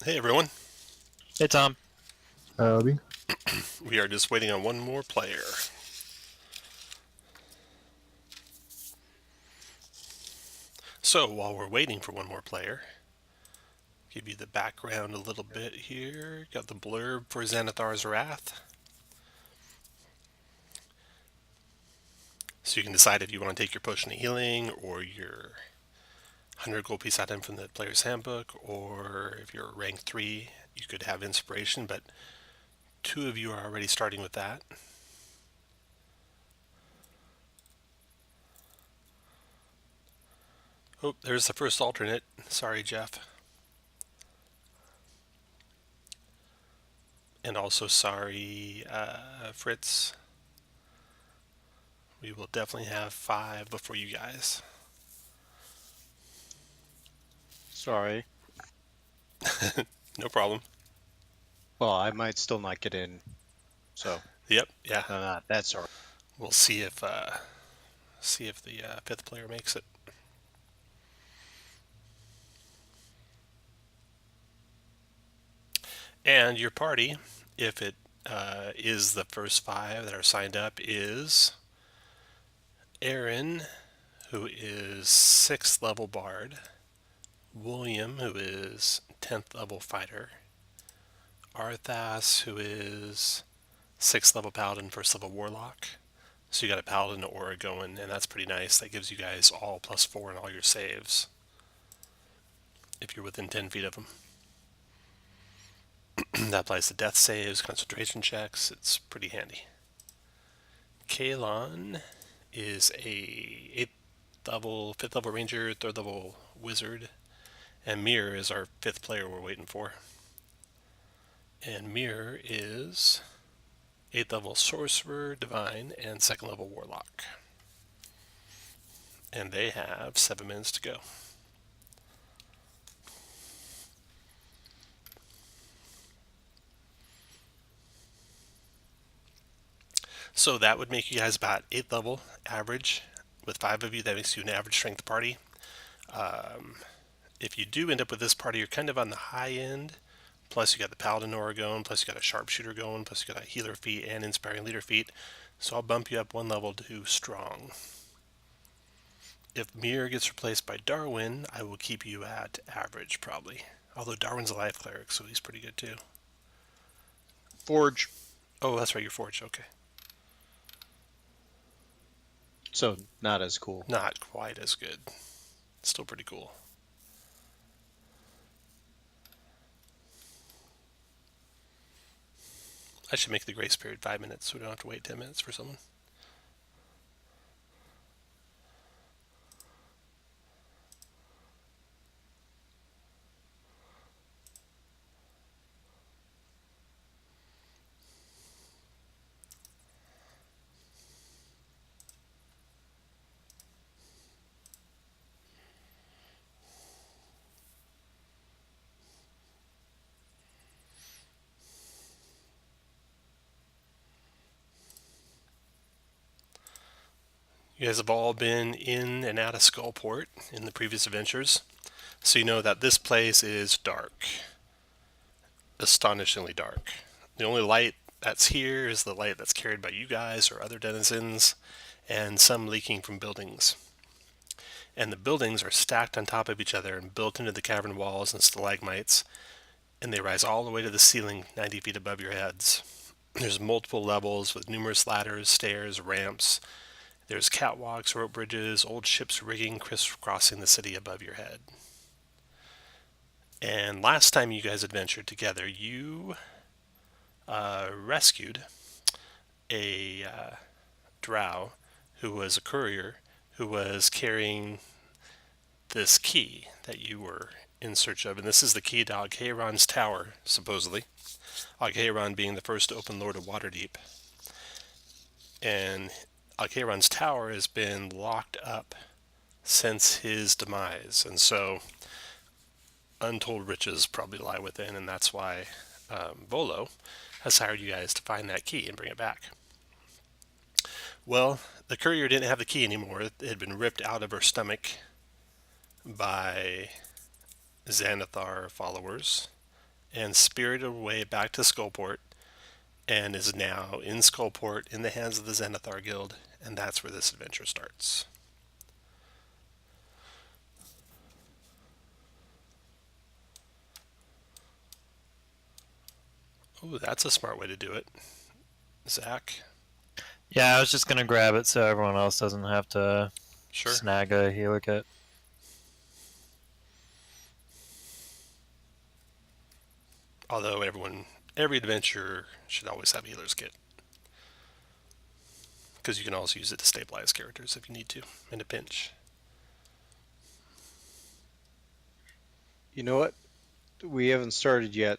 Hey everyone, Hey, Tom. Howdy. we are just waiting on one more player. So while we're waiting for one more player, give you the background a little bit here. Got the blurb for Xanathar's Wrath. So you can decide if you want to take your potion of healing or your 100 gold piece item from the player's handbook, or if you're rank 3, you could have inspiration, but two of you are already starting with that. Oh, there's the first alternate. Sorry, Jeff. And also sorry, Fritz. We will definitely have 5 before you guys. Sorry. No problem. Well, I might still not get in, so Yep, yeah. that's sorry. We'll see if the 5th player makes it. And your party, if it is the first 5 that are signed up, is Aaron, who is 6th level bard, William, who is 10th level fighter, Arthas, who is 6th level paladin, 1st level warlock. So you got a paladin aura going, and that's pretty nice. That gives you guys all +4 in all your saves if you're within 10 feet of them. That applies to death saves, concentration checks. It's pretty handy. Kayla is a 8th level, 5th level ranger, 3rd level wizard, and Mir is our 5th player we're waiting for. And Mir is 8th level sorcerer, divine, and 2nd level warlock. And they have 7 minutes to go. So that would make you guys about 8th level average. With 5 of you, that makes you an average strength party. If you do end up with this party, you're kind of on the high end. Plus, you got the Paladin Aura going, plus, you got a Sharpshooter going, plus, you got a Healer feat and Inspiring Leader feat. So I'll bump you up 1 level to Strong. If Mir gets replaced by Darwin, I will keep you at average, probably. Although Darwin's a Life Cleric, so he's pretty good too. Forge. Oh, that's right, you're Forge, okay. So not as cool. Not quite as good. Still pretty cool. I should make the grace period 5 minutes so we don't have to wait 10 minutes for someone. You guys have all been in and out of Skullport in the previous adventures, so you know that this place is dark. Astonishingly dark. The only light that's here is the light that's carried by you guys or other denizens, and some leaking from buildings. And the buildings are stacked on top of each other and built into the cavern walls and stalagmites, and they rise all the way to the ceiling 90 feet above your heads. There's multiple levels with numerous ladders, stairs, ramps. There's catwalks, rope bridges, old ship's rigging crisscrossing the city above your head. And last time you guys adventured together, you rescued a drow who was a courier who was carrying this key that you were in search of. And this is the key to Algheiron's tower, supposedly. Algheiron being the first open lord of Waterdeep. And Algheiron's tower has been locked up since his demise. And so untold riches probably lie within, and that's why Volo has hired you guys to find that key and bring it back. Well, the courier didn't have the key anymore. It had been ripped out of her stomach by Xanathar followers, and spirited away back to Skullport, and is now in Skullport in the hands of the Xanathar Guild, and that's where this adventure starts. Oh, that's a smart way to do it, Zach. Yeah, I was just gonna grab it so everyone else doesn't have to Sure. snag a healer kit. Although every adventure should always have a healer's kit, because you can also use it to stabilize characters if you need to in a pinch. You know what? We haven't started yet.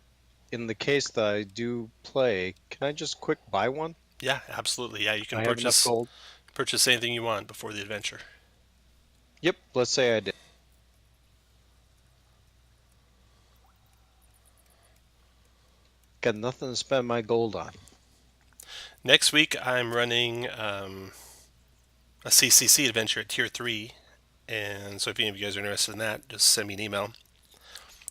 In the case that I do play, can I just quick buy one? Yeah, absolutely. Yeah, you can I have enough gold. purchase anything you want before the adventure. Yep, let's say I did. Got nothing to spend my gold on. Next week, I'm running a CCC adventure at Tier 3, and so if any of you guys are interested in that, just send me an email.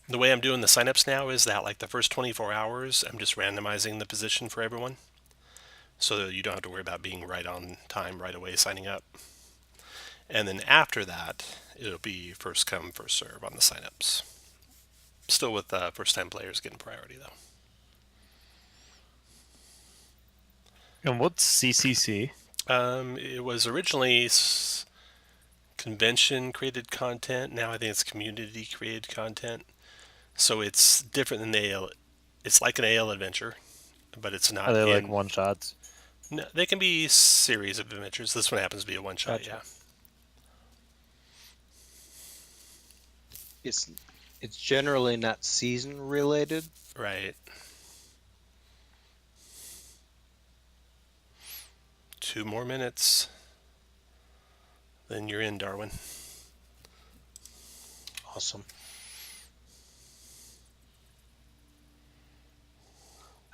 The way I'm doing the signups now is that, like, the first 24 hours, I'm just randomizing the position for everyone, so that you don't have to worry about being right on time right away signing up. And then after that, it'll be first come, first serve on the signups. Still with first-time players getting priority, though. And what's CCC? It was originally convention created content. Now I think it's community created content. So it's different than the AL. It's like an AL adventure, but it's not. Are they like one shots? No, they can be series of adventures. This one happens to be a one shot. Gotcha. Yeah. It's generally not season related. Right. 2 more minutes. Then you're in, Darwin. Awesome.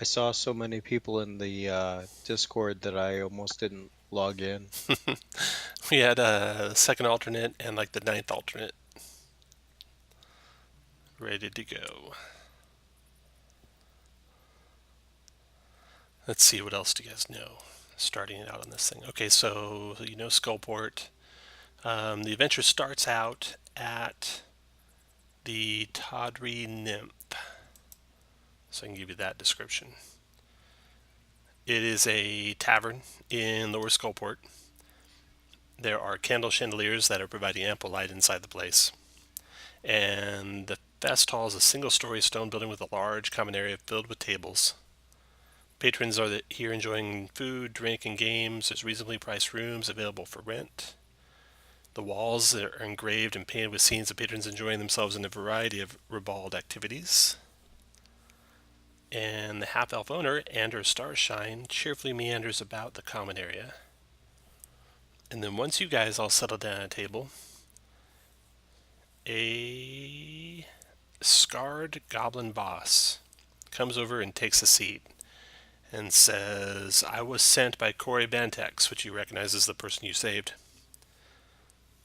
I saw so many people in the Discord that I almost didn't log in. We had a second alternate and like the 9th alternate ready to go. Let's see, what else do you guys know? Starting out on this thing. Okay, so you know Skullport. The adventure starts out at the Tawdry Nymph. So I can give you that description. It is a tavern in Lower Skullport. There are candle chandeliers that are providing ample light inside the place. And the fest hall is a single-story stone building with a large common area filled with tables. Patrons are here enjoying food, drink, and games. There's reasonably priced rooms available for rent. The walls are engraved and painted with scenes of patrons enjoying themselves in a variety of ribald activities. And the half-elf owner, Anders Starshine, cheerfully meanders about the common area. And then once you guys all settle down at a table, a scarred goblin boss comes over and takes a seat and says, "I was sent by Corey Bantex," which you recognize as the person you saved,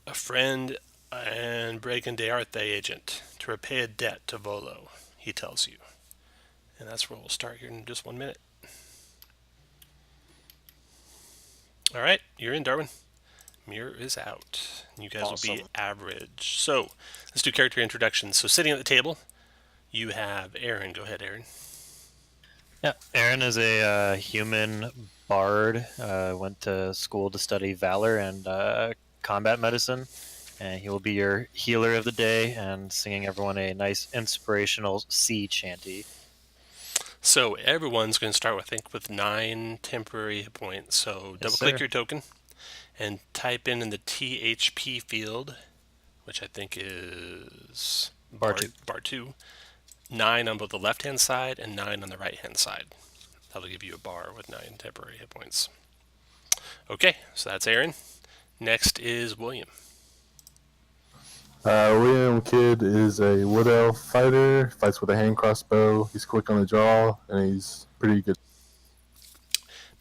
"a friend and Bregan de Arte agent, to repay a debt to Volo," he tells you. And that's where we'll start here in just 1 minute. All right, you're in, Darwin. Mirror is out. You guys will be average. So let's do character introductions. So sitting at the table, you have Aaron. Go ahead, Aaron. Yeah, Aaron is a human bard. Went to school to study valor and combat medicine, and he will be your healer of the day and singing everyone a nice inspirational sea chanty. So everyone's going to start, I think, with 9 temporary hit points. So double-click your token and type in the THP field, which I think is Bar 2. Bar 2. 9 on both the left-hand side and 9 on the right-hand side. That'll give you a bar with 9 temporary hit points. Okay, so that's Aaron. Next is William. William Kidd is a wood elf fighter, fights with a hand crossbow. He's quick on the draw, and he's pretty good.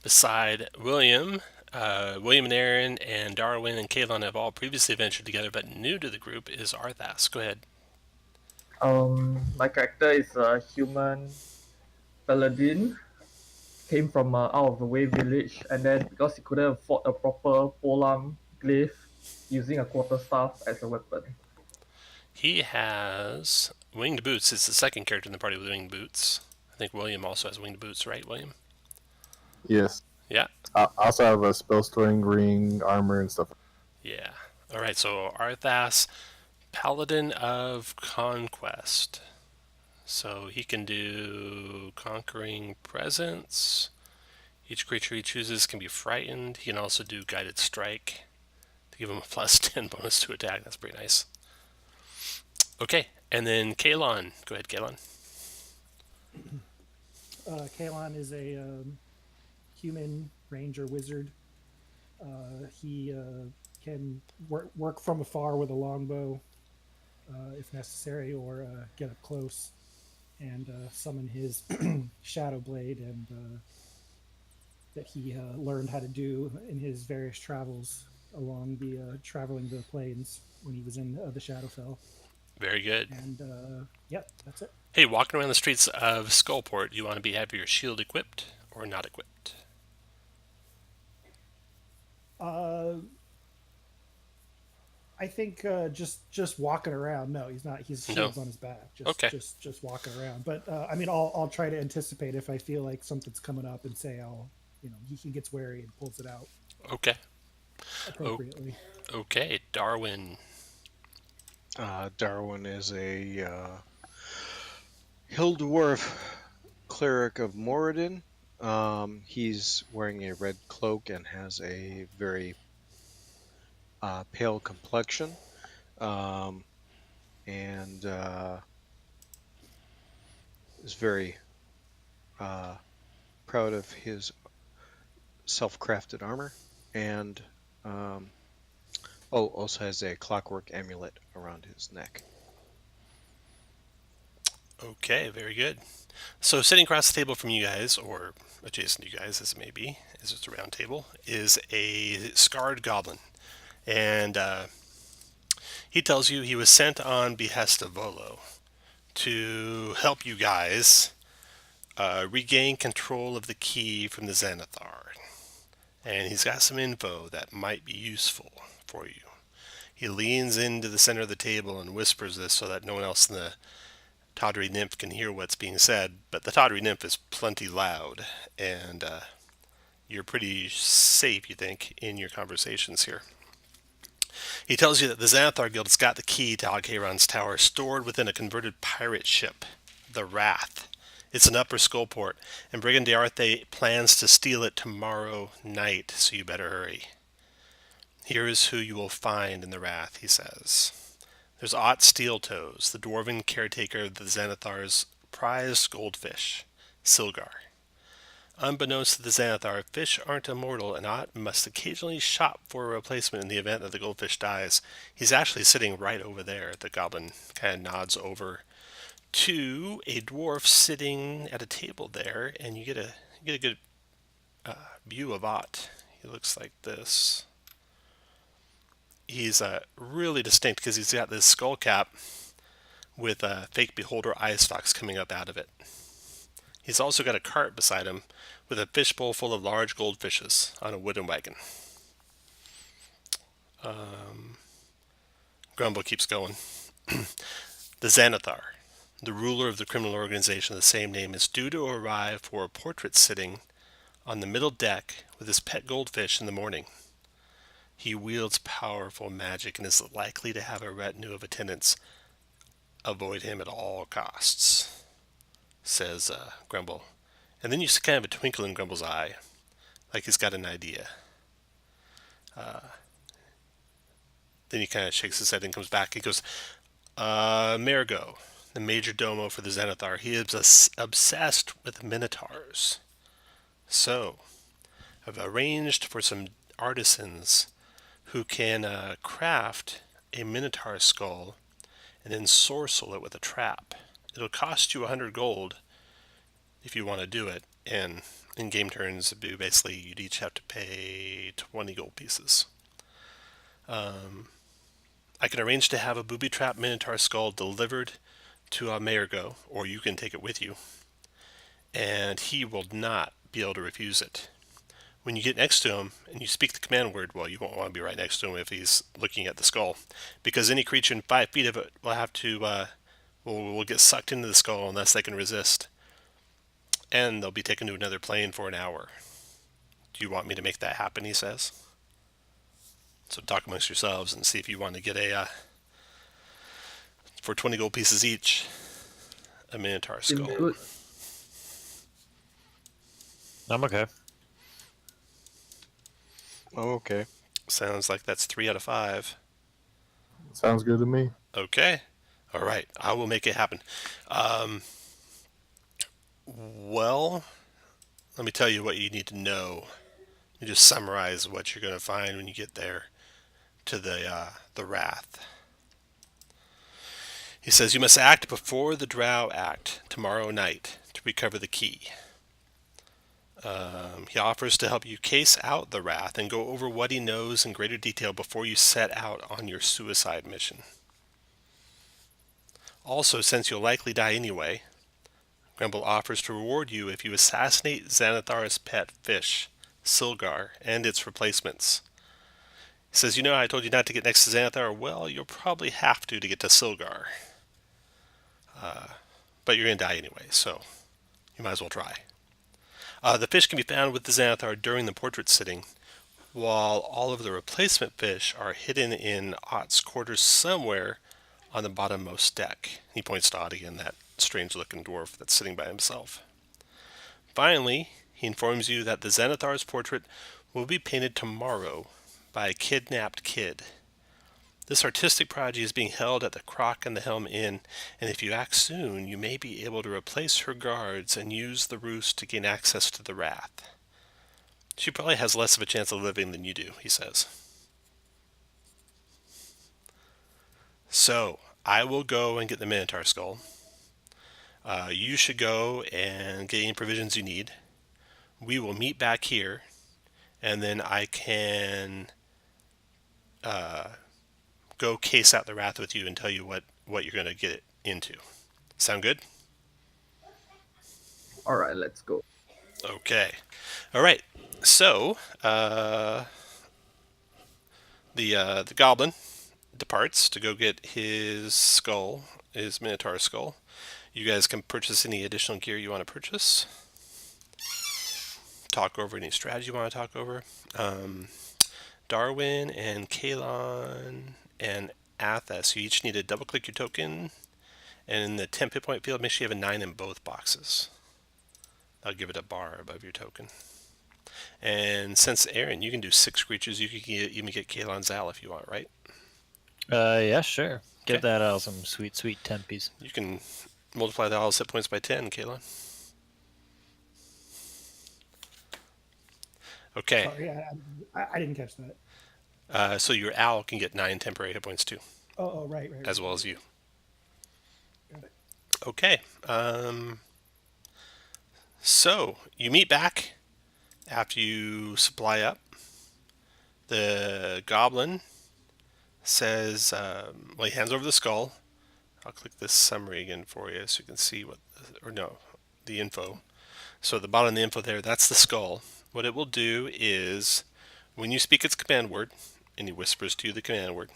Beside William, William and Aaron and Darwin and Kayla have all previously adventured together, but new to the group is Arthas. Go ahead. My character is a human paladin. Came from out of the way village, and then because he couldn't afford a proper polearm glaive, using a quarterstaff as a weapon. He has winged boots. It's the second character in the party with winged boots. I think William also has winged boots, right, William? Yes. Yeah. I also have a spell storing ring, armor, and stuff. Yeah. All right, so Arthas, Paladin of Conquest. So he can do Conquering Presence. Each creature he chooses can be frightened. He can also do Guided Strike to give him a plus 10 bonus to attack. That's pretty nice. Okay, and then Kalon. Go ahead, Kalon. Kalon is a human ranger wizard. He can work from afar with a longbow if necessary, or get up close and summon his shadow blade, and that he learned how to do in his various travels along the traveling the plains when he was in the Shadowfell. Very good. And yep, that's it. Hey, walking around the streets of Skullport, you want to have your shield equipped or not equipped? I think just walking around. No, he's not. He's shield's on his back. Just walking around. But I mean, I'll try to anticipate if I feel like something's coming up, and say he gets wary and pulls it out. Okay. Appropriately. Okay, Darwin. Darwin is a hill dwarf cleric of Moradin. He's wearing a red cloak and has a very pale complexion, and is very proud of his self-crafted armor, and also has a clockwork amulet around his neck. Okay, very good. So sitting across the table from you guys, or adjacent to you guys as it may be, as it's a round table, is a scarred goblin. And he tells you he was sent on behest of Volo to help you guys regain control of the key from the Xanathar. And he's got some info that might be useful for you. He leans into the center of the table and whispers this so that no one else in the tawdry nymph can hear what's being said, but the tawdry nymph is plenty loud, and you're pretty safe, you think, in your conversations here. He tells you that the Xanathar Guild has got the key to Alcaeron's tower stored within a converted pirate ship, the Wrath. It's in Upper Skullport, and Brigand D'Arthe plans to steal it tomorrow night, so you better hurry. Here is who you will find in the Wrath, he says. There's Ott Steeltoes, the dwarven caretaker of the Xanathar's prized goldfish, Silgar. Unbeknownst to the Xanathar, fish aren't immortal, and Ott must occasionally shop for a replacement in the event that the goldfish dies. He's actually sitting right over there. The goblin kind of nods over to a dwarf sitting at a table there, and you get a good view of Ott. He looks like this. He's really distinct because he's got this skull cap with fake beholder eye stalks coming up out of it. He's also got a cart beside him with a fishbowl full of large goldfishes on a wooden wagon. Grumble keeps going. The Xanathar, the ruler of the criminal organization of the same name, is due to arrive for a portrait sitting on the middle deck with his pet goldfish in the morning. He wields powerful magic and is likely to have a retinue of attendants. Avoid him at all costs, says Grumble. And then you see kind of a twinkle in Grumble's eye, like he's got an idea. Then he kind of shakes his head and comes back. He goes, Mergo, the major domo for the Xanathar, he is obsessed with minotaurs. So, I've arranged for some artisans who can craft a Minotaur Skull and then sorcel it with a trap. It'll cost you 100 gold if you want to do it, and in game turns, basically you'd each have to pay 20 gold pieces. I can arrange to have a booby trap Minotaur Skull delivered to Mayorgo, or you can take it with you, and he will not be able to refuse it. When you get next to him and you speak the command word, well, you won't want to be right next to him if he's looking at the skull, because any creature in 5 feet of it will have to will get sucked into the skull unless they can resist, and they'll be taken to another plane for an hour. Do you want me to make that happen? He says. So talk amongst yourselves and see if you want to get a for 20 gold pieces each, a Minotaur Skull. Seems good. I'm okay. Oh, okay. Sounds like that's 3 out of 5. Sounds good to me. Okay. All right. I will make it happen. Well, let me tell you what you need to know. Let me just summarize what you're going to find when you get there to the Wrath. He says, you must act before the Drow act tomorrow night to recover the key. He offers to help you case out the Wrath and go over what he knows in greater detail before you set out on your suicide mission. Also, since you'll likely die anyway, Grumble offers to reward you if you assassinate Xanathar's pet fish, Silgar, and its replacements. He says, you know how I told you not to get next to Xanathar? Well, you'll probably have to get to Silgar. But you're going to die anyway, so you might as well try. The fish can be found with the Xanathar during the portrait sitting, while all of the replacement fish are hidden in Ott's quarters somewhere on the bottommost deck. He points to Ott again, that strange-looking dwarf that's sitting by himself. Finally, he informs you that the Xanathar's portrait will be painted tomorrow by a kidnapped kid. This artistic prodigy is being held at the Croc and the Helm Inn, and if you act soon, you may be able to replace her guards and use the roost to gain access to the Wrath. She probably has less of a chance of living than you do, he says. So, I will go and get the Minotaur Skull. You should go and get any provisions you need. We will meet back here, and then I can go case out the Wrath with you and tell you what you're going to get into. Sound good? All right, let's go. Okay. All right. So, the Goblin departs to go get his skull, his Minotaur Skull. You guys can purchase any additional gear you want to purchase. Talk over any strategy you want to talk over. Darwin and Kayla and Athas, you each need to double click your token, and in the temp hit point field, make sure you have a 9 in both boxes. I'll give it a bar above your token. And since Aaron, you can do 6 creatures, you can even get Kayla and Zal if you want, right? Yeah, sure. Give Okay. that out some sweet tempies. You can multiply the all hit points by 10, Kayla. Okay. Sorry, I didn't catch that. So your owl can get 9 temporary hit points too, Oh, right. as well as you. Got it. Okay. So you meet back after you supply up. The Goblin says, well, he hands over the skull. I'll click this summary again for you so you can see the info. So at the bottom of the info there, that's the skull. What it will do is, when you speak its command word, and he whispers to you the command word,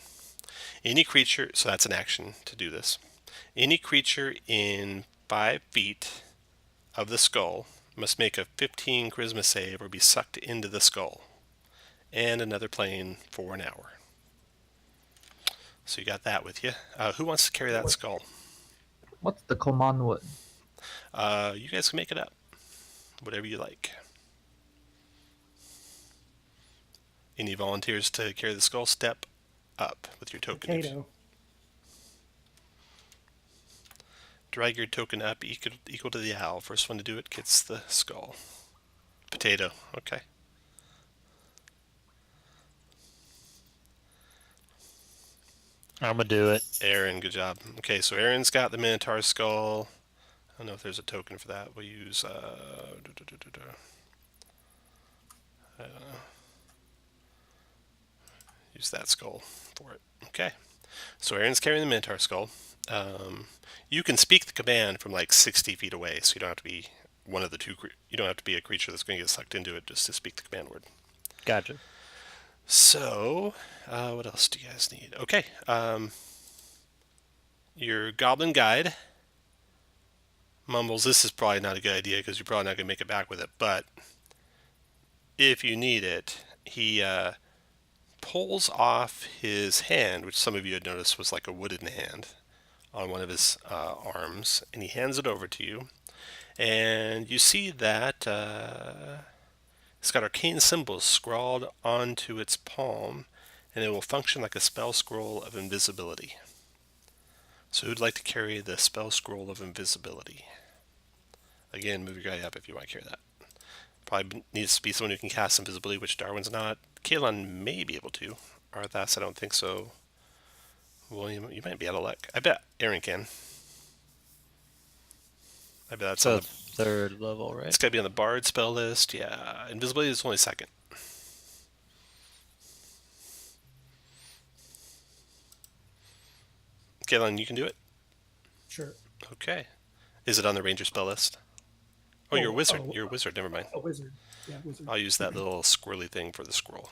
any creature, so that's an action to do this, any creature in 5 feet of the skull must make a 15 charisma save or be sucked into the skull, and another plane for an hour. So you got that with you. Who wants to carry that skull? What's the command word? You guys can make it up. Whatever you like. Any volunteers to carry the skull? Step up with your token. Potato. Drag your token up equal to the owl. First one to do it gets the skull. Potato. Okay. I'm gonna do it. Aaron, good job. Okay, so Aaron's got the Minotaur Skull. I don't know if there's a token for that. We'll use use that skull for it. Okay. So Aaron's carrying the Minotaur Skull. You can speak the command from like 60 feet away, so you don't have to be one of the two. You don't have to be a creature that's going to get sucked into it just to speak the command word. Gotcha. So, what else do you guys need? Okay, your goblin guide mumbles, "This is probably not a good idea because you're probably not going to make it back with it, but if you need it," he pulls off his hand, which some of you had noticed was like a wooden hand on one of his arms, and he hands it over to you. And you see that it's got arcane symbols scrawled onto its palm, and it will function like a spell scroll of invisibility. So who'd like to carry the spell scroll of invisibility? Again, move your guy up if you want to carry that. Probably needs to be someone who can cast invisibility, which Darwin's not. Kayla may be able to. Arthas, I don't think so. William, you might be out of luck. I bet Aaron can. I bet that's So on the... third level, right? It's got to be on the Bard spell list. Yeah, invisibility is only second. Kayla, you can do it? Sure. Okay. Is it on the Ranger spell list? Oh, you're a wizard. Oh, You're a wizard. Never mind. A wizard. Yeah, wizard. I'll use that little squirrely thing for the scroll.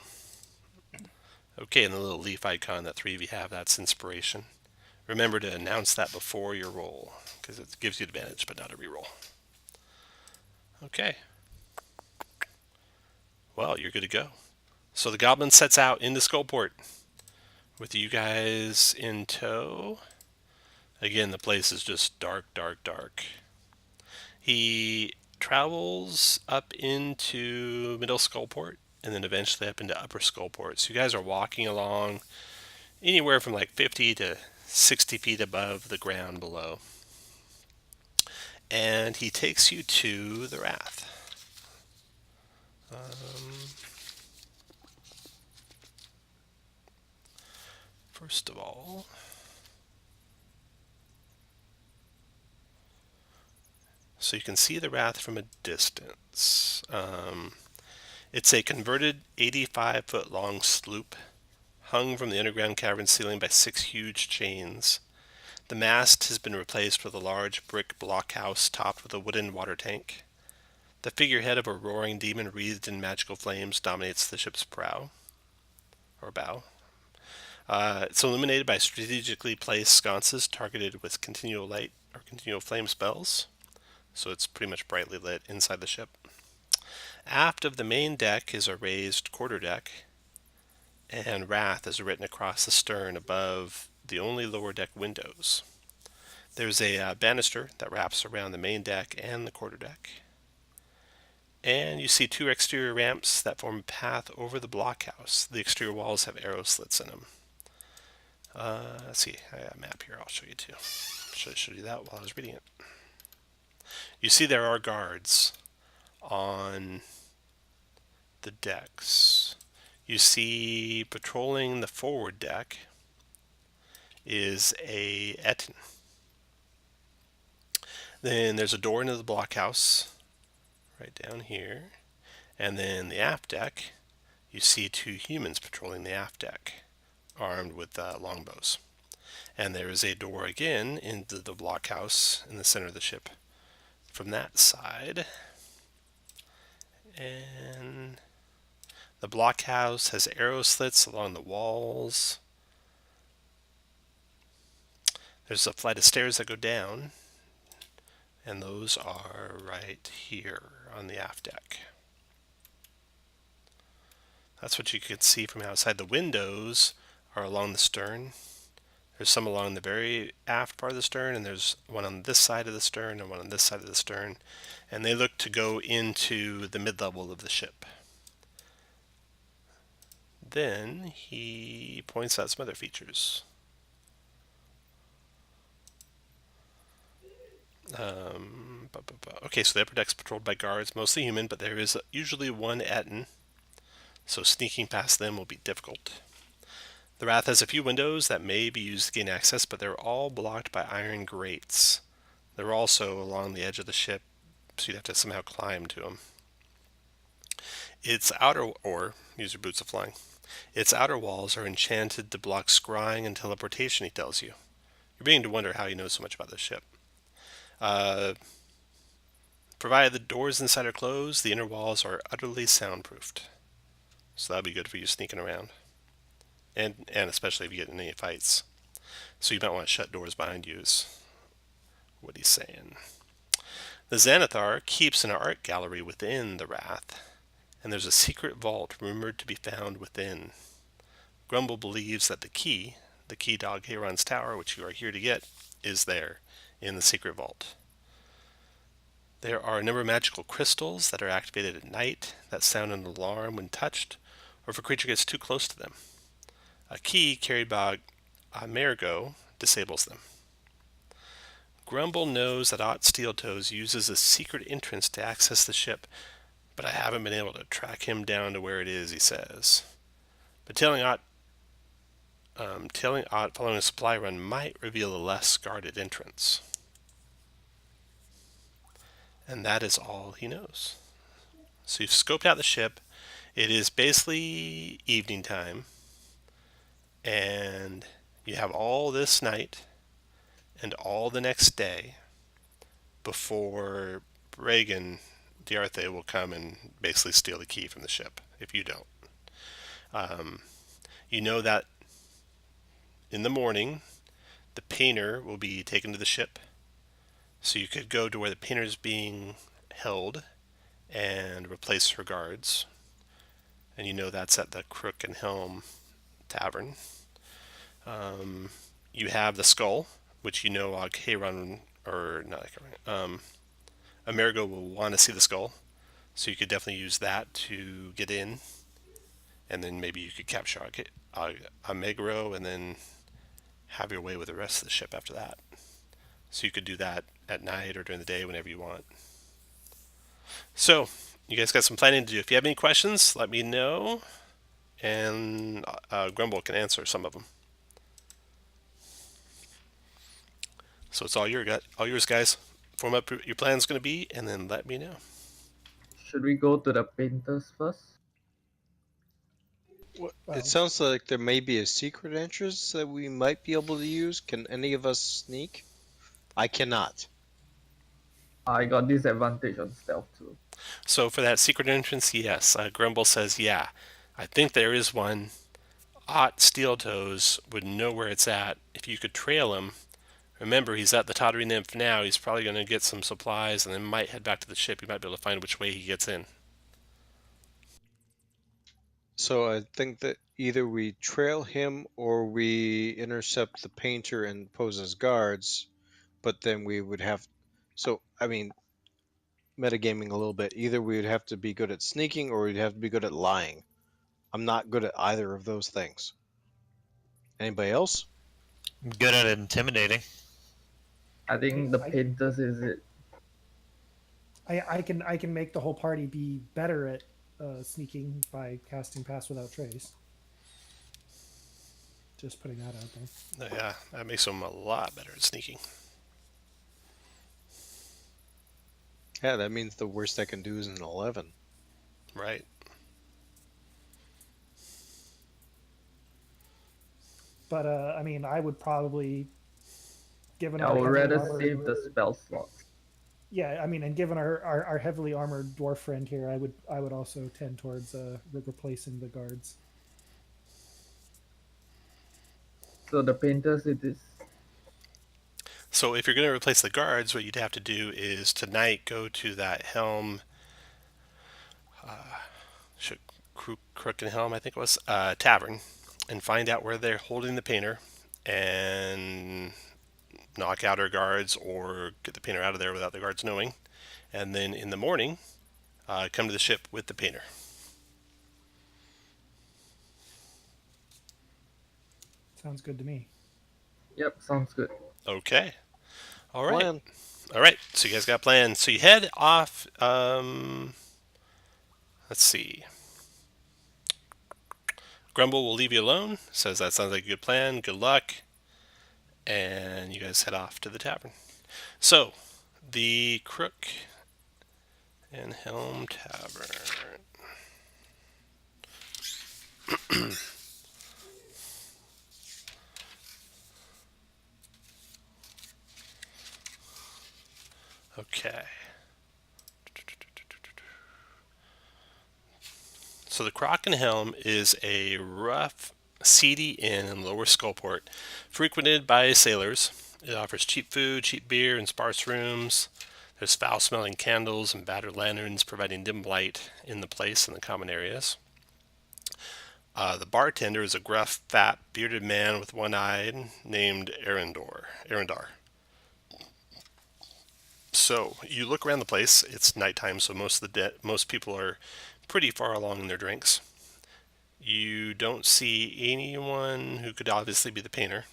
Okay, and the little leaf icon that 3 of you have, that's inspiration. Remember to announce that before your roll, because it gives you advantage, but not a reroll. Okay. Well, you're good to go. So the goblin sets out into Skullport with you guys in tow. Again, the place is just dark, dark, dark. He travels up into Middle Skullport and then eventually up into Upper Skullport. So you guys are walking along anywhere from like 50 to 60 feet above the ground below. And he takes you to the Wrath. First of all, so you can see the Wrath from a distance. It's a converted 85-foot long sloop hung from the underground cavern ceiling by 6 huge chains. The mast has been replaced with a large brick blockhouse topped with a wooden water tank. The figurehead of a roaring demon wreathed in magical flames dominates the ship's prow, or bow. It's illuminated by strategically placed sconces targeted with continual light or continual flame spells, so it's pretty much brightly lit inside the ship. Aft of the main deck is a raised quarterdeck, and Wrath is written across the stern above the only lower deck windows. There's a banister that wraps around the main deck and the quarterdeck. And you see 2 exterior ramps that form a path over the blockhouse. The exterior walls have arrow slits in them. Let's see, I got a map here, I'll show you too. Should have showed you that while I was reading it. You see there are guards on the decks. You see patrolling the forward deck is a Etin. Then there's a door into the blockhouse right down here. And then the aft deck, you see 2 humans patrolling the aft deck, armed with longbows. And there is a door again into the blockhouse in the center of the ship from that side. And the blockhouse has arrow slits along the walls. There's a flight of stairs that go down, and those are right here on the aft deck. That's what you can see from outside. The windows are along the stern. There's some along the very aft part of the stern, and there's one on this side of the stern and one on this side of the stern. And they look to go into the mid-level of the ship. Then he points out some other features. Okay, so the upper deck's patrolled by guards, mostly human, but there is usually one Etin, so sneaking past them will be difficult. The Wrath has a few windows that may be used to gain access, but they're all blocked by iron grates. They're also along the edge of the ship, so you'd have to somehow climb to them. Its outer, or use your boots of flying. Its outer walls are enchanted to block scrying and teleportation, he tells you. You're beginning to wonder how he knows so much about this ship. Provided the doors inside are closed, the inner walls are utterly soundproofed. So that'll be good for you sneaking around. And especially if you get in any fights. So you might want to shut doors behind you is what he's saying. The Xanathar keeps an art gallery within the Wrath, and there's a secret vault rumored to be found within. Grumble believes that the key to Ogheron's tower, which you are here to get, is there, in the secret vault. There are a number of magical crystals that are activated at night that sound an alarm when touched, or if a creature gets too close to them. A key carried by Amerigo disables them. Grumble knows that Ott Steeltoes uses a secret entrance to access the ship, but I haven't been able to track him down to where it is, he says. But telling Ott following a supply run might reveal a less guarded entrance. And that is all he knows. So you've scoped out the ship. It is basically evening time. And you have all this night and all the next day before Reagan Diarthe will come and basically steal the key from the ship, if you don't. You know that in the morning, the painter will be taken to the ship. So you could go to where the painter is being held and replace her guards. And you know that's at the Crook and Helm Tavern. You have the skull, which you know Haron, or not Haron, Amerigo will want to see the skull. So you could definitely use that to get in. And then maybe you could capture Amegro and then have your way with the rest of the ship after that. So you could do that at night or during the day, whenever you want. So, you guys got some planning to do. If you have any questions, let me know. And Grumble can answer some of them. So it's all yours, guys. Form up your plan's going to be, and then let me know. Should we go to the painters first? It sounds like there may be a secret entrance that we might be able to use. Can any of us sneak? I cannot. I got disadvantage on stealth too. So for that secret entrance, yes. Grumble says, yeah. I think there is one. Ott Steeltoes would know where it's at. If you could trail him, remember he's at the Tottery Nymph now. He's probably going to get some supplies and then might head back to the ship. You might be able to find which way he gets in. So I think that either we trail him or we intercept the painter and pose as guards, but then we would have... So, I mean, metagaming a little bit. Either we would have to be good at sneaking or we'd have to be good at lying. I'm not good at either of those things. Anybody else? Good at intimidating. I think the painters is it. I can make the whole party be better at sneaking by casting Pass Without Trace. Just putting that out there. Yeah, that makes him a lot better at sneaking. Yeah, that means the worst I can do is an 11. Right. But I mean, I would probably, given I our would heavily rather armored- save the spell slots. Yeah, I mean, and given our heavily armored dwarf friend here, I would also tend towards replacing the guards. So the painters it is. So if you're going to replace the guards, what you'd have to do is tonight go to that Helm, Crook and Helm, I think it was, tavern, and find out where they're holding the painter, and knock out our guards or get the painter out of there without the guards knowing. And then in the morning, come to the ship with the painter. Sounds good to me. Yep, sounds good. Okay. All right. Plan. All right. So you guys got a plan. So you head off. Let's see. Grumble will leave you alone. Says that sounds like a good plan. Good luck. And you guys head off to the tavern. So, the Crook and Helm Tavern. Okay. So the Crock and Helm is a rough, seedy inn in Lower Skullport, frequented by sailors. It offers cheap food, cheap beer, and sparse rooms. There's foul-smelling candles and battered lanterns providing dim light in the place and the common areas. The bartender is a gruff, fat, bearded man with one eye named Arendar. So you look around the place. It's nighttime, so most people are pretty far along in their drinks. You don't see anyone who could obviously be the painter,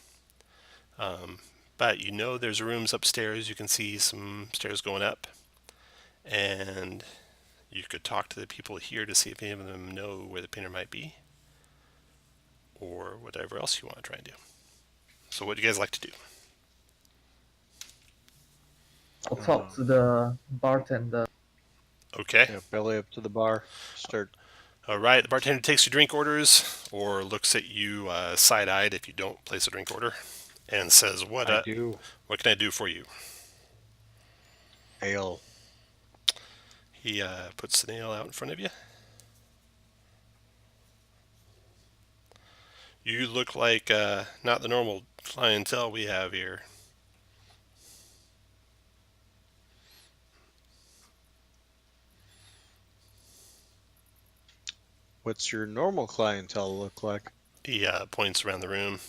but you know there's rooms upstairs. You can see some stairs going up, and you could talk to the people here to see if any of them know where the painter might be, or whatever else you want to try and do. So what do you guys like to do? I'll talk to the bartender. Okay. Yeah, belly up to the bar. Start. All right. The bartender takes your drink orders, or looks at you side-eyed if you don't place a drink order, and says, "What? I do. What can I do for you?" Ale. He puts the nail out in front of you. You look like not the normal clientele we have here. What's your normal clientele look like? He points around the room.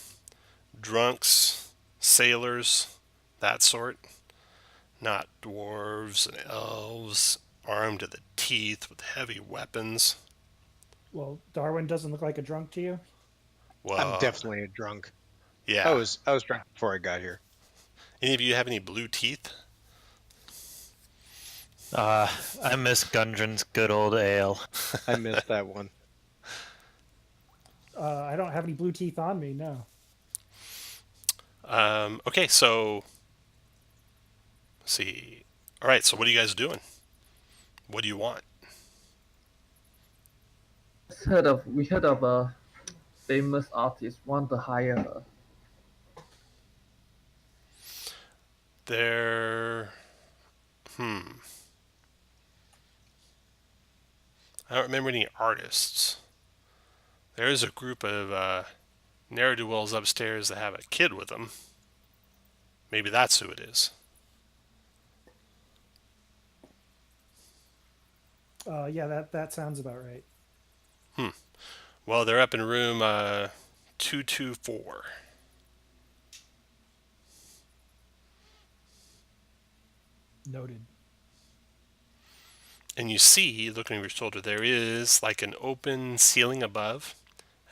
Drunks, sailors, that sort. Not dwarves and elves, armed to the teeth with heavy weapons. Well, Darwin doesn't look like a drunk to you. Well, I'm definitely a drunk. yeah. I was drunk before I got here. Any of you have any blue teeth? I miss Gundren's good old ale. I missed that one. I don't have any blue teeth on me. No. Okay, so let's see. All right, so what are you guys doing? What do you want? We heard of a famous artist. Want to hire her. There. I don't remember any artists. There is a group of ne'er-do-wells upstairs that have a kid with them. Maybe that's who it is. Yeah, that sounds about right. Well, they're up in room 224. Noted. And you see, looking over your shoulder, there is like an open ceiling above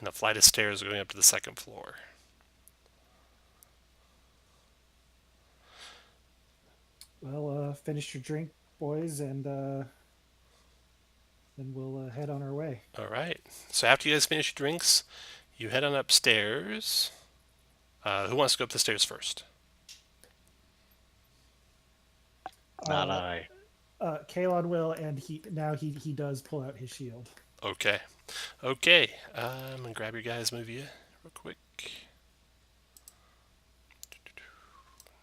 and a flight of stairs going up to the second floor. Well, finish your drink, boys, and then we'll head on our way. All right. So after you guys finish your drinks, you head on upstairs. Who wants to go up the stairs first? Not I. Kalon will, and he does pull out his shield. Okay. Okay. I'm going to grab your guys' movie real quick.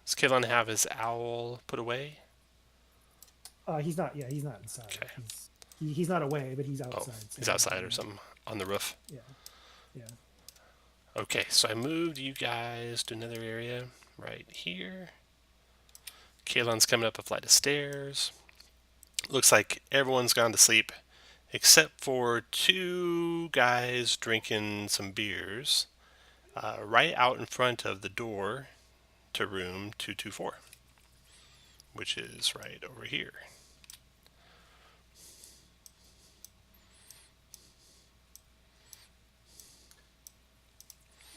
Does Kayla have his owl put away? He's not. Yeah, he's not inside. Okay. He's not away, but he's outside. Oh, he's outside or something on the roof. Yeah. Okay, so I moved you guys to another area right here. Kalen's coming up a flight of stairs. Looks like everyone's gone to sleep except for two guys drinking some beers right out in front of the door to room 224, which is right over here.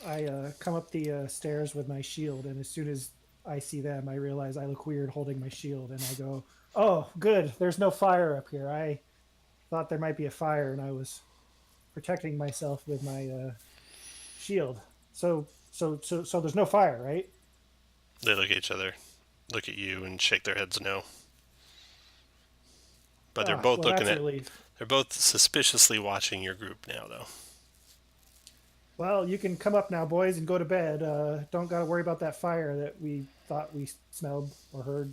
I come up the stairs with my shield, and as soon as I see them, I realize I look weird holding my shield, and I go, "Oh, good. There's no fire up here. I thought there might be a fire, and I was protecting myself with my shield. So there's no fire, right?" They look at each other, look at you, and shake their heads no. But they're both looking at. They're both suspiciously watching your group now, though. Well, you can come up now, boys, and go to bed. Don't got to worry about that fire that we thought we smelled or heard.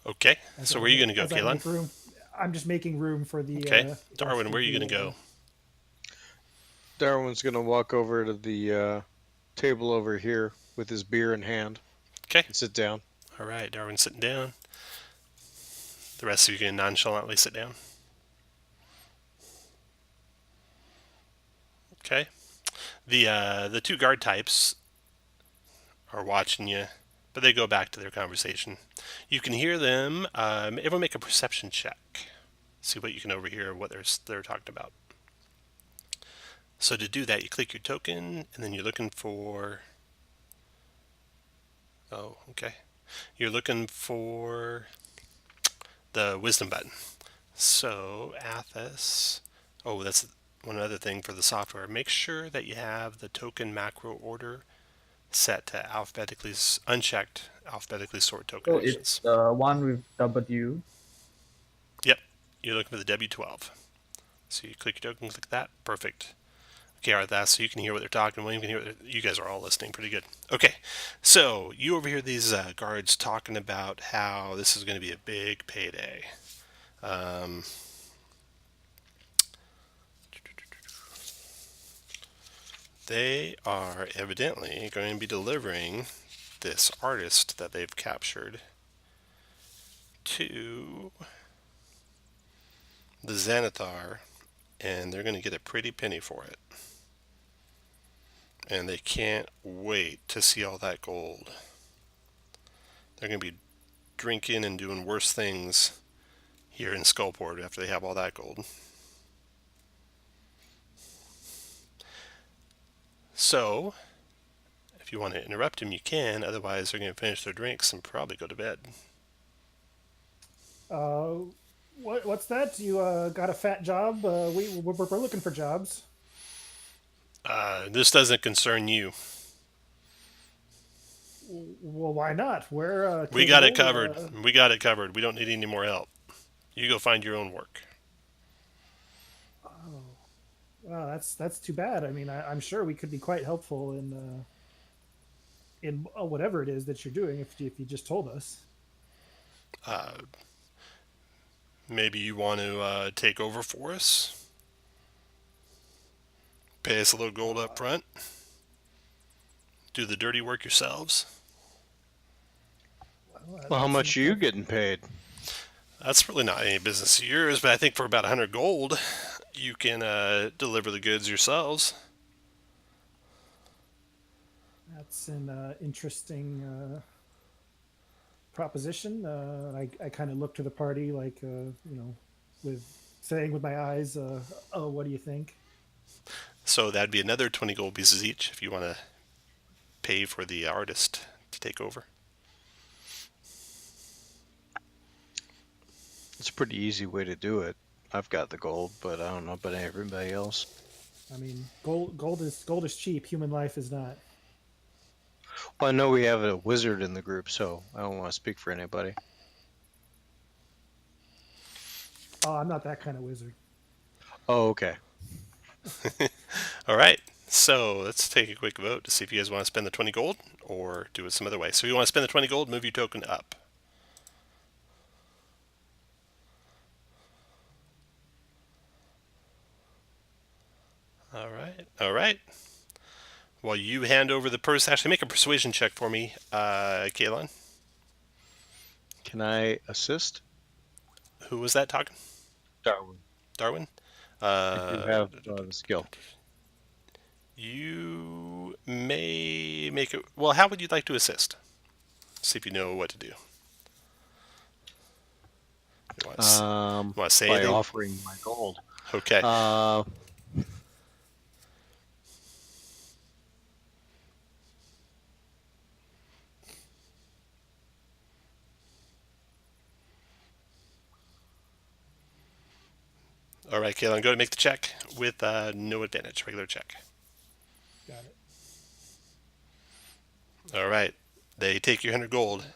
Okay. as So I where are you make- going to go, as I make Kaylin? room. I'm just making room for the. Okay. rest Darwin, of where are you the, going to go? Darwin's gonna walk over to the table over here with his beer in hand Okay. and sit down. All right. Darwin's sitting down. The rest of you can nonchalantly sit down. Okay. The two guard types are watching you, but they go back to their conversation. You can hear them. Everyone make a perception check. See what you can overhear what they're talking about. So to do that, you click your token, and then you're looking for. Oh, okay. You're looking for the wisdom button. So Athos. Oh, that's one other thing for the software. Make sure that you have the token macro order set to unchecked alphabetically sort token So actions. it's the one with W. Yep, you're looking for the W12. So you click your token, click that. Perfect. Okay, all right, that's so you can hear what they're talking. William can hear you guys are all listening pretty good. Okay, so you overhear these guards talking about how this is going to be a big payday. They are evidently going to be delivering this artist that they've captured to the Xanathar, and they're going to get a pretty penny for it. And they can't wait to see all that gold. They're going to be drinking and doing worse things here in Skullport after they have all that gold. So, if you want to interrupt them, you can. Otherwise, they're going to finish their drinks and probably go to bed. What's that? You got a fat job? We're looking for jobs. This doesn't concern you. Well, why not? We're We got it capable, covered. We got it covered. We don't need any more help. You go find your own work. Well, that's too bad. I mean, I'm sure we could be quite helpful in whatever it is that you're doing if you just told us. Maybe you want to take over for us? Pay us a little gold up front? Do the dirty work yourselves? Well, how much are you getting paid? That's really not any business of yours, but I think for about 100 gold, you can deliver the goods yourselves. That's an interesting proposition. I kind of look to the party like, with saying with my eyes, oh, what do you think? So that'd be another 20 gold pieces each if you want to pay for the artist to take over. It's a pretty easy way to do it. I've got the gold, but I don't know about everybody else. I mean, gold is cheap. Human life is not. Well, I know we have a wizard in the group, so I don't want to speak for anybody. Oh, I'm not that kind of wizard. Oh, okay. All right. So let's take a quick vote to see if you guys want to spend the 20 gold or do it some other way. So if you want to spend the 20 gold, move your token up. All right. All right. While you hand over the purse, actually make a persuasion check for me, Kaylin. Can I assist? Who was that talking? Darwin. Darwin? I do have the skill. You may make it. Well, how would you like to assist? See if you know what to do. You want to say by anything? offering my gold. Okay. All right, Kaylin, go to make the check with no advantage, regular check. Got it. All right. They take your 100 gold,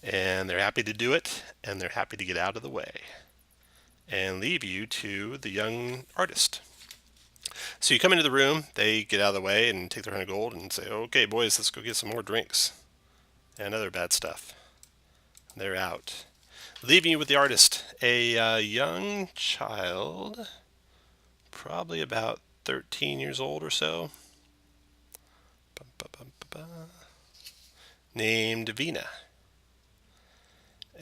and they're happy to do it, and they're happy to get out of the way and leave you to the young artist. So you come into the room, they get out of the way and take their 100 gold and say, okay, boys, let's go get some more drinks and other bad stuff. They're out. Leaving you with the artist, a young child, probably about 13 years old or so, named Vina.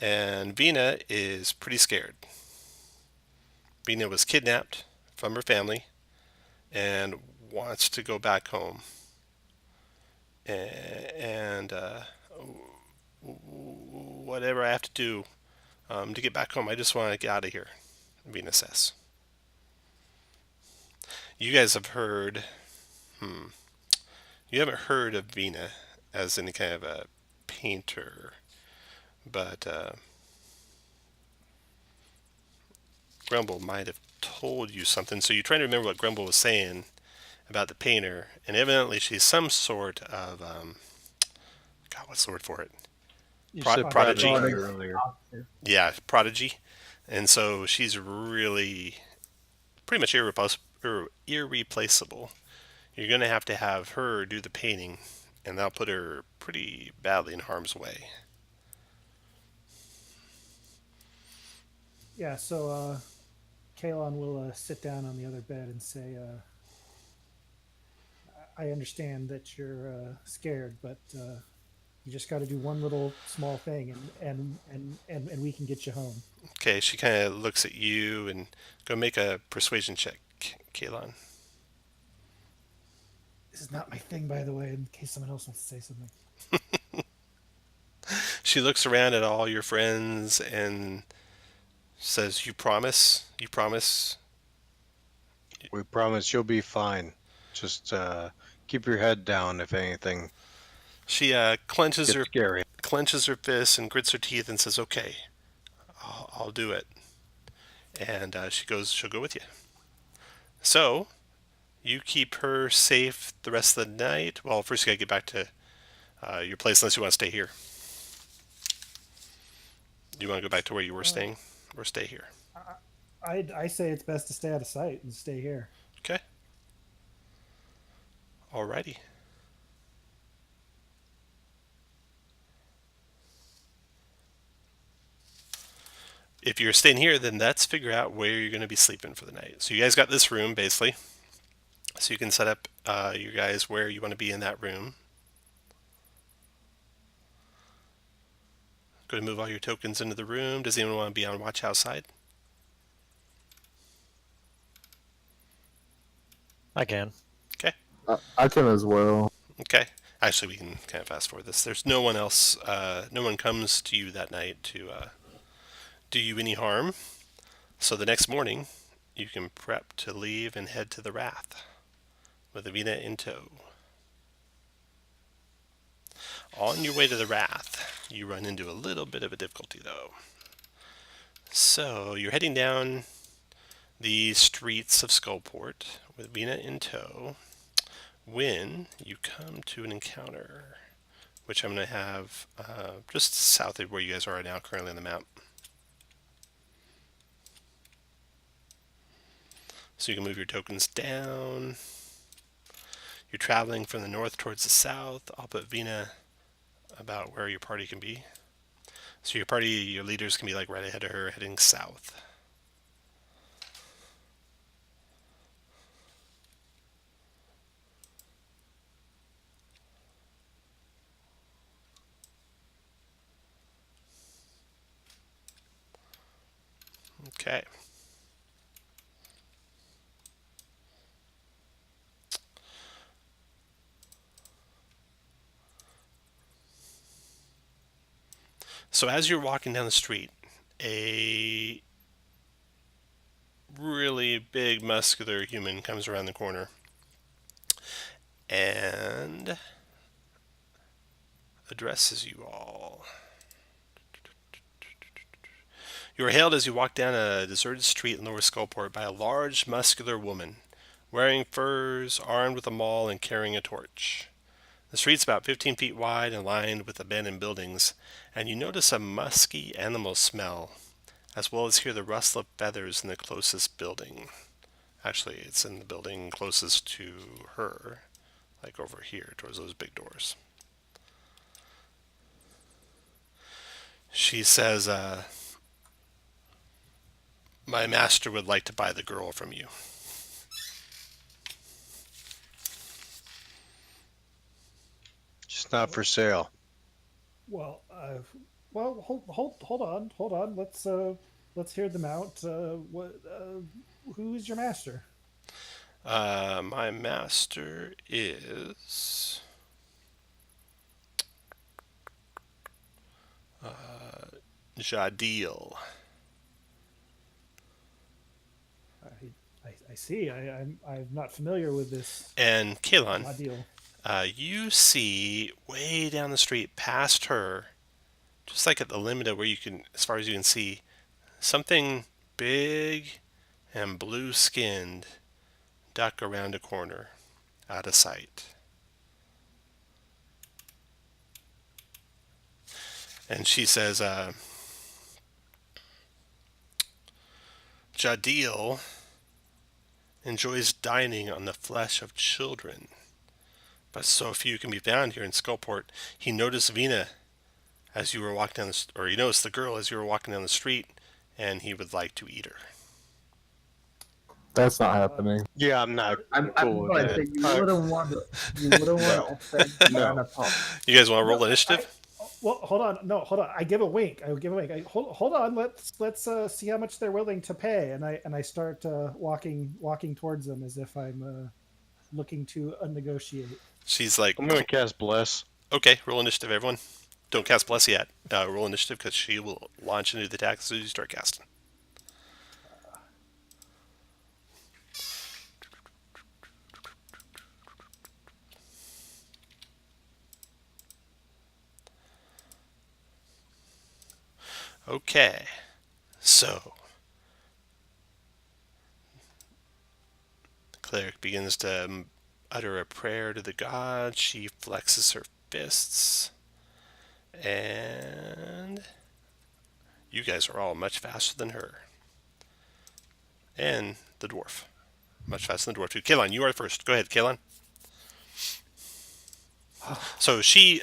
And Vina is pretty scared. Vina was kidnapped from her family and wants to go back home. And whatever I have to do to get back home, I just want to get out of here, Vina says. You guys have heard, you haven't heard of Vina as any kind of a painter, but Grumble might have told you something. So you're trying to remember what Grumble was saying about the painter, and evidently she's some sort of, God, what's the word for it? You Pro- said prodigy. earlier. Yeah, prodigy. And so she's really pretty much irreplaceable. You're going to have her do the painting, and that'll put her pretty badly in harm's way. Yeah, so Kalon will sit down on the other bed and say, I understand that you're scared, but you just got to do one little small thing, and we can get you home. Okay, she kind of looks at you and go make a persuasion check, Kalon. This is not my thing, by the way, in case someone else wants to say something. She looks around at all your friends and says, "You promise? You promise?" We promise you'll be fine. Just keep your head down if anything She clenches gets scary. her fists and grits her teeth and says, "Okay, I'll do it." And she'll go with you. So you keep her safe the rest of the night. Well, first you gotta get back to your place unless you want to stay here. Do you want to go back to where you were staying, or stay here? I say it's best to stay out of sight and stay here. Okay. Alrighty. If you're staying here, then let's figure out where you're going to be sleeping for the night. So you guys got this room, basically. So you can set up you guys where you want to be in that room. Go to move all your tokens into the room. Does anyone want to be on watch outside? I can. Okay. I can as well. Okay. Actually, we can kind of fast forward this. There's no one else. No one comes to you that night to do you any harm. So the next morning, you can prep to leave and head to the Wrath with Avina in tow. On your way to the Wrath, you run into a little bit of a difficulty, though. So you're heading down the streets of Skullport with Vina in tow when you come to an encounter, which I'm going to have just south of where you guys are right now, currently on the map. So you can move your tokens down. You're traveling from the north towards the south. I'll put Vina about where your party can be. So your party, your leaders can be like right ahead of her, heading south. Okay. So as you're walking down the street, a really big muscular human comes around the corner and addresses you all. You are hailed as you walk down a deserted street in Lower Skullport by a large, muscular woman, wearing furs, armed with a maul, and carrying a torch. The street's about 15 feet wide and lined with abandoned buildings, and you notice a musky animal smell, as well as hear the rustle of feathers in the closest building. Actually, it's in the building closest to her, like over here, towards those big doors. She says, My master would like to buy the girl from you. It's not for sale. Well, hold on. Let's hear them out. Who is your master? My master is Jadil. I see. I'm not familiar with this And Kalon, deal. you see way down the street past her, just like at the limit of where you can, as far as you can see, something big and blue-skinned duck around a corner, out of sight. And she says, Jadil enjoys dining on the flesh of children, but so few can be found here in Skullport. He noticed Vina as you were walking down or he noticed the girl as you were walking down the street, and he would like to eat her. That's not happening. Yeah, I'm not I'm cool with going that. to say you wouldn't want to offend Xanathar. You guys want to roll initiative? Well, hold on. No, hold on. I give a wink. Hold on. Let's see how much they're willing to pay. And I start walking towards them as if I'm looking to negotiate. She's like, I'm going to cast Bless. okay, roll initiative, everyone. Don't cast Bless yet. Roll initiative because she will launch into the attack as soon as you start casting. Okay, so the cleric begins to utter a prayer to the god. She flexes her fists, and you guys are all much faster than her. And the dwarf. Much faster than the dwarf, too. Kalon, you are first. Go ahead, Kalon. So she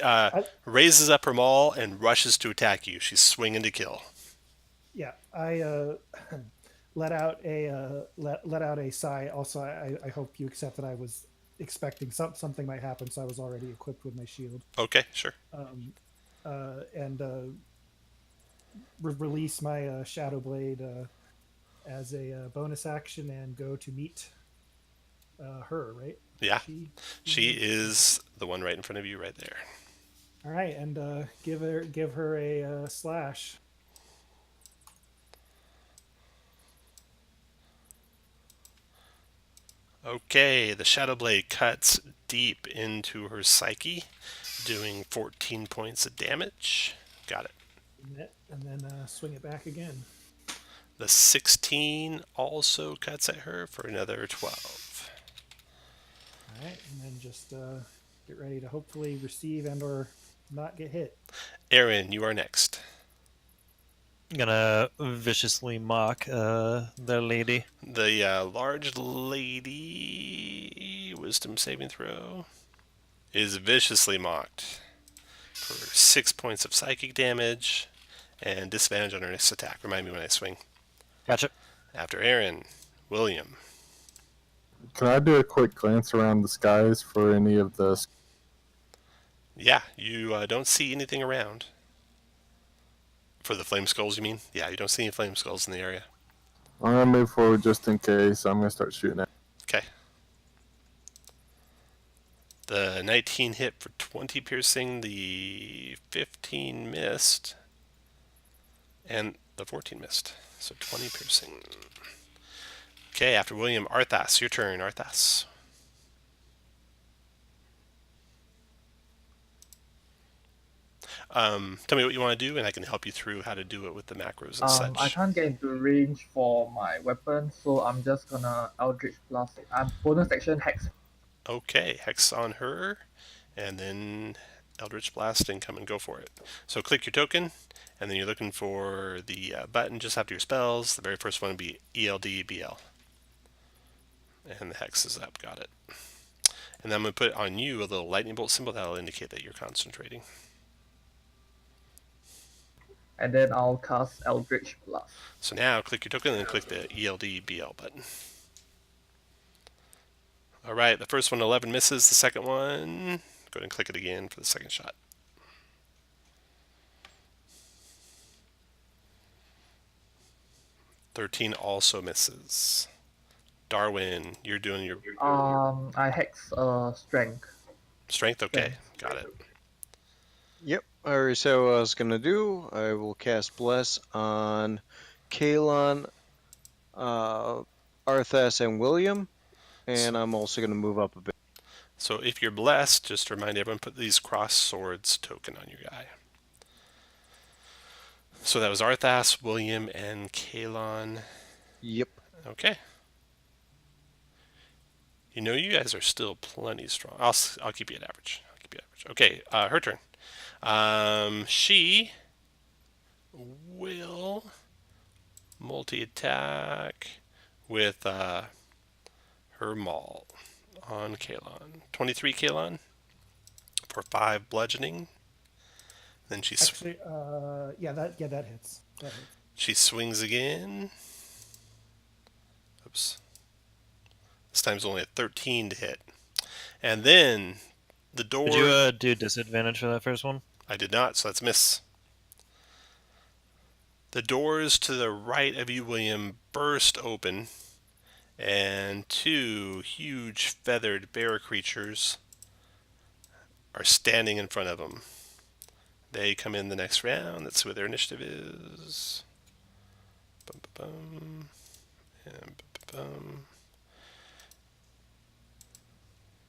raises up her maul and rushes to attack you. She's swinging to kill. Yeah, I let out a sigh. Also, I hope you accept that I was expecting something might happen, so I was already equipped with my shield. Okay, sure. And release my Shadow Blade as a bonus action and go to meet her. Right? Yeah, she is the one right in front of you, right there. All right, and give her a slash. Okay, the Shadow Blade cuts deep into her psyche, doing 14 points of damage. Got it. And then swing it back again. The 16 also cuts at her for another 12. All right, and then just get ready to hopefully receive and/or not get hit. Aaron, you are next. I'm gonna viciously mock the lady. The large lady, wisdom saving throw, is viciously mocked for 6 points of psychic damage and disadvantage on her next attack. Remind me when I swing. Gotcha. After Aaron, William. Can I do a quick glance around the skies for any of the... Yeah, you don't see anything around. For the flame skulls, you mean? Yeah, you don't see any flame skulls in the area. I'm going to move forward just in case. I'm going to start shooting at... Okay. The 19 hit for 20 piercing, the 15 missed, and the 14 missed. So 20 piercing. Okay, after William, Arthas. Your turn, Arthas. Tell me what you want to do, and I can help you through how to do it with the macros and such. I can't get into range for my weapon, so I'm just gonna Eldritch Blast it. Bonus action Hex. Okay, Hex on her, and then Eldritch Blast, and come and go for it. So click your token, and then you're looking for the button just after your spells. The very first one would be ELDBL. And the Hex is up, got it. And then I'm going to put on you a little lightning bolt symbol that will indicate that you're concentrating. And then I'll cast Eldritch Blast. So now click your token and then click the ELD/BL button. All right, the first one 11 misses. The second one, go ahead and click it again for the second shot. "13 also misses. Darwin, you're doing your I hex Strength. strength. Okay, got it. Yep. Alright, so what I was gonna do, I will cast Bless on Kalon, Arthas, and William, and I'm also gonna move up a bit. So if you're blessed, just to remind everyone, put these cross swords token on your guy. So that was Arthas, William, and Kalon. Yep. Okay. You know, you guys are still plenty strong. I'll keep you at average. I'll keep you at average. Okay, her turn. She will multi-attack with her maul on Kalon. 23 Kalon for 5 bludgeoning. Then she Actually, yeah, that hits. That hits. she swings again. Oops. This time's only a 13 to hit. And then the door. Did you do disadvantage for that first one? I did not, so that's miss. The doors to the right of you, William, burst open, and 2 huge feathered bear creatures are standing in front of them. They come in the next round. Let's see what their initiative is. Bum, bum, bum. And, bum.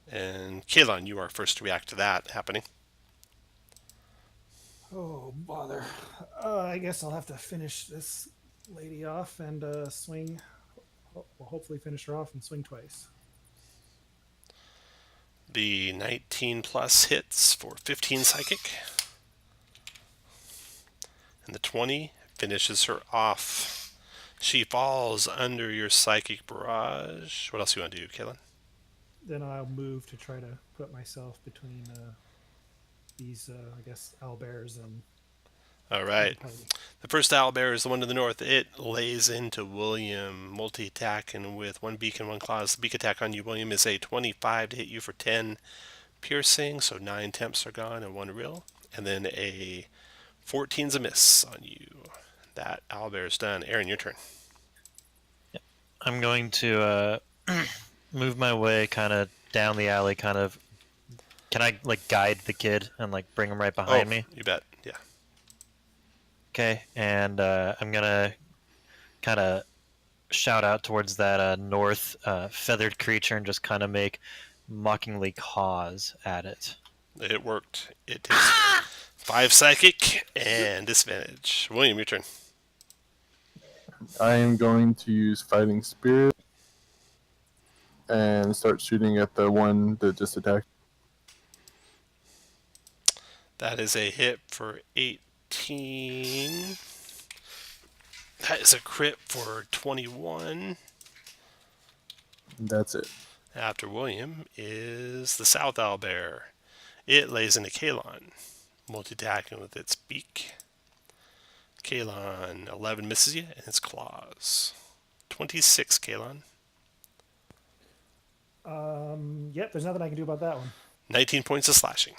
And Kalon, you are first to react to that happening. Oh, bother. I guess I'll have to finish this lady off and swing. Well, hopefully finish her off and swing twice. The 19 plus hits for 15 psychic. And the 20 finishes her off. She falls under your psychic barrage. What else do you want to do, Kayla? Then I'll move to try to put myself between these, I guess, owlbears and... All right. The first owlbear is the one to the north. It lays into William, multi-attack, and with 1 beak and 1 claws. The beak attack on you, William, is a 25 to hit you for 10 piercing, so 9 temps are gone and 1 real. And then a 14's a miss on you. That owlbear is done. Aaron, your turn. Yep. I'm going to move my way kind of down the alley, kind of. Can I like guide the kid and like bring him right behind me? You bet. Yeah. Okay, and I'm gonna kind of shout out towards that north feathered creature and just kind of make mockingly caws at it. It worked. It takes 5 psychic and disadvantage. William, your turn. I am going to use Fighting Spirit and start shooting at the one that just attacked. That is a hit for 18. That is a crit for 21. That's it. After William is the South Owlbear. It lays into Kalon, multi-attacking with its beak. Kalon, 11 misses you, and its claws. 26, Kalon. Yep, there's nothing I can do about that one. 19 points of slashing.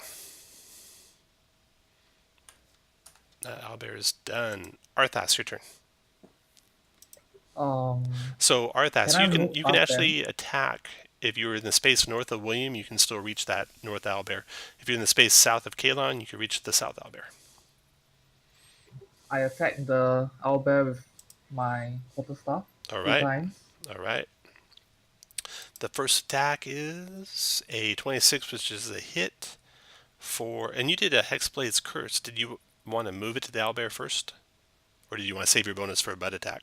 That owlbear is done. Arthas, your turn. So Arthas, you can actually attack. If you're in the space north of William, you can still reach that north owlbear. If you're in the space south of Kalon, you can reach the south owlbear. I attack the owlbear with my quarterstaff. All right. 2 times. All right. The first attack is a 26, which is a hit for... And you did a Hexblade's Curse. Did you want to move it to the owlbear first? Or did you want to save your bonus for a butt attack?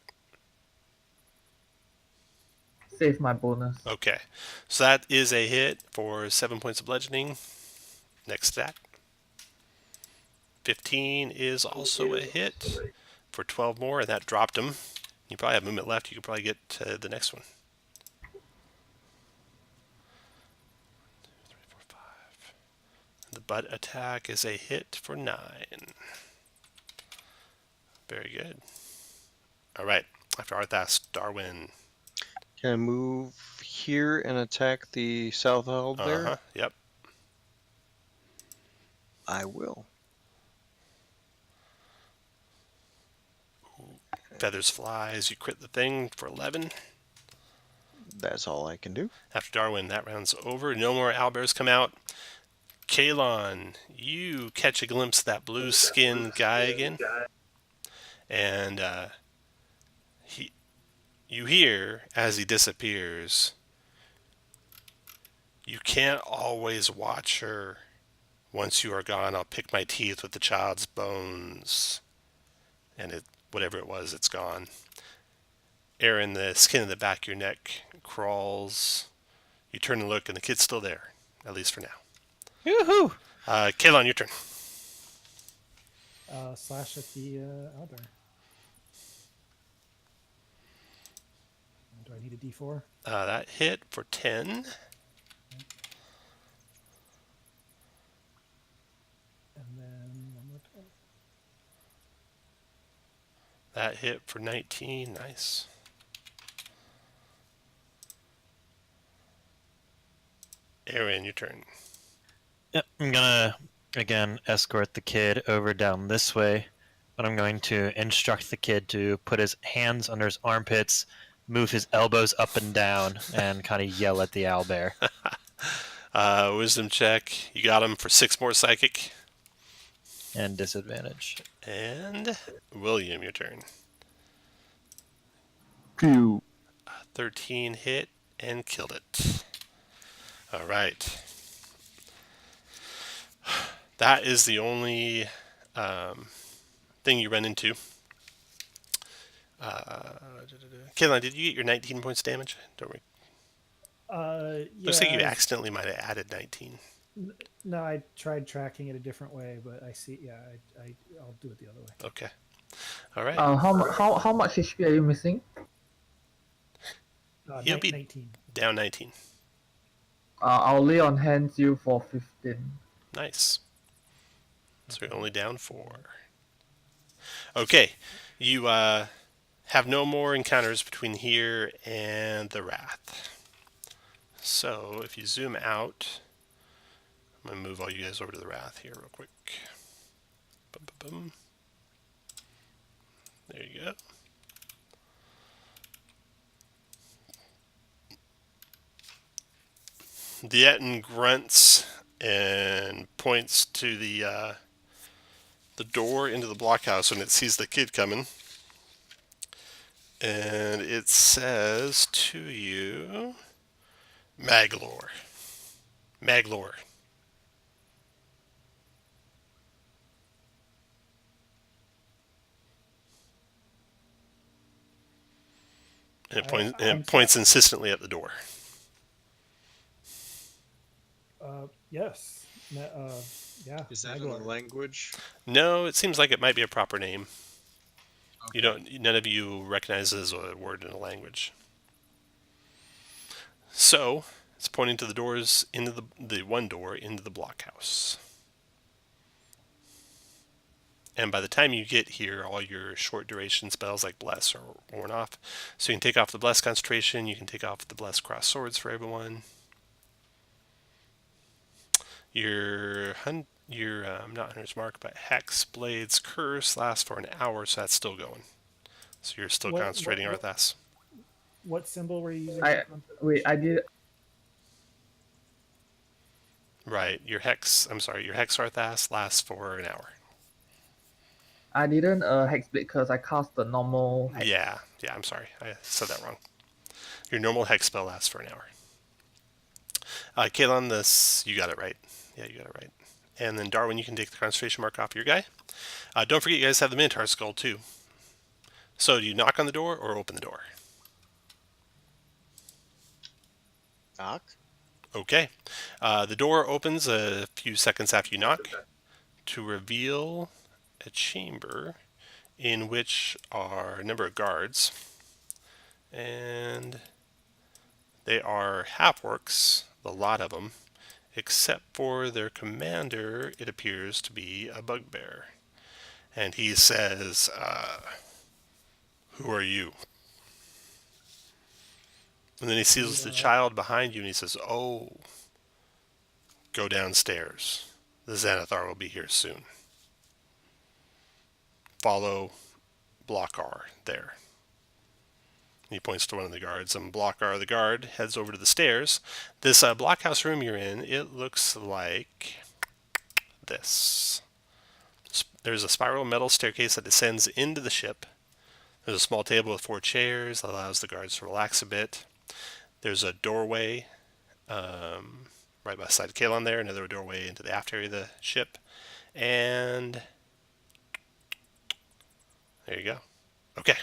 Save my bonus. Okay. So that is a hit for 7 points of bludgeoning. Next attack. 15 is also a hit for 12 more, and that dropped him. You probably have movement left. You could probably get to the next one. 3, 4, 5. The butt attack is a hit for 9. Very good. All right. After Arthas, Darwin. Can I move here and attack the south owlbear? Yep. I will. Feathers flies. You crit the thing for 11. That's all I can do. After Darwin, that round's over. No more owlbears come out. Kalon, you catch a glimpse of that blue-skinned guy again. And you hear, as he disappears, you can't always watch her. Once you are gone, I'll pick my teeth with the child's bones. And whatever it was, it's gone. Aaron, the skin in the back of your neck crawls. You turn and look, and the kid's still there, at least for now. Yoo-hoo! Kalon, your turn. Slash at the owlbear. Do I need a D4? That hit for 10. And then one more time. That hit for 19. Nice. Aaron, your turn. Yep, I'm gonna again escort the kid over down this way, but I'm going to instruct the kid to put his hands under his armpits, move his elbows up and down, and kind of yell at the owlbear. Wisdom check. You got him for 6 more psychic. And disadvantage. And William, your turn. Pew. 13 hit and killed it. All right. That is the only thing you run into. Kayla, did you get your 19 points damage? Don't we? Yeah, Looks like you accidentally might have added 19. No, I tried tracking it a different way, but I see. Yeah, I'll do it the other way. Okay. All right. How much HP are you missing? He'll be 19. down 19. I'll lay on hands you for 15. Nice. So you're only down 4. Okay. You have no more encounters between here and the Wrath. So if you zoom out, I'm going to move all you guys over to the Wrath here real quick. Boom, boom, boom. There you go. Dietin grunts and points to the door into the blockhouse when it sees the kid coming. And it says to you, Maglor. Maglor. And it points insistently at the door. Yes. Yeah. Is that in the language? No, it seems like it might be a proper name. Okay. None of you recognize it as a word in a language. So it's pointing to the doors into the one door into the blockhouse. And by the time you get here, all your short duration spells like Bless are worn off. So you can take off the Bless concentration. You can take off the Bless cross swords for everyone. Your not Hunter's Mark, but Hex Blades Curse lasts for an hour, so that's still going. So you're still concentrating, Arthas. What symbol were you using? I did. Right, your Hex Arthas lasts for an hour. I didn't hex blade because I cast the normal hex. Yeah, I'm sorry. I said that wrong. Your normal Hex spell lasts for an hour. Kalon, you got it right. Yeah, you got it right. And then Darwin, you can take the concentration mark off your guy. Don't forget you guys have the Minotaur Skull too. So do you knock on the door or open the door? Knock. Okay. The door opens a few seconds after you knock to reveal a chamber in which are a number of guards. And they are half-orcs, the lot of them, except for their commander, it appears to be a bugbear. And he says, who are you? And then he sees the child behind you and he says, oh, go downstairs. The Xanathar will be here soon. Follow Blockar there. He points to one of the guards, and Blockar, the guard, heads over to the stairs. This blockhouse room you're in, it looks like this. There's a spiral metal staircase that descends into the ship. There's a small table with 4 chairs that allows the guards to relax a bit. There's a doorway right beside Kayla there, another doorway into the aft area of the ship. And there you go. Okay.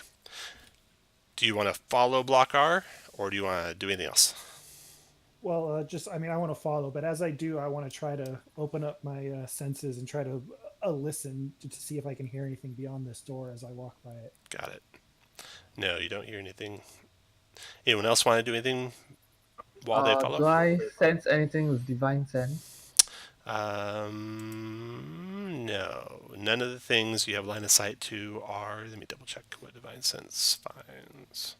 Do you want to follow Blockar, or do you want to do anything else? Well, I want to follow, but as I do, I want to try to open up my senses and try to listen to see if I can hear anything beyond this door as I walk by it. Got it. No, you don't hear anything. Anyone else want to do anything while they follow? Do I sense anything with divine sense? No. None of the things you have line of sight to are... Let me double check what Divine Sense finds.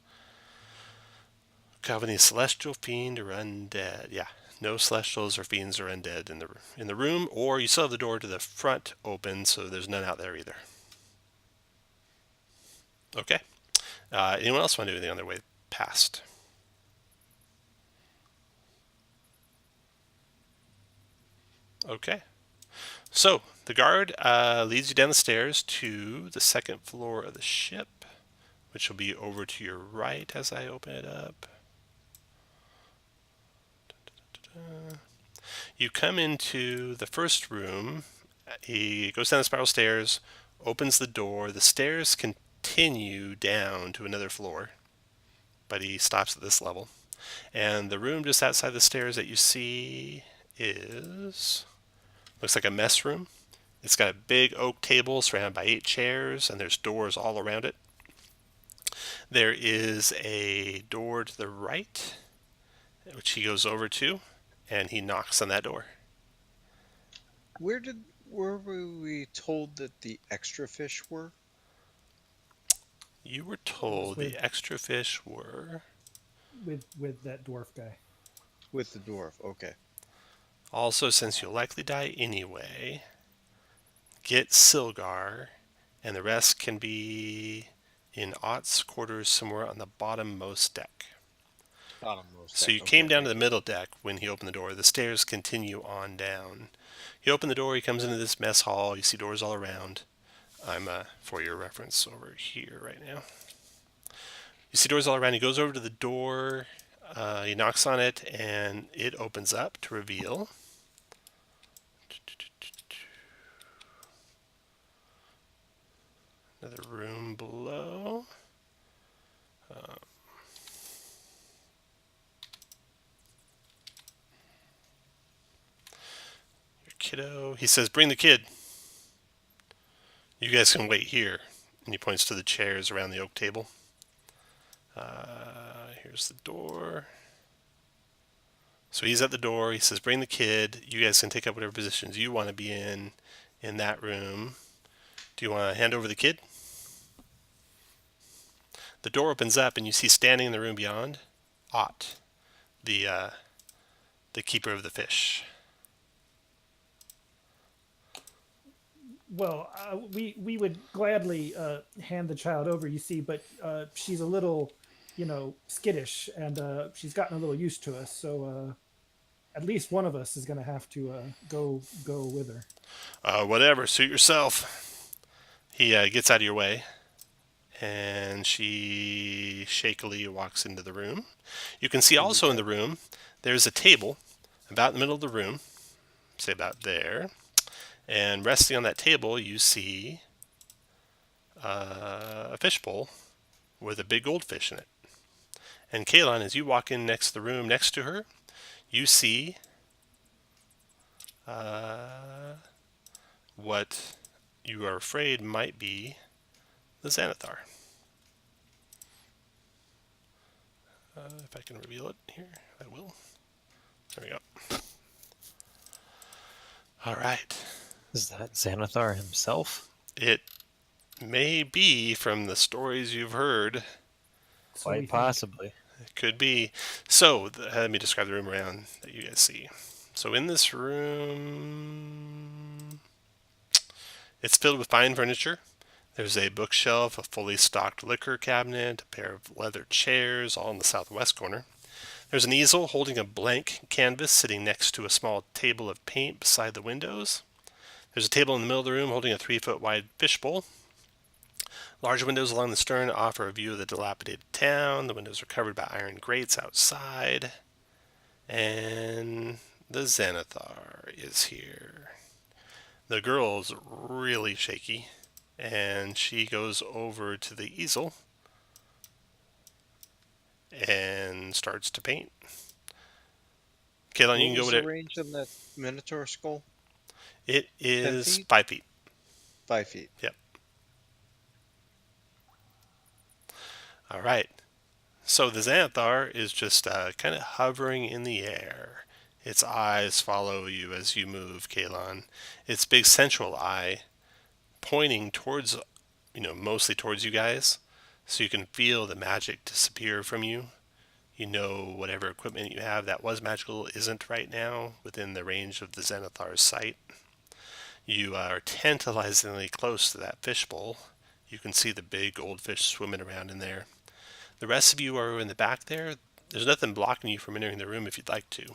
Covenant celestial, fiend, or undead. Yeah, no celestials or fiends or undead in the room, or you still have the door to the front open, so there's none out there either. Okay. Anyone else want to do anything on their way past? Okay. So, the guard leads you down the stairs to the 2nd floor of the ship, which will be over to your right as I open it up. You come into the first room. He goes down the spiral stairs, opens the door. The stairs continue down to another floor, but he stops at this level. And the room just outside the stairs that you see looks like a mess room. It's got a big oak table surrounded by 8 chairs, and there's doors all around it. There is a door to the right, which he goes over to, and he knocks on that door. Where were we told that the extra fish were? You were told the extra fish were... With that dwarf guy. With the dwarf, okay. Also, since you'll likely die anyway, get Silgar, and the rest can be in Ott's quarters somewhere on the bottommost deck. So you came down to the middle deck when he opened the door. The stairs continue on down. He opened the door, he comes into this mess hall, you see doors all around. I'm, for your reference, over here right now. You see doors all around, he goes over to the door, he knocks on it, and it opens up to reveal... another room below. Your kiddo. He says, bring the kid. You guys can wait here. And he points to the chairs around the oak table. Here's the door. So he's at the door. He says, bring the kid. You guys can take up whatever positions you want to be in that room. Do you want to hand over the kid? The door opens up, and you see standing in the room beyond, Ott, the keeper of the fish. Well, we would gladly hand the child over, you see, but she's a little, skittish, and she's gotten a little used to us. So at least one of us is going to have to go with her. Whatever, suit yourself. He gets out of your way. And she shakily walks into the room. You can see also in the room, there's a table about in the middle of the room, say about there. And resting on that table, you see a fishbowl with a big goldfish in it. And Kayla, as you walk in next to the room next to her, you see what you are afraid might be the Xanathar. If I can reveal it here, I will. There we go. All right. Is that Xanathar himself? It Maybe from the stories you've heard. So we Quite think. possibly. It could be. So, let me describe the room around that you guys see. So, in this room, it's filled with fine furniture. There's a bookshelf, a fully stocked liquor cabinet, a pair of leather chairs, all in the southwest corner. There's an easel holding a blank canvas sitting next to a small table of paint beside the windows. There's a table in the middle of the room holding a 3-foot wide fishbowl. Large windows along the stern offer a view of the dilapidated town. The windows are covered by iron grates outside. And the Xanathar is here. The girl's really shaky, and she goes over to the easel and starts to paint. Kayla, you can What go was with the it. range on that Minotaur skull? It is feet? 5 feet. 5 feet. Yep. All right. So the Xanathar is just kind of hovering in the air. Its eyes follow you as you move, Kalon. Its big central eye pointing towards, mostly towards you guys, so you can feel the magic disappear from you. You know whatever equipment you have that was magical isn't right now within the range of the Xanathar's sight. You are tantalizingly close to that fishbowl. You can see the big goldfish swimming around in there. The rest of you are in the back there. There's nothing blocking you from entering the room if you'd like to.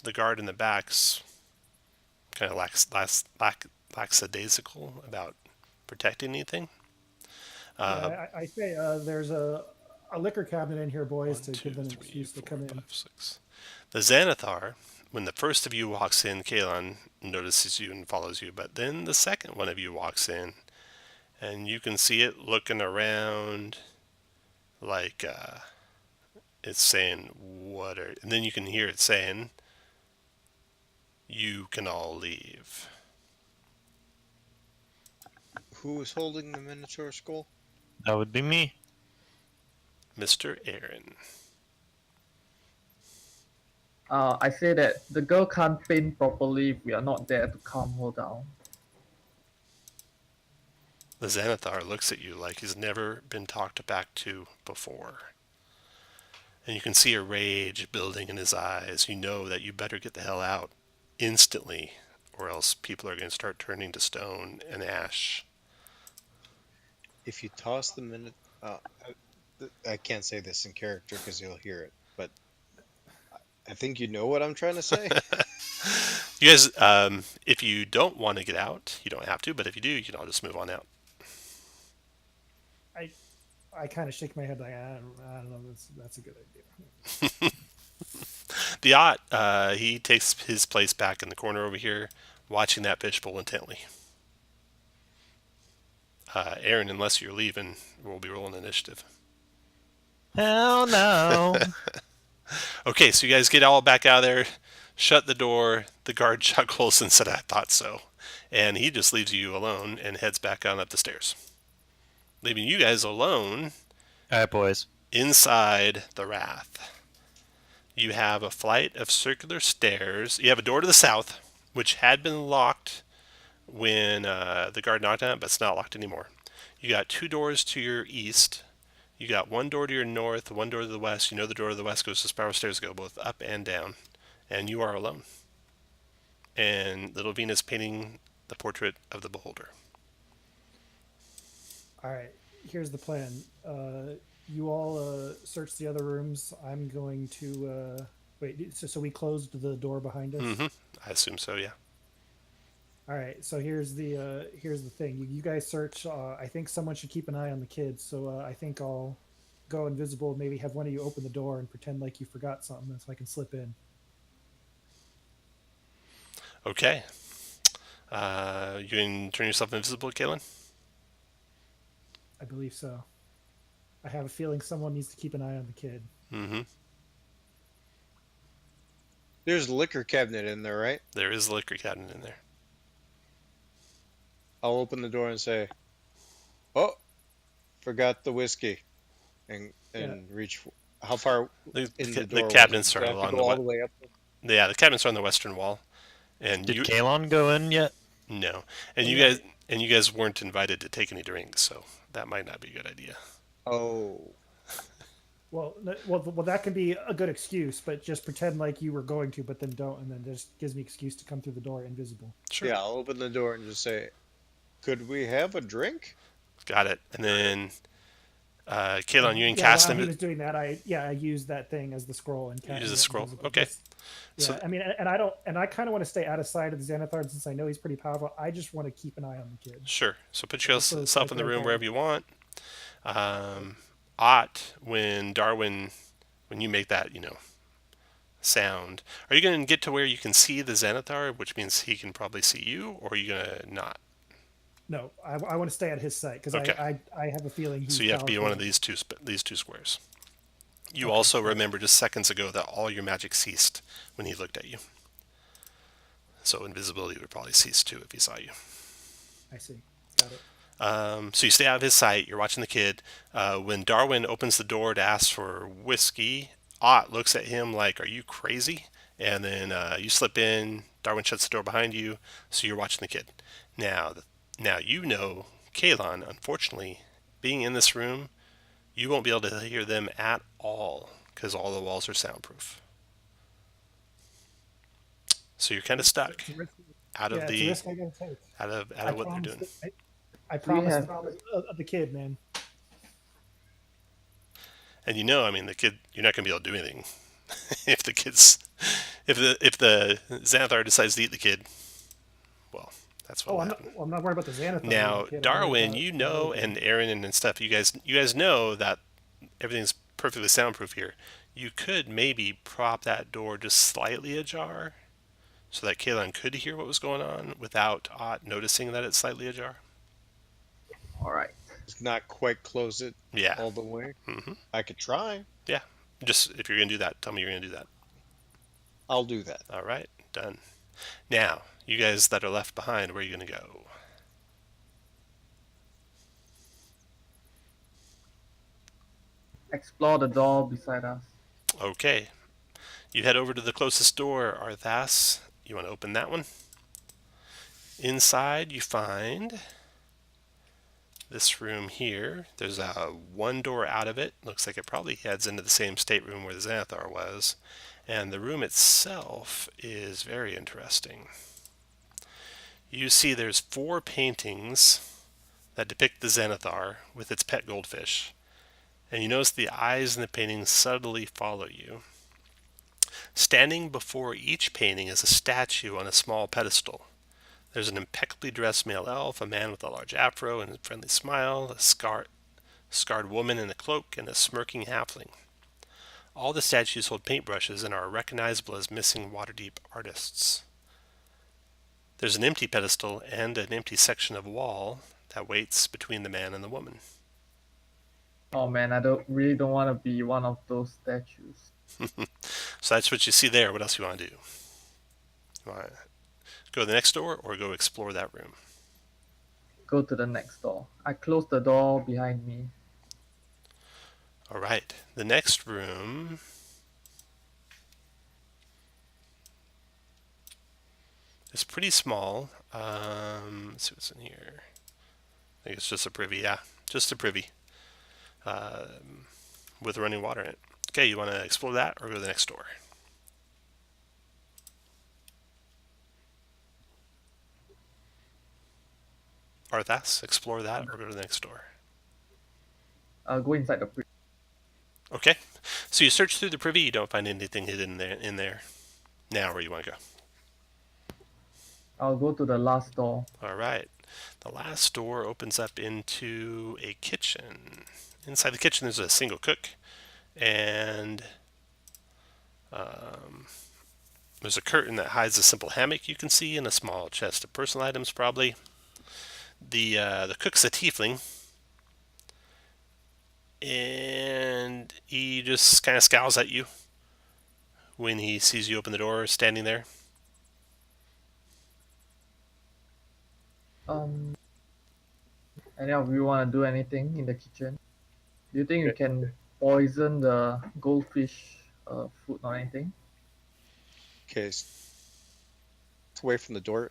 The guard in the back's kind of lackadaisical about protecting anything. I say there's a liquor cabinet in here, boys, One, to two, give them an three, excuse to four, come in. 5, 6. The Xanathar, when the first of you walks in, Kalon notices you and follows you, but then the second one of you walks in, and you can see it looking around like it's saying, and then you can hear it saying, you can all leave. Who is holding the Minotaur skull? That would be me. Mr. Aaron. I say that the girl can't paint properly if we are not there to calm her down. The Xanathar looks at you like he's never been talked back to before. And you can see a rage building in his eyes. You know that you better get the hell out instantly, or else people are going to start turning to stone and ash. If you toss the minute, I can't say this in character because you'll hear it, but I think you know what I'm trying to say. You guys, if you don't want to get out, you don't have to, but if you do, you can all just move on out. I kind of shake my head like, I don't know, that's a good idea. The yacht, he takes his place back in the corner over here, watching that fishbowl intently. Aaron, unless you're leaving, we'll be rolling initiative. Hell no. Okay, so you guys get all back out of there, shut the door. The guard chuckles and said, I thought so. And he just leaves you alone and heads back on up the stairs, leaving you guys alone. All right, boys. Inside the Wrath. You have a flight of circular stairs. You have a door to the south, which had been locked when the guard knocked on it, but it's not locked anymore. You got 2 doors to your east. You got 1 door to your north, 1 door to the west. You know the door to the west goes to spiral stairs, go both up and down. And you are alone. And little Venus painting the portrait of the beholder. All right, here's the plan. You all search the other rooms. I'm going to wait. So we closed the door behind us. Mm-hmm. I assume so, yeah. All right. So here's the thing. You guys search. I think someone should keep an eye on the kids. So I think I'll go invisible. Maybe have one of you open the door and pretend like you forgot something, so I can slip in. Okay. You can turn yourself invisible, Kaylin? I believe so. I have a feeling someone needs to keep an eye on the kid. Mm-hmm. There's a liquor cabinet in there, right? There is a liquor cabinet in there. I'll open the door and say, "Oh, forgot the whiskey," and reach. How far in the door? The cabinets was are it? Do I have to along go the all the way up. Yeah, the cabinets are on the western wall. And Did Kalon go in yet? No. And you guys, And you guys weren't invited to take any drinks, so that might not be a good idea. Oh. Well, that can be a good excuse, but just pretend like you were going to, but then don't, and then just gives me excuse to come through the door invisible. Sure. Yeah, I'll open the door and just say, "Could we have a drink?" Got it. And then, Kayla, you can Yeah, cast while him. he was doing that, I used that thing as the scroll and cast Use the scroll. invisible. Okay. Yeah, So- I mean, and I kind of want to stay out of sight of the Xanathar since I know he's pretty powerful. I just want to keep an eye on the kid. Sure. So put Just so it's yourself like in the right room there. wherever you want. Ott, when you make that, sound, are you going to get to where you can see the Xanathar, which means he can probably see you, or are you going to not? No, I want to stay at his sight because Okay. I have a feeling he's So you have to be in one of powerful. these two squares. You Okay. also remember just seconds ago that all your magic ceased when he looked at you. So invisibility would probably cease too if he saw you. I see. Got it. So you stay out of his sight. You're watching the kid. When Darwin opens the door to ask for whiskey, Ott looks at him like, "Are you crazy?" And then you slip in. Darwin shuts the door behind you. So you're watching the kid. Now Kalon, unfortunately, being in this room, you won't be able to hear them at all because all the walls are soundproof. So you're kind of stuck It's a risk, out of it's a the risk I gotta take. out of I what they're promise doing. I promise have- the kid, man. And the kid, you're not going to be able to do anything if the Xanathar decides to eat the kid. Well, that's what Oh, will I'm happen. not worried about the Xanathar. Now, kid. I'm worried Darwin, about- and Aaron and stuff, you guys know that everything's perfectly soundproof here. You could maybe prop that door just slightly ajar so that Kaylin could hear what was going on without Ott noticing that it's slightly ajar. All right. Just not quite close it Yeah. all the way. hmm I could try. Yeah. Just if you're going to do that, tell me you're going to do that. I'll do that. All right. Done. Now, you guys that are left behind, where are you going to go? Explore the door beside us. Okay. You head over to the closest door, Arthas. You want to open that one? Inside, you find this room here. There's one door out of it. Looks like it probably heads into the same stateroom where the Xanathar was. And the room itself is very interesting. You see there's 4 paintings that depict the Xanathar with its pet goldfish. And you notice the eyes in the paintings subtly follow you. Standing before each painting is a statue on a small pedestal. There's an impeccably dressed male elf, a man with a large afro and a friendly smile, a scarred woman in a cloak, and a smirking halfling. All the statues hold paintbrushes and are recognizable as missing Waterdeep artists. There's an empty pedestal and an empty section of wall that waits between the man and the woman. Oh man, I really don't want to be one of those statues. So that's what you see there. What else you want to do? You want to go to the next door or go explore that room? Go to the next door. I close the door behind me. All right. The next room is pretty small. Let's see what's in here. I think it's just a privy. Yeah, just a privy with running water in it. Okay, you want to explore that or go to the next door? Arthas, explore that or go to the next door? Go inside the prison. Okay, so you search through the privy, you don't find anything hidden in there. Now where you want to go? I'll go to the last door. All right, the last door opens up into a kitchen. Inside the kitchen there's a single cook, and there's a curtain that hides a simple hammock you can see, and a small chest of personal items probably. The cook's a tiefling, and he just kind of scowls at you when he sees you open the door standing there. Any of you want to do anything in the kitchen? Do you think you can poison the goldfish food or anything? Okay. Away from the door.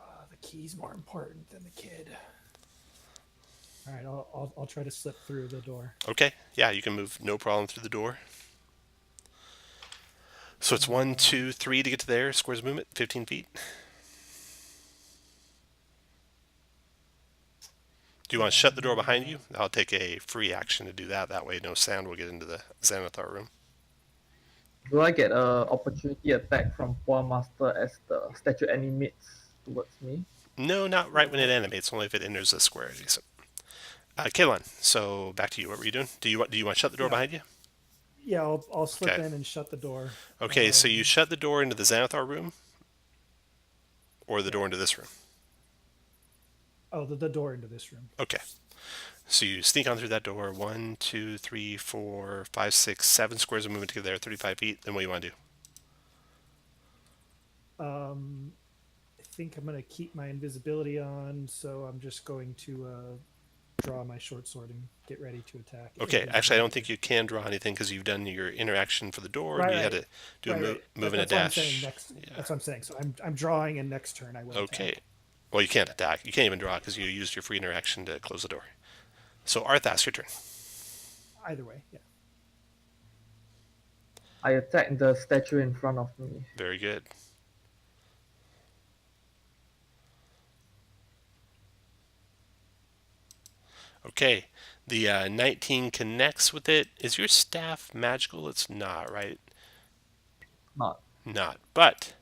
he's more important than the kid. All right, I'll try to slip through the door. Okay, yeah, you can move no problem through the door. So it's 1, 2, 3 to get to there. Squares of movement, 15 feet. Do you want to shut the door behind you? I'll take a free action to do that. That way no sound will get into the Xanathar room. Do I get a opportunity attack from Poor Master as the statue animates towards me? No, not right when it animates, only if it enters the square. Decent. Kayla, so back to you. What were you doing? Do you want to shut the door behind you? Yeah, I'll slip Okay. in and shut the door. Okay, so you shut the door into the Xanathar room? Or the door into this room? Oh, the door into this room. Okay. So you sneak on through that door. 1, 2, 3, 4, 5, 6, 7 squares of movement to get there, 35 feet. Then what do you want to do? I think I'm going to keep my invisibility on, so I'm just going to draw my short sword and get ready to attack. Okay, actually, I don't think you can draw anything because you've done your interaction for the door. And you had to do a move and a dash. That's what I'm saying. So I'm drawing, and next turn I will Okay. attack. Well, you can't attack. You can't even draw because you used your free interaction to close the door. So, Arthas, your turn. Either way, yeah. I attack the statue in front of me. Very good. Okay, the 19 connects with it. Is your staff magical? It's not, right? Not. But,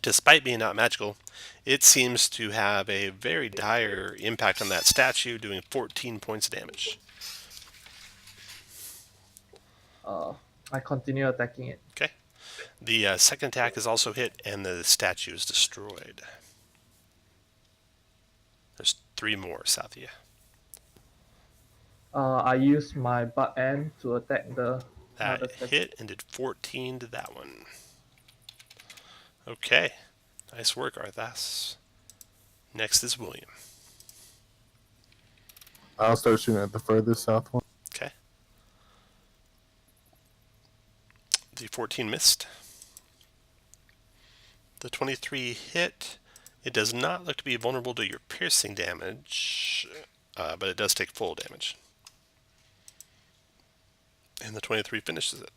despite being not magical, it seems to have a very dire impact on that statue, doing 14 points of damage. I continue attacking it. Okay. The second attack is also hit, and the statue is destroyed. There's 3 more south of you. I use my butt end to attack the That hit and did 14 to that one. Okay. Nice work, Arthas. Next is William. I'll start shooting at the furthest south one. Okay. The 14 missed. The 23 hit. It does not look to be vulnerable to your piercing damage, but it does take full damage. And the 23 finishes it.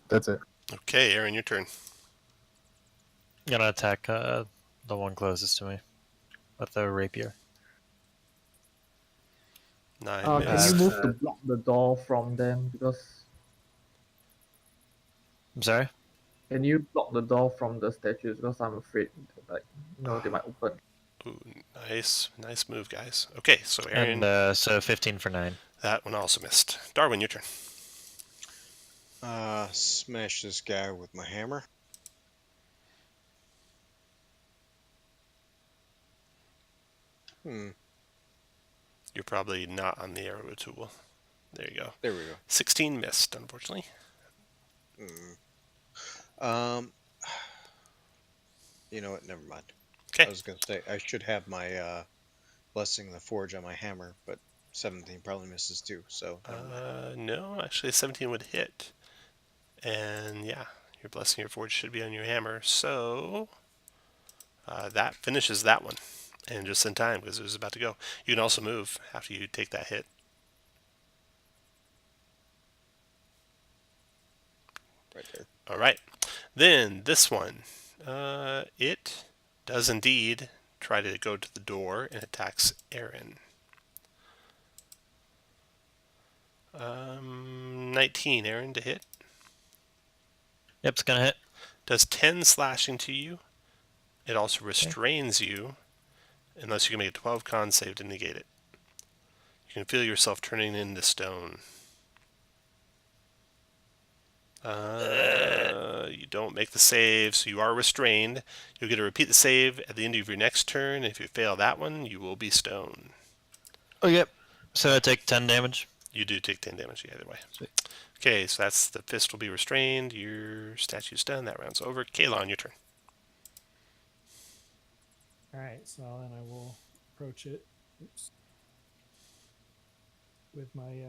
That's it. Okay, Aaron, your turn. I'm gonna attack the one closest to me with the rapier. 9 can missed. you move to block the door from them? Because I'm sorry? can you block the door from the statues? Because I'm afraid, they might open. Ooh, nice move, guys. Okay, so Aaron, And so 15 for 9. that one also missed. Darwin, your turn. Smash this guy with my hammer. You're probably not on the arrow tool. There you go. There we go. 16 missed, unfortunately. You know what? Never mind. Okay. I was gonna say I should have my blessing of the forge on my hammer, but 17 probably misses too. So No, actually 17 would hit. And yeah, your blessing of your forge should be on your hammer. So that finishes that one. And just in time because it was about to go. You can also move after you take that hit. right there. All right. Then this one, it does indeed try to go to the door and attacks Aaron. 19, Aaron, to hit. Yep, it's gonna hit. Does 10 slashing to you. It also restrains you, unless you can make a 12 con save to negate it. You can feel yourself turning into stone. You don't make the save, so you are restrained. You'll get to repeat the save at the end of your next turn. If you fail that one, you will be stone. Oh, yep. So I take 10 damage. You do take 10 damage either way. Sweet. Okay, so that's the fist will be restrained. Your statue's done. That round's over. Kayla, on your turn. All right, so then I will approach it. Oops. With my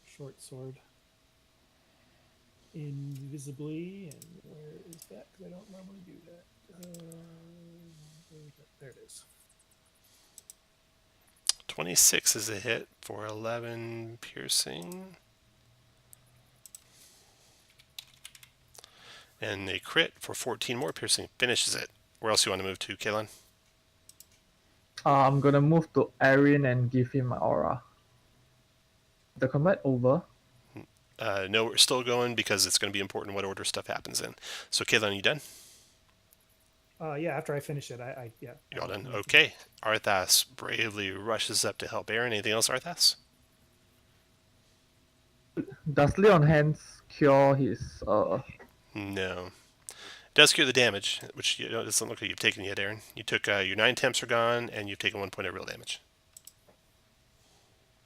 short sword. invisibly. And where is that? Because I don't normally do that. There it is. 26 is a hit for 11 piercing. And a crit for 14 more piercing finishes it. Where else you want to move to, Kayla? I'm gonna move to Erin and give him my aura. The combat over. No, we're still going because it's going to be important what order stuff happens in. So, Kayla, you done? Yeah, after I finish it, yeah. You all done? Okay. Arthas bravely rushes up to help Aaron. Anything else, Arthas? Does lay on hands cure his No. It does cure the damage, which it doesn't look like you've taken yet, Aaron. You took your 9 temps are gone, and you've taken 1 point of real damage.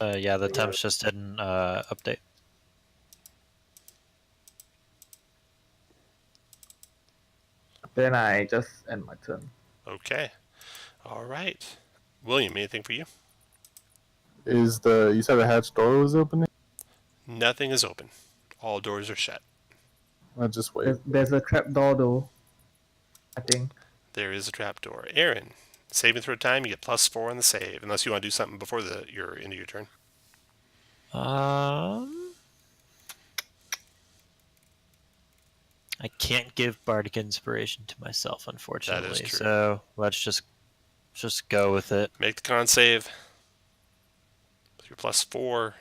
Yeah, the temps just didn't update. Then I just end my turn. Okay. All right. William, anything for you? You said the hatch door was opening? Nothing is open. All doors are shut. I'll just wait. There's a trapdoor though, I think. There is a trapdoor. Aaron, saving throw time, you get +4 on the save, unless you want to do something before your end of your turn. I can't give bardic inspiration to myself, unfortunately. That is true. So let's just go with it. Make the con save. With your +4.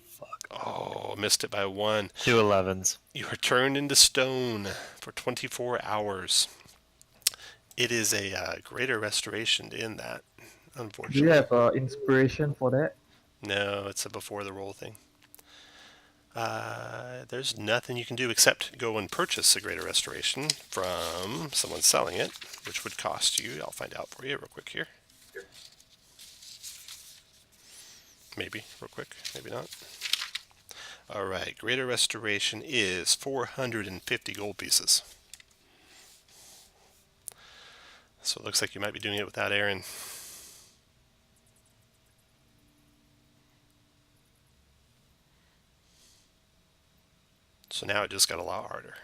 Fuck. Oh, missed it by 1. 2 11s. You are turned into stone for 24 hours. It is a greater restoration to end that, Do unfortunately. you have inspiration for that? No, it's a before the roll thing. There's nothing you can do except go and purchase a greater restoration from someone selling it, which would cost you. I'll find out for you real quick here. Maybe, real quick, maybe not. All right, greater restoration is 450 gold pieces. So it looks like you might be doing it without Aaron. So now it just got a lot harder.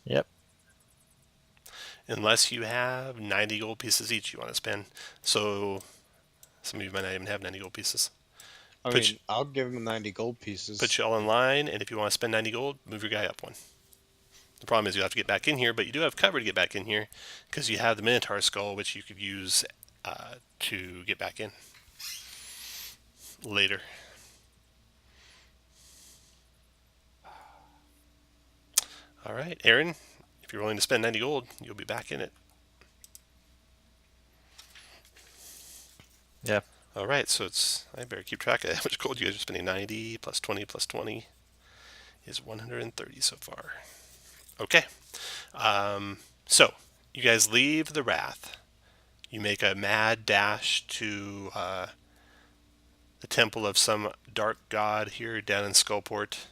Yep. Unless you have 90 gold pieces each you want to spend. So some of you might not even have 90 gold pieces. I'll give him 90 gold pieces. Put you all in line, and if you want to spend 90 gold, move your guy up 1. The problem is you have to get back in here, but you do have cover to get back in here because you have the Minotaur Skull, which you could use to get back in later. All right, Aaron, if you're willing to spend 90 gold, you'll be back in it. Yeah. All right, so I better keep track of how much gold you guys are spending. 90 plus 20 plus 20 is 130 so far. Okay. So you guys leave the Wrath. You make a mad dash to the temple of some dark god here down in Skullport.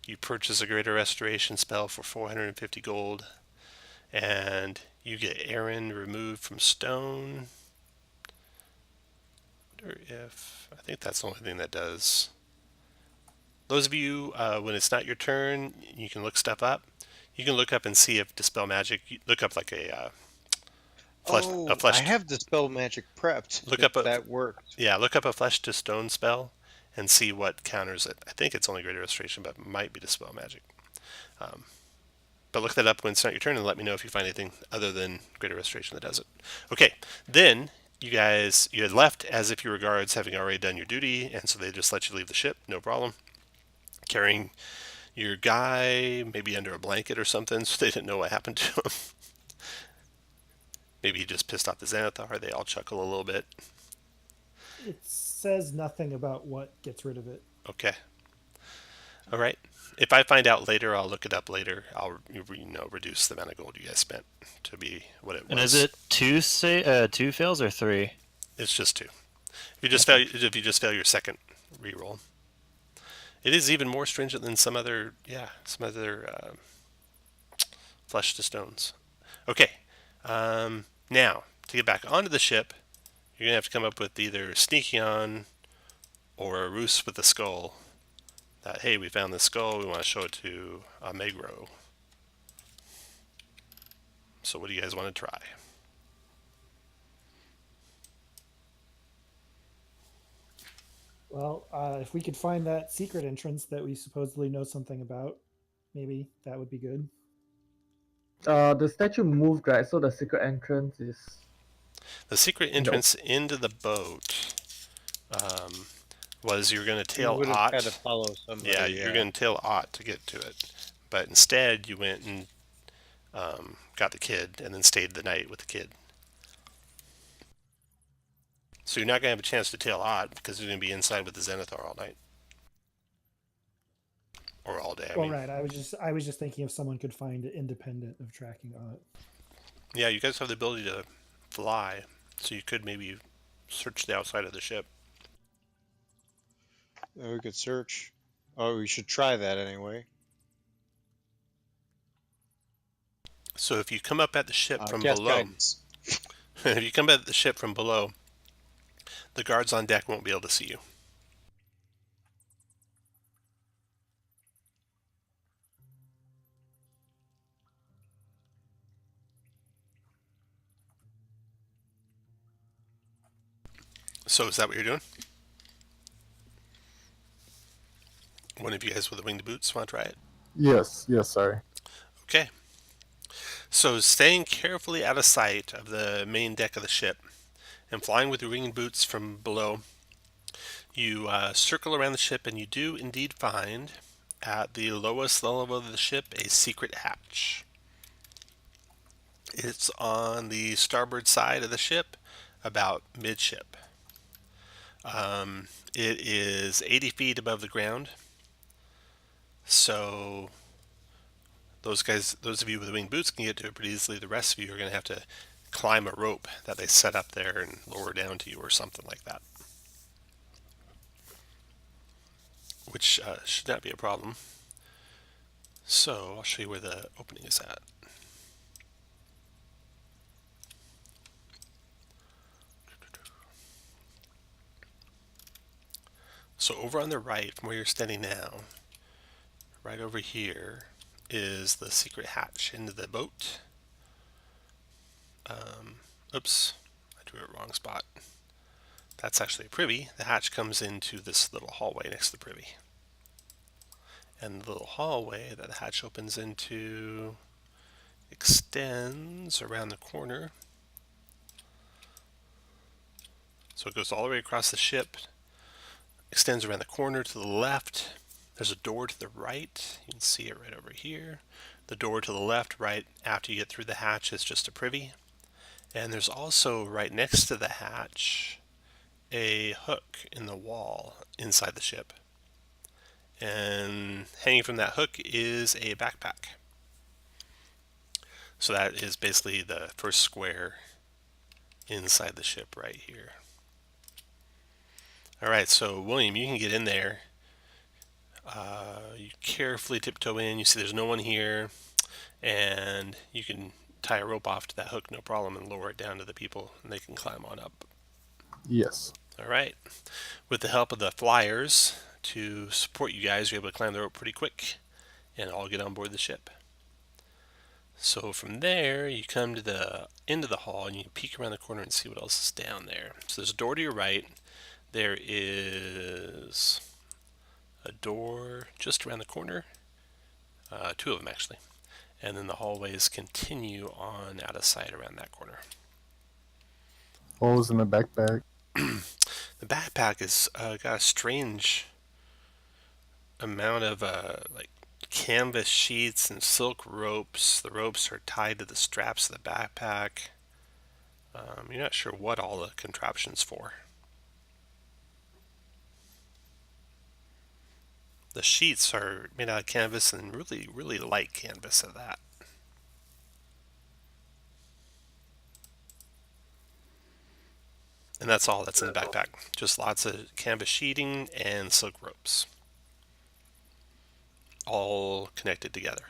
You purchase a greater restoration spell for 450 gold, and you get Aaron removed from stone. I think that's the only thing that does. Those of you, when it's not your turn, you can look stuff up. You can look up and see if Dispel Magic, look up like a flesh. I have Dispel Magic prepped. Look up that worked. Yeah, look up a Flesh to Stone spell and see what counters it. I think it's only Greater Restoration, but it might be Dispel Magic. But look that up when it's not your turn and let me know if you find anything other than Greater Restoration that does it. Okay, then you had left as if you were guards having already done your duty, and so they just let you leave the ship, no problem. Carrying your guy maybe under a blanket or something so they didn't know what happened to him. Maybe he just pissed off the Xanathar. They all chuckle a little bit. It says nothing about what gets rid of it. Okay. All right. If I find out later, I'll look it up later. I'll reduce the amount of gold you guys spent to be what it was. And is it two fails or 3? It's just 2. If you just fail your second reroll, it is even more stringent than some other Flesh to Stones. Okay. Now to get back onto the ship, you're gonna have to come up with either sneaking on or a ruse with the skull that, hey, we found this skull, we want to show it to Megro. So what do you guys want to try? Well, if we could find that secret entrance that we supposedly know something about, maybe that would be good. The statue moved, right? So the secret entrance is... The secret entrance into the boat was you're going to You tail would have had to Ott. follow somebody. Yeah, you're going to tail Ott to get to it. But instead, you went and got the kid and then stayed the night with the kid. So you're not going to have a chance to tail Ott because you're going to be inside with the Xanathar all night. Or all day, I mean. Right. I was just thinking if someone could find it independent of tracking on it. Yeah, you guys have the ability to fly, so you could maybe search the outside of the ship. We could search. Oh, we should try that anyway. So if you come up at the ship from Cast below, guidance. if you come at the ship from below, the guards on deck won't be able to see you. So is that what you're doing? One of you guys with the winged boots want to try it? Yes, sorry. Okay. So staying carefully out of sight of the main deck of the ship and flying with your winged boots from below, you circle around the ship and you do indeed find at the lowest level of the ship a secret hatch. It's on the starboard side of the ship, about midship. It is 80 feet above the ground. So those of you with the winged boots can get to it pretty easily. The rest of you are going to have to climb a rope that they set up there and lower down to you or something like that. Which should not be a problem. So I'll show you where the opening is at. So over on the right, from where you're standing now, right over here is the secret hatch into the boat. Oops, I drew it wrong spot. That's actually a privy. The hatch comes into this little hallway next to the privy. And the little hallway that the hatch opens into extends around the corner. So it goes all the way across the ship, extends around the corner to the left. There's a door to the right. You can see it right over here. The door to the left, right after you get through the hatch, is just a privy. And there's also, right next to the hatch, a hook in the wall inside the ship. And hanging from that hook is a backpack. So that is basically the first square inside the ship right here. Alright, so William, you can get in there. You carefully tiptoe in. You see there's no one here. And you can tie a rope off to that hook, no problem, and lower it down to the people, and they can climb on up. Yes. Alright. With the help of the flyers to support you guys, you're able to climb the rope pretty quick and all get on board the ship. So from there, you come to the end of the hall and you peek around the corner and see what else is down there. So there's a door to your right. There is a door just around the corner. Two of them, actually. And then the hallways continue on out of sight around that corner. What was in the backpack? The backpack has got a strange amount of like canvas sheets and silk ropes. The ropes are tied to the straps of the backpack. You're not sure what all the contraption's for. The sheets are made out of canvas and really, really light canvas at that. And that's all that's in the backpack. Just lots of canvas sheeting and silk ropes. All connected together.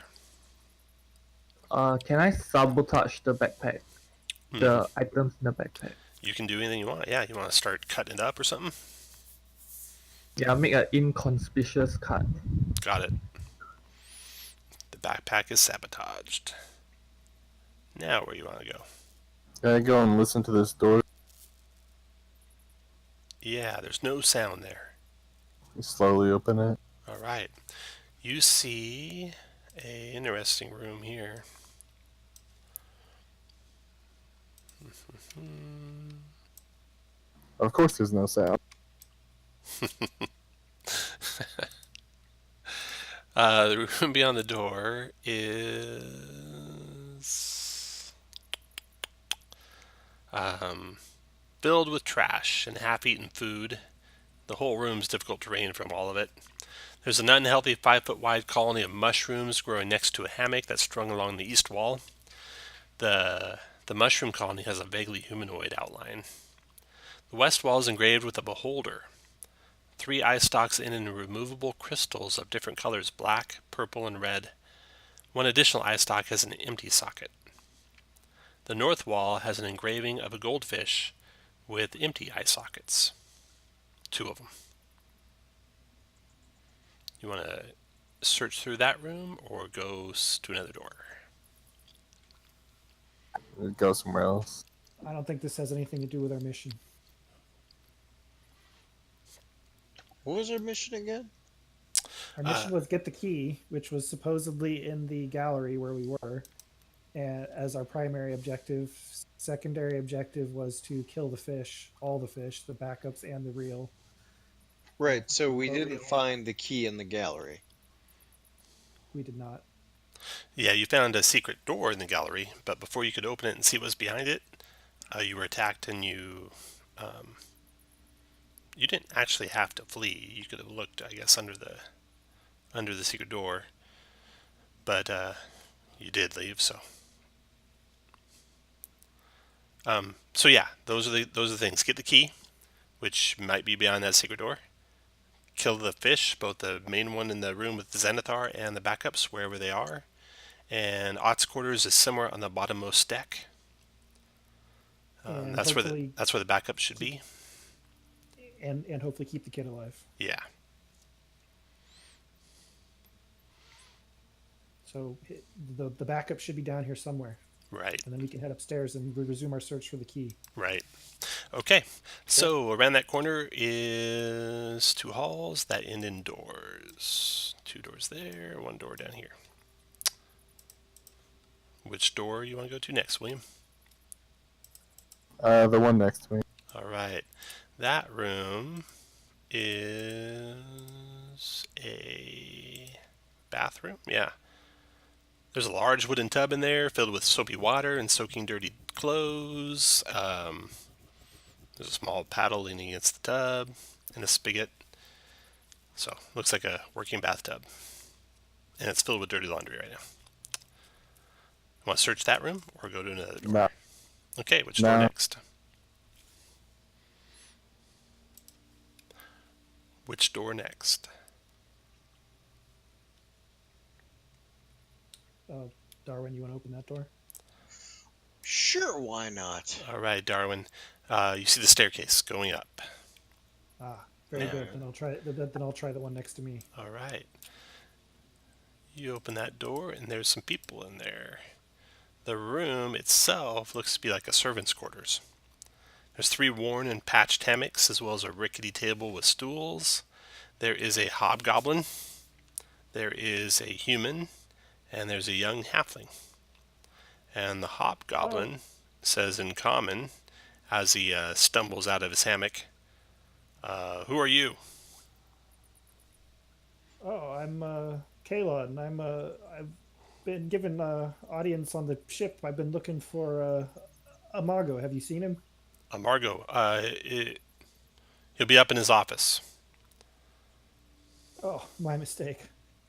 Can I sabotage the backpack? The items in the backpack. You can do anything you want. Yeah, you want to start cutting it up or something? Yeah, make an inconspicuous cut. Got it. The backpack is sabotaged. Now where you want to go? Can I go and listen to this door? Yeah, there's no sound there. Slowly open it. All right. You see a interesting room here. Of course, there's no sound. The room beyond the door is filled with trash and half-eaten food. The whole room's difficult terrain from all of it. There's an unhealthy 5-foot wide colony of mushrooms growing next to a hammock that's strung along the east wall. The mushroom colony has a vaguely humanoid outline. The west wall is engraved with a beholder. 3 eye stalks in removable crystals of different colors, black, purple, and red. One additional eye stalk has an empty socket. The north wall has an engraving of a goldfish with empty eye sockets. 2 of them. You want to search through that room or go to another door? Go somewhere else. I don't think this has anything to do with our mission. What was our mission again? Our mission was get the key, which was supposedly in the gallery where we were, and as our primary objective. Secondary objective was to kill the fish, all the fish, the backups and the reel. Right, so we didn't find the key in the gallery. We did not. Yeah, you found a secret door in the gallery, but before you could open it and see what was behind it, you were attacked and you didn't actually have to flee. You could have looked, I guess, under the secret door, but you did leave. So yeah, those are the things. Get the key, which might be behind that secret door. Kill the fish, both the main one in the room with the Xanathar and the backups, wherever they are. And Ott's quarters is somewhere on the bottommost deck. That's where the backups should be. And hopefully keep the kid alive. Yeah. So the backup should be down here somewhere. Right. And then we can head upstairs and resume our search for the key. Right. Okay. So around that corner is 2 halls that end in doors. 2 doors there, 1 door down here. Which door you want to go to next, William? The one next to me. All right. That room is a bathroom. Yeah. There's a large wooden tub in there filled with soapy water and soaking dirty clothes. There's a small paddle leaning against the tub and a spigot. So, looks like a working bathtub. And it's filled with dirty laundry right now. Want to search that room or go to another door? No. Okay, which door next? Which door next? Darwin, you want to open that door? Sure, why not? All right, Darwin. You see the staircase going up. Very good. Then I'll try the one next to me. All right. You open that door, and there's some people in there. The room itself looks to be like a servant's quarters. There's 3 worn and patched hammocks, as well as a rickety table with stools. There is a hobgoblin. There is a human. And there's a young halfling. And the hobgoblin says in common, as he stumbles out of his hammock, "Who are you?" Oh, I'm Kayla, and I've been given audience on the ship. I've been looking for Amago. Have you seen him? Margot. He'll be up in his office. Oh, my mistake.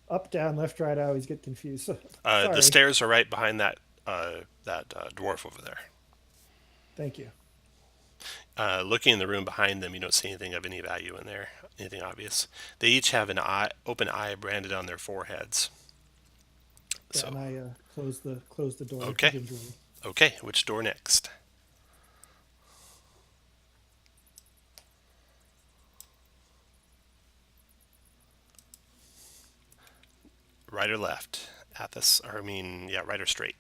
Up, down, left, right. I always get confused. The stairs are right behind that dwarf over there. Thank you. Looking in the room behind them, you don't see anything of any value in there, anything obvious. They each have an open eye branded on their foreheads. Yeah, So, and I close the door. Okay. gingerly. Okay, which door next? right or left? Athos, or I mean, yeah, right or straight?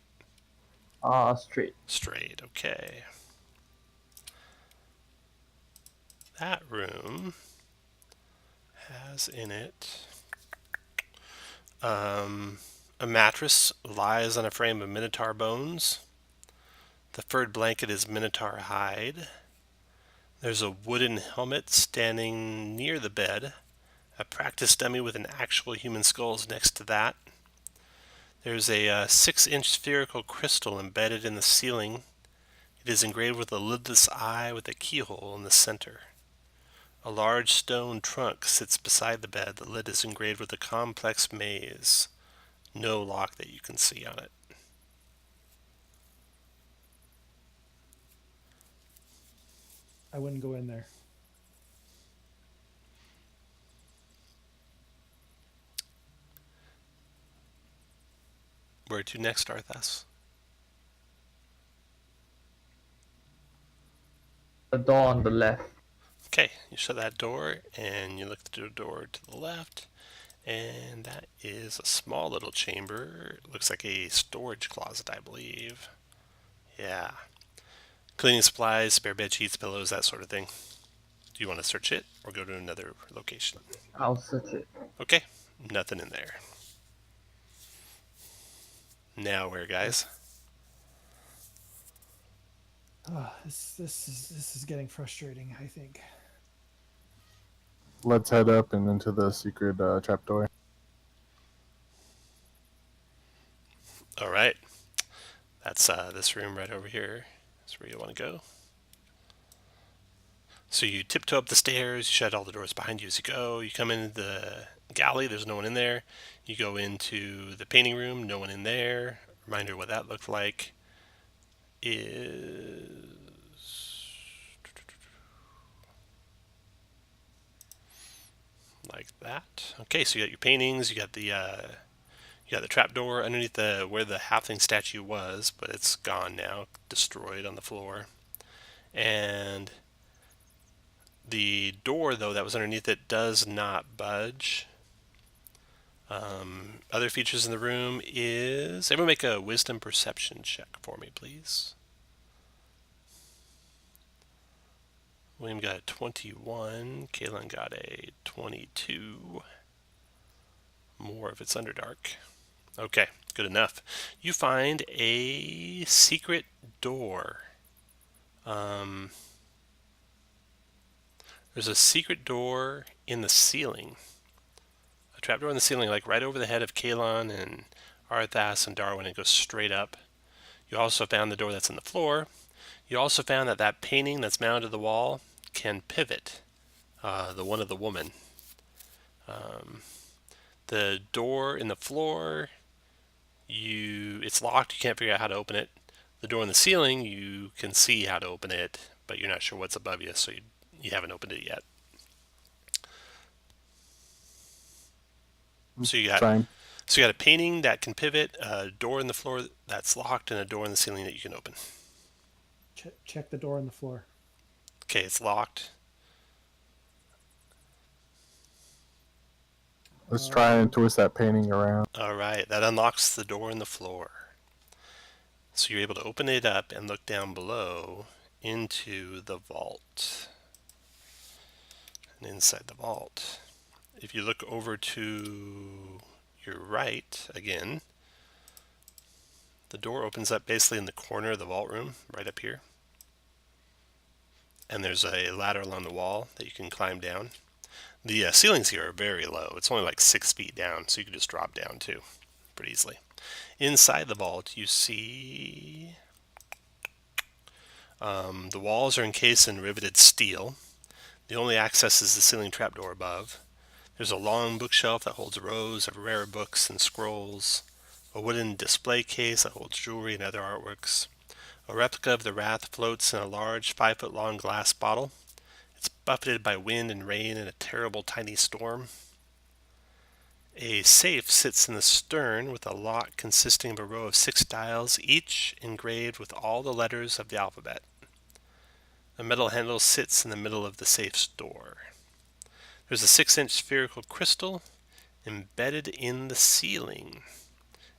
Straight. Straight, okay. That room has in it a mattress lies on a frame of Minotaur bones. The furred blanket is Minotaur hide. There's a wooden helmet standing near the bed. A practice dummy with an actual human skull is next to that. There's a 6-inch spherical crystal embedded in the ceiling. It is engraved with a lidless eye with a keyhole in the center. A large stone trunk sits beside the bed. The lid is engraved with a complex maze. No lock that you can see on it. I wouldn't go in there. Where to next, Arthas? The door on the left. Okay, you shut that door and you look through the door to the left, and that is a small little chamber. It looks like a storage closet, I believe. Yeah. Cleaning supplies, spare bed sheets, pillows, that sort of thing. Do you want to search it or go to another location? I'll search it. Okay, nothing in there. Now where, guys? Oh, this is getting frustrating, I think. Let's head up and into the secret trapdoor. All right. That's this room right over here. That's where you want to go. So you tiptoe up the stairs, you shut all the doors behind you as you go. You come into the galley, there's no one in there. You go into the painting room, no one in there. Reminder what that looked like is like that. Okay, so you got your paintings, you got the trapdoor underneath the where the halfling statue was, but it's gone now, destroyed on the floor. And the door, though, that was underneath it does not budge. Other features in the room is... Everyone make a wisdom perception check for me, please. William got a 21. Kayla got a 22. More if it's Underdark. Okay, good enough. You find a secret door. There's a secret door in the ceiling. A trapdoor in the ceiling, like right over the head of Kalon and Arthas and Darwin. It goes straight up. You also found the door that's in the floor. You also found that painting that's mounted to the wall can pivot. The one of the woman. The door in the floor, it's locked. You can't figure out how to open it. The door in the ceiling, you can see how to open it, but you're not sure what's above you, so you haven't opened it yet. So you got a painting that can pivot, a door in the floor that's locked, and a door in the ceiling that you can open. Check the door on the floor. Okay, it's locked. Let's try and twist that painting around. All right, that unlocks the door in the floor. So you're able to open it up and look down below into the vault. And inside the vault, if you look over to your right again, the door opens up basically in the corner of the vault room, right up here. And there's a ladder along the wall that you can climb down. The ceilings here are very low. It's only like 6 feet down, so you can just drop down too, pretty easily. Inside the vault, you see the walls are encased in riveted steel. The only access is the ceiling trapdoor above. There's a long bookshelf that holds rows of rare books and scrolls, a wooden display case that holds jewelry and other artworks. A replica of the Wrath floats in a large 5-foot-long glass bottle. It's buffeted by wind and rain in a terrible tiny storm. A safe sits in the stern with a lock consisting of a row of 6 dials, each engraved with all the letters of the alphabet. A metal handle sits in the middle of the safe's door. There's a 6-inch spherical crystal embedded in the ceiling.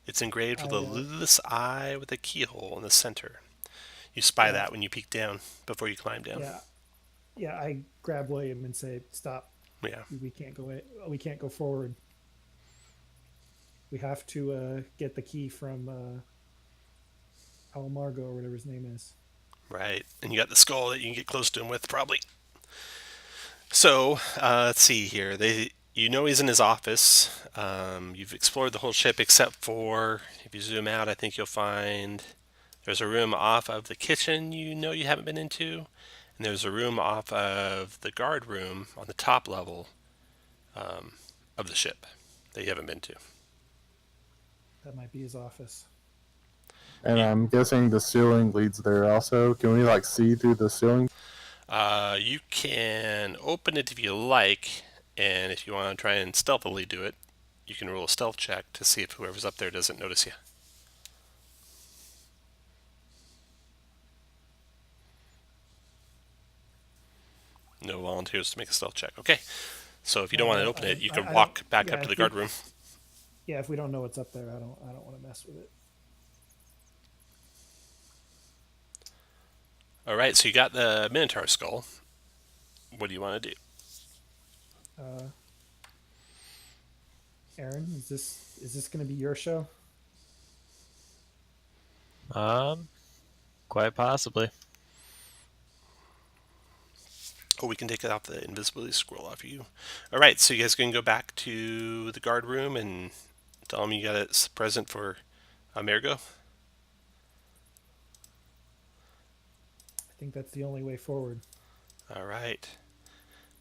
It's engraved with a ludicrous eye with a keyhole in the center. You spy that when you peek down before you climb down. Yeah. I grab William and say, "Stop. Yeah. We can't go. We can't go forward. We have to get the key from Almargo or whatever his name is." Right. And you got the skull that you can get close to him with, probably. So, let's see here. You know he's in his office. You've explored the whole ship except for, if you zoom out, I think you'll find there's a room off of the kitchen you know you haven't been into. And there's a room off of the guard room on the top level of the ship that you haven't been to. That might be his office. And I'm guessing the ceiling leads there also. Can we see through the ceiling? You can open it if you like, and if you want to try and stealthily do it, you can roll a stealth check to see if whoever's up there doesn't notice you. No volunteers to make a stealth check. Okay. So if you don't want to open it, you can walk back up to the guard room. Yeah, if we don't know what's up there, I don't want to mess with it. All right, so you got the Minotaur Skull. What do you want to do? Aaron, is this going to be your show? Quite possibly. Oh, we can take it off the invisibility scroll off of you. All right, so you guys can go back to the guard room and tell them you got a present for Amerigo. I think that's the only way forward. All right.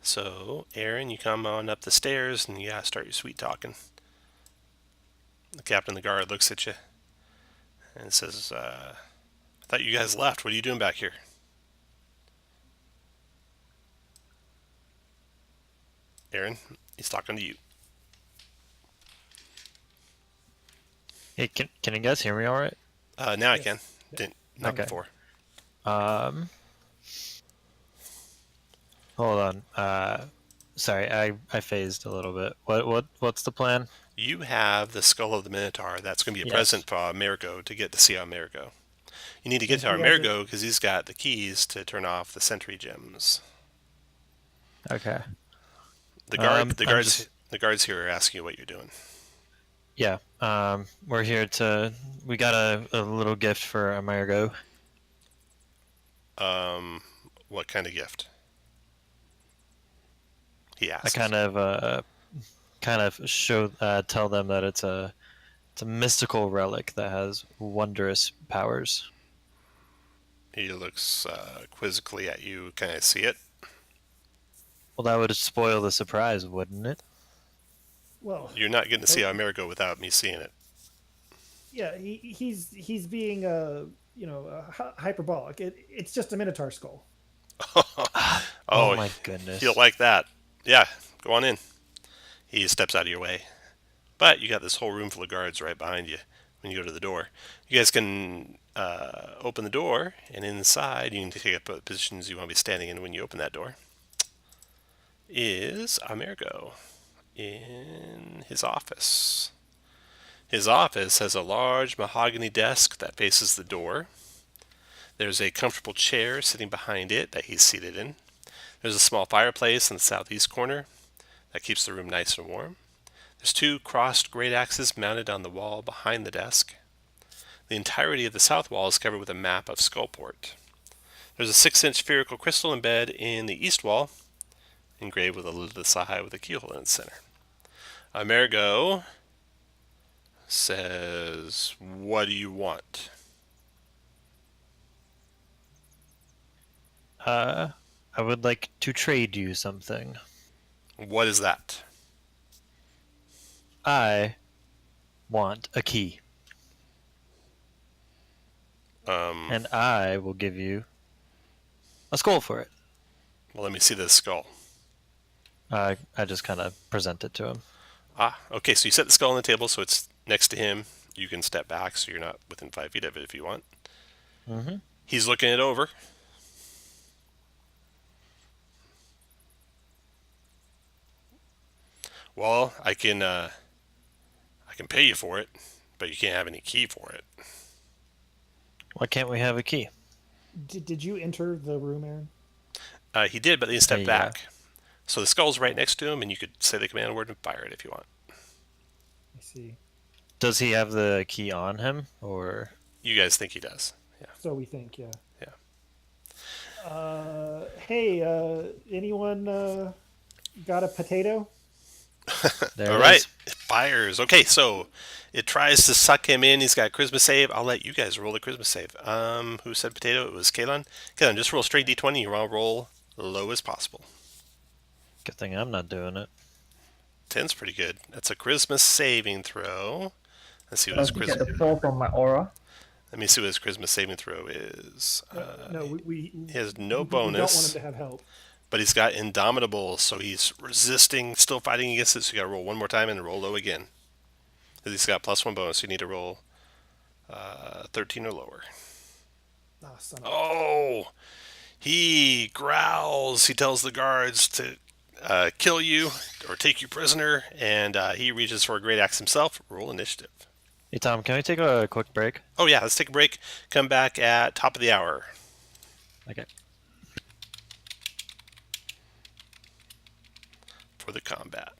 So, Aaron, you come on up the stairs and you gotta start your sweet talking. The captain of the guard looks at you and says, I thought you guys left. What are you doing back here? Aaron, he's talking to you. Hey, can you guys hear me all right? Now I can. Not Okay. before. Hold on. Sorry, I phased a little bit. What's the plan? You have the skull of the Minotaur. That's going to be a present for Amerigo to get to see Amerigo. You need to get to Amerigo because he's got the keys to turn off the sentry gems. Okay. The guards here are asking you what you're doing. Yeah. We're here we got a little gift for Amerigo. What kind of gift? He asks. I kind of tell them that it's a mystical relic that has wondrous powers. He looks quizzically at you. Can I see it? Well, that would spoil the surprise, wouldn't it? Well, you're not getting to see Amerigo without me seeing it. Yeah, he's being hyperbolic. It's just a Minotaur skull. Oh my goodness! You'll like that. Yeah, go on in. He steps out of your way, but you got this whole room full of guards right behind you when you go to the door. You guys can open the door, and inside you can take up the positions you want to be standing in when you open that door. Is Amerigo in his office. His office has a large mahogany desk that faces the door. There's a comfortable chair sitting behind it that he's seated in. There's a small fireplace in the southeast corner that keeps the room nice and warm. There's 2 crossed great axes mounted on the wall behind the desk. The entirety of the south wall is covered with a map of Skullport. There's a 6-inch spherical crystal embedded in the east wall, engraved with a lidless eye with a keyhole in its center. Amerigo says, "What do you want?" I would like to trade you something. What is that? I want a key. And I will give you a skull for it. Well, let me see this skull. I just kind of present it to him. Okay, so you set the skull on the table so it's next to him. You can step back so you're not within 5 feet of it if you want. Mm-hmm. He's looking it over. Well, I can pay you for it, but you can't have any key for it. Why can't we have a key? Did you enter the room, Aaron? He did, but then he stepped Yeah. back. So the skull's right next to him, and you could say the command word and fire it if you want. I see. Does he have the key on him, or? You guys think he does. Yeah. So we think, yeah. Yeah. Hey, anyone got a potato? There All it right. is. It fires. Okay, so it tries to suck him in. He's got a charisma save. I'll let you guys roll the charisma save. Who said potato? It was Kayla. Kayla, just roll straight d20. You want to roll low as possible. Good thing I'm not doing it. 10's pretty good. That's a charisma saving throw. Let's see what I his think at charisma. the 4 from my aura. Let me see what his charisma saving throw is. No, we He has no we don't want him bonus, to have help. but he's got Indomitable, so he's resisting, still fighting against it. So you got to roll one more time and roll low again. He's got +1 bonus. So you need to roll 13 or lower. Ah, son of Oh, he growls. He tells the guards to kill you or take you prisoner, and he reaches for a great axe himself. Roll initiative. Hey Tom, can we take a quick break? Oh yeah, let's take a break. Come back at top of the hour. Okay. For the combat.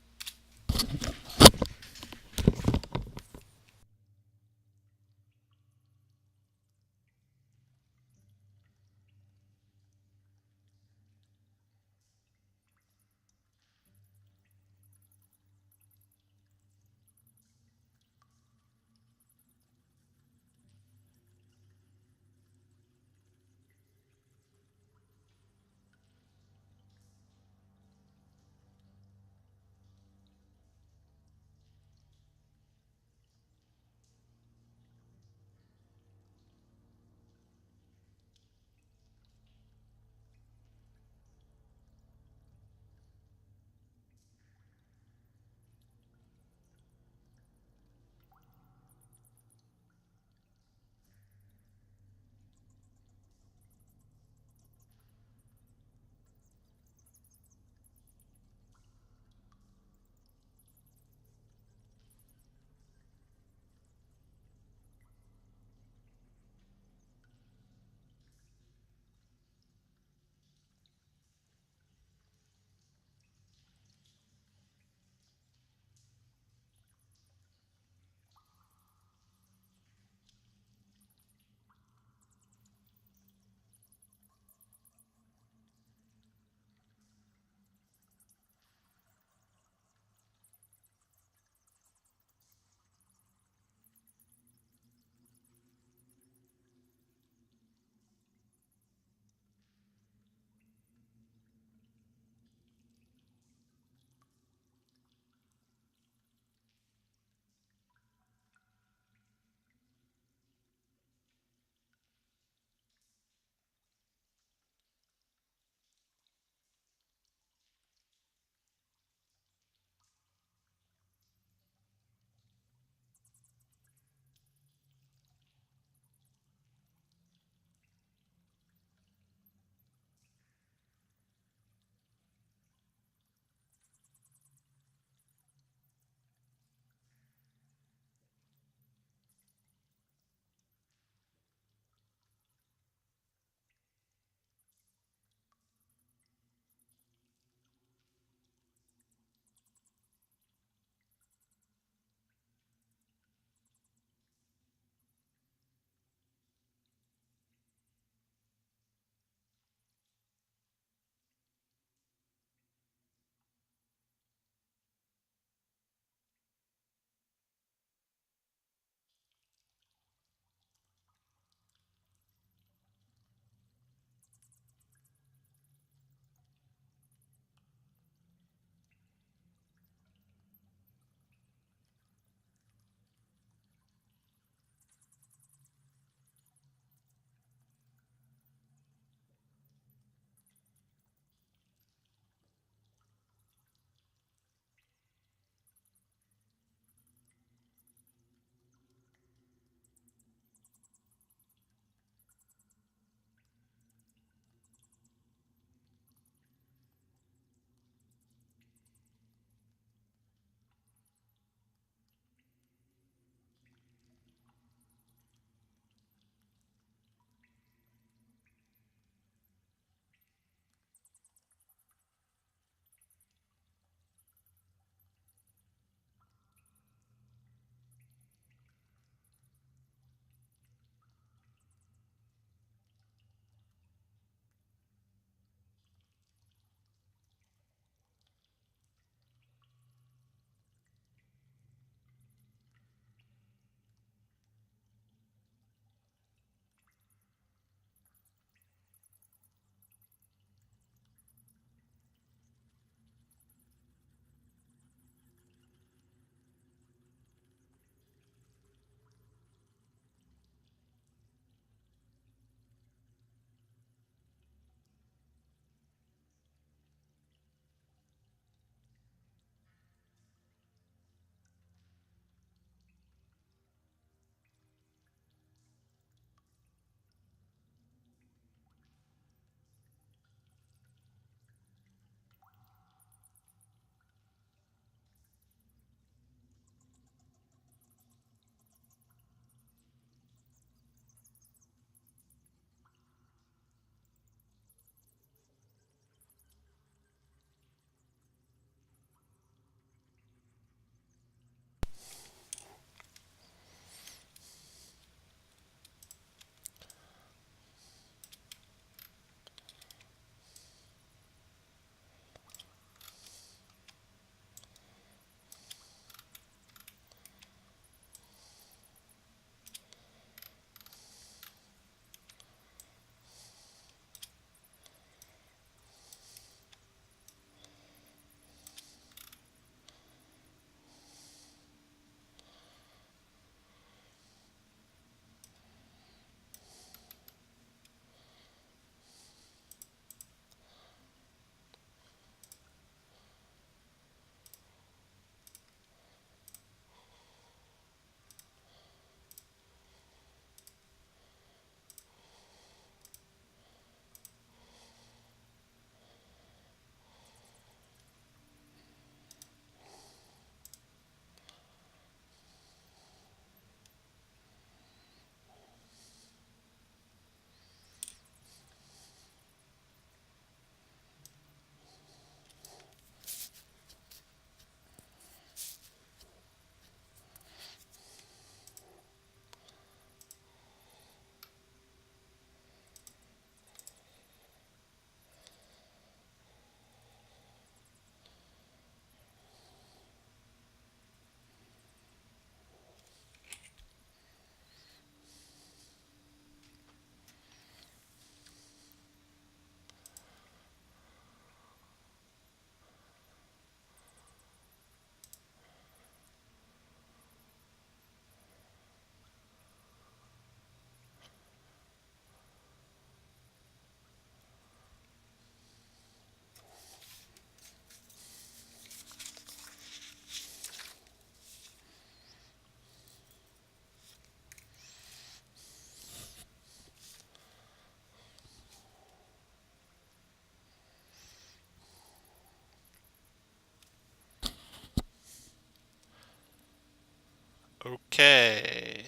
Okay.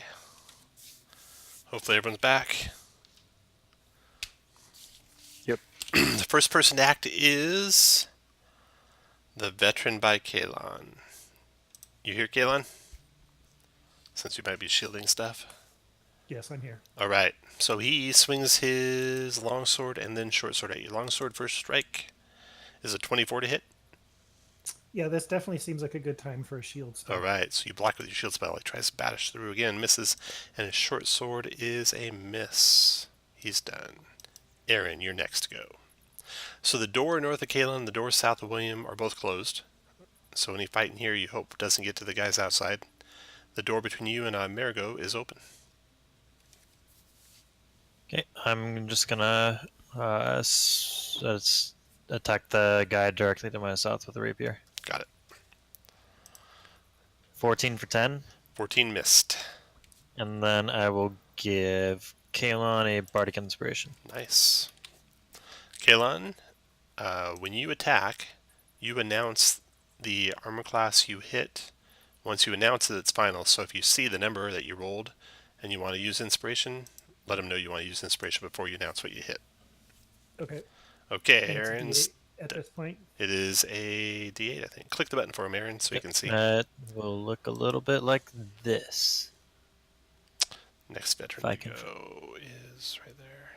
Hopefully everyone's back. Yep. The first person to act is the veteran by Kalon. You here, Kalon? Since you might be shielding stuff. Yes, I'm here. All right. So he swings his longsword and then short sword at you. Longsword first strike is a 24 to hit. Yeah, this definitely seems like a good time for a shield spell. All right. So you block with your shield spell. He tries to bash through again, misses, and his short sword is a miss. He's done. Aaron, you're next to go. So the door north of Kayla and the door south of William are both closed. So any fight in here you hope doesn't get to the guys outside. The door between you and Marigot is open. Okay, I'm just gonna attack the guy directly to my south with a rapier. Got it. 14 for 10. 14 missed. And then I will give Kalon a Bardic Inspiration. Nice. Kalon, when you attack, you announce the armor class you hit. Once you announce it, it's final. So if you see the number that you rolled and you want to use inspiration, let them know you want to use inspiration before you announce what you hit. Okay. Okay, And it's a Aaron's. D8 at this point. It is a D8, I think. Click the button for him, Aaron, so you can see. It will look a little bit like this. Next veteran If I to can go is right there.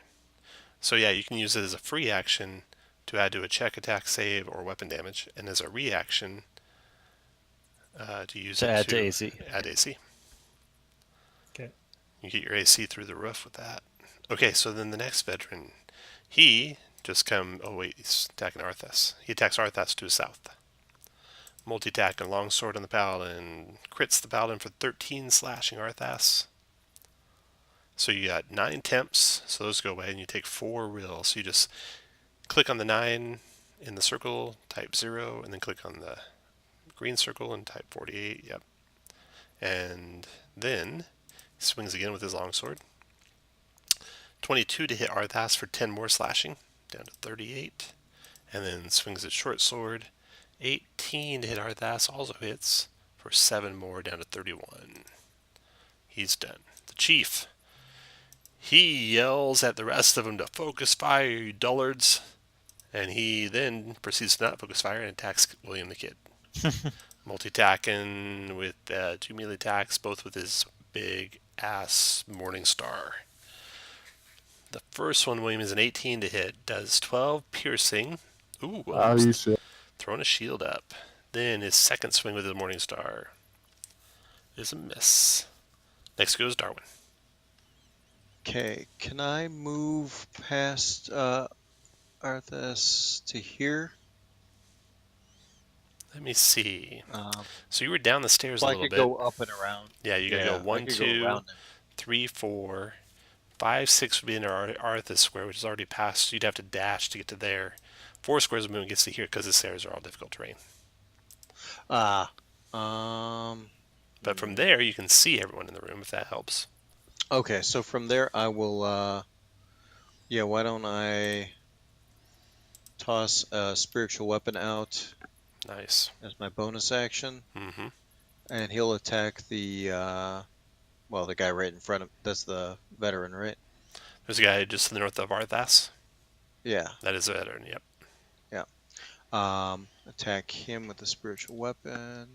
So yeah, you can use it as a free action to add to a check, attack, save, or weapon damage, and as a reaction to use To it add to AC. Add AC. Okay. You get your AC through the roof with that. Okay, so then the next veteran, he just come. Oh wait, he's attacking Arthas. He attacks Arthas to his south. Multi-attack and longsword on the paladin. Crits the paladin for 13 slashing Arthas. So you got 9 temps, so those go away, and you take 4 real. So you just click on the 9 in the circle, type 0, and then click on the green circle and type 48. Yep. And then he swings again with his longsword. 22 to hit Arthas for 10 more slashing, down to 38. And then swings his short sword. 18 to hit Arthas, also hits for 7 more, down to 31. He's done. The chief. He yells at the rest of them to focus fire, you dullards. And he then proceeds to not focus fire and attacks William the Kid. Multi-attacking with 2 melee attacks, both with his big ass Morning Star. The first one, William, is an 18 to hit. Does 12 piercing. Ooh, Oh, you should. throwing a shield up. Then his second swing with his Morning Star is a miss. Next goes Darwin. Okay, can I move past Arthas to here? Let me see. Um, So you were down the stairs well, a I little could bit. go up and around. Yeah, you gotta Yeah, go 1, I could go 2, around him. 3, 4, 5, 6 would be in Arthas square, which is already passed. So you'd have to dash to get to there. 4 squares of movement gets to here because the stairs are all difficult terrain. But from there, you can see everyone in the room if that helps. Okay, so from there I will, yeah, why don't I toss a spiritual weapon out Nice. as my bonus action, Mm-hmm. and he'll attack the, well, the guy right in front of, that's the veteran, right? There's a guy just to the north of Arthas. Yeah. That is a veteran, yep. Attack him with the spiritual weapon.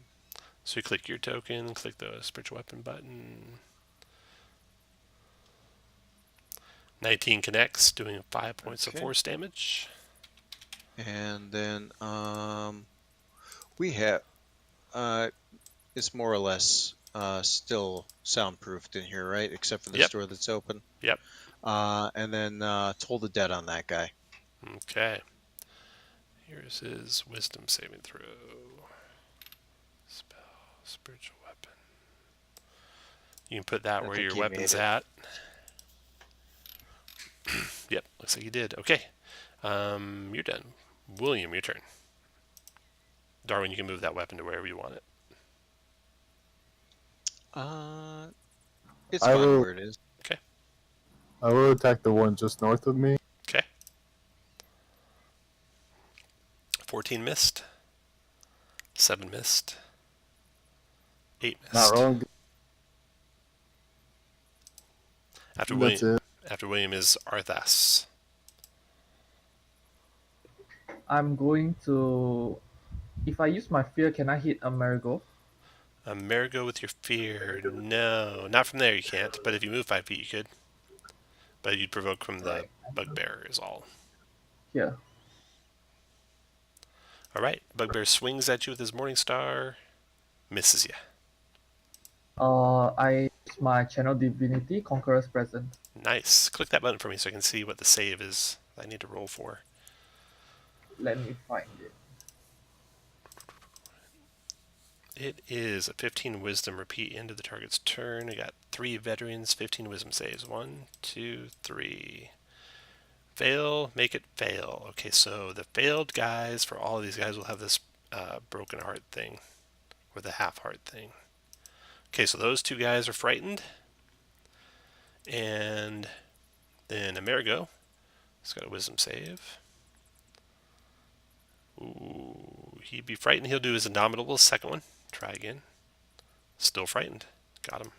So you click your token, click the spiritual weapon button. 19 connects, doing 5 points of Okay. force damage. And then, we have, it's more or less, still soundproofed in here, right? Except for this Yep. door that's open. Yep. And then, Toll the Dead on that guy. Okay. Here's his wisdom saving throw. Spell, spiritual weapon. You can put that I where think your he weapon's made it. at. Yep, looks like you did. Okay. You're done. William, your turn. Darwin, you can move that weapon to wherever you want it. It's I fine will- where it is. I will attack the one just north of me. Okay. 14 missed. 7 missed. 8 missed. Not wrong. After That's William, it. after William is Arthas. I'm going to. If I use my fear, can I hit Amerigo? Amerigo with your fear. No, not from there you can't. But if you move 5 feet, you could. But you'd provoke from the Right. bugbear is all. Here. All right, bugbear swings at you with his morning star, misses you. I use my channel divinity, Conqueror's Present. Nice. Click that button for me so I can see what the save is I need to roll for. Let me find it. It is a 15 wisdom repeat into the target's turn. I got 3 veterans, 15 wisdom saves. 1, 2, 3. Fail, make it fail. Okay, so the failed guys, for all of these guys, will have this broken heart thing, or the half heart thing. Okay, so those 2 guys are frightened. And then Amerigo, he's got a wisdom save. Ooh, he'd be frightened. He'll do his indomitable, second one. Try again. Still frightened. Got him.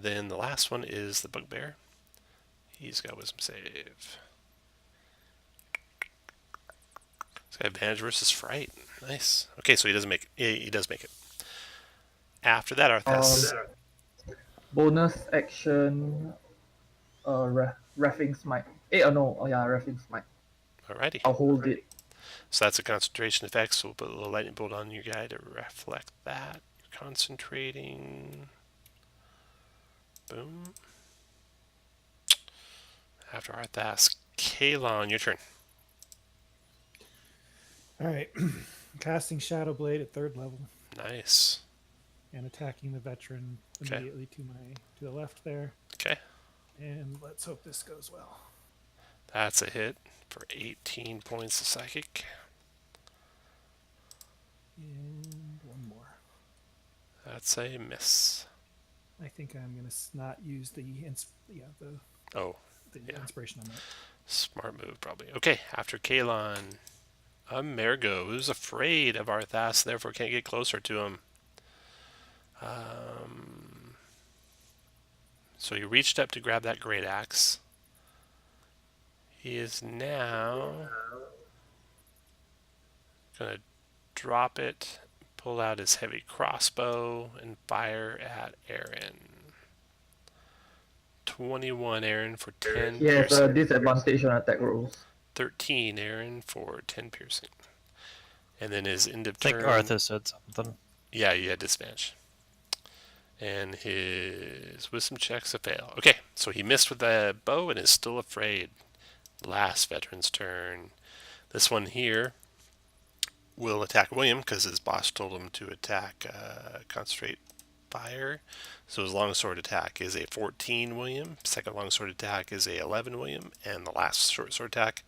Then the last one is the bugbear. He's got wisdom save. He's got advantage versus fright. Nice. Okay, so he doesn't make it. He does make it. After that, Arthas. Bonus action. Reffing Smite. Reffing Smite. Alrighty. I'll hold it. So that's a concentration effect. So we'll put a little lightning bolt on your guy to reflect that. You're concentrating. Boom. After Arthas, Kayla, your turn. All right. Casting Shadow Blade at 3rd level Nice. and attacking the veteran Okay. immediately to the left there. Okay. And let's hope this goes well. That's a hit for 18 points of psychic. And one more. That's a miss. I think I'm gonna not use the Oh, the yeah. inspiration on that. Smart move, probably. Okay, after Kalon, Amerigo, who's afraid of Arthas, therefore can't get closer to him. So he reached up to grab that great axe. He is now going to drop it, pull out his heavy crossbow, and fire at Aaron. 21, Aaron, for 10 He has a piercing. disadvantage on attack rolls. 13, Aaron, for 10 piercing. And then his end of I think turn. Arthur said something. Yeah, you had disadvantage. And his wisdom check's a fail. Okay, so he missed with the bow and is still afraid. Last veteran's turn. This one here will attack William because his boss told him to attack concentrate fire. So his longsword attack is a 14, William. Second longsword attack is a 11, William. And the last short sword attack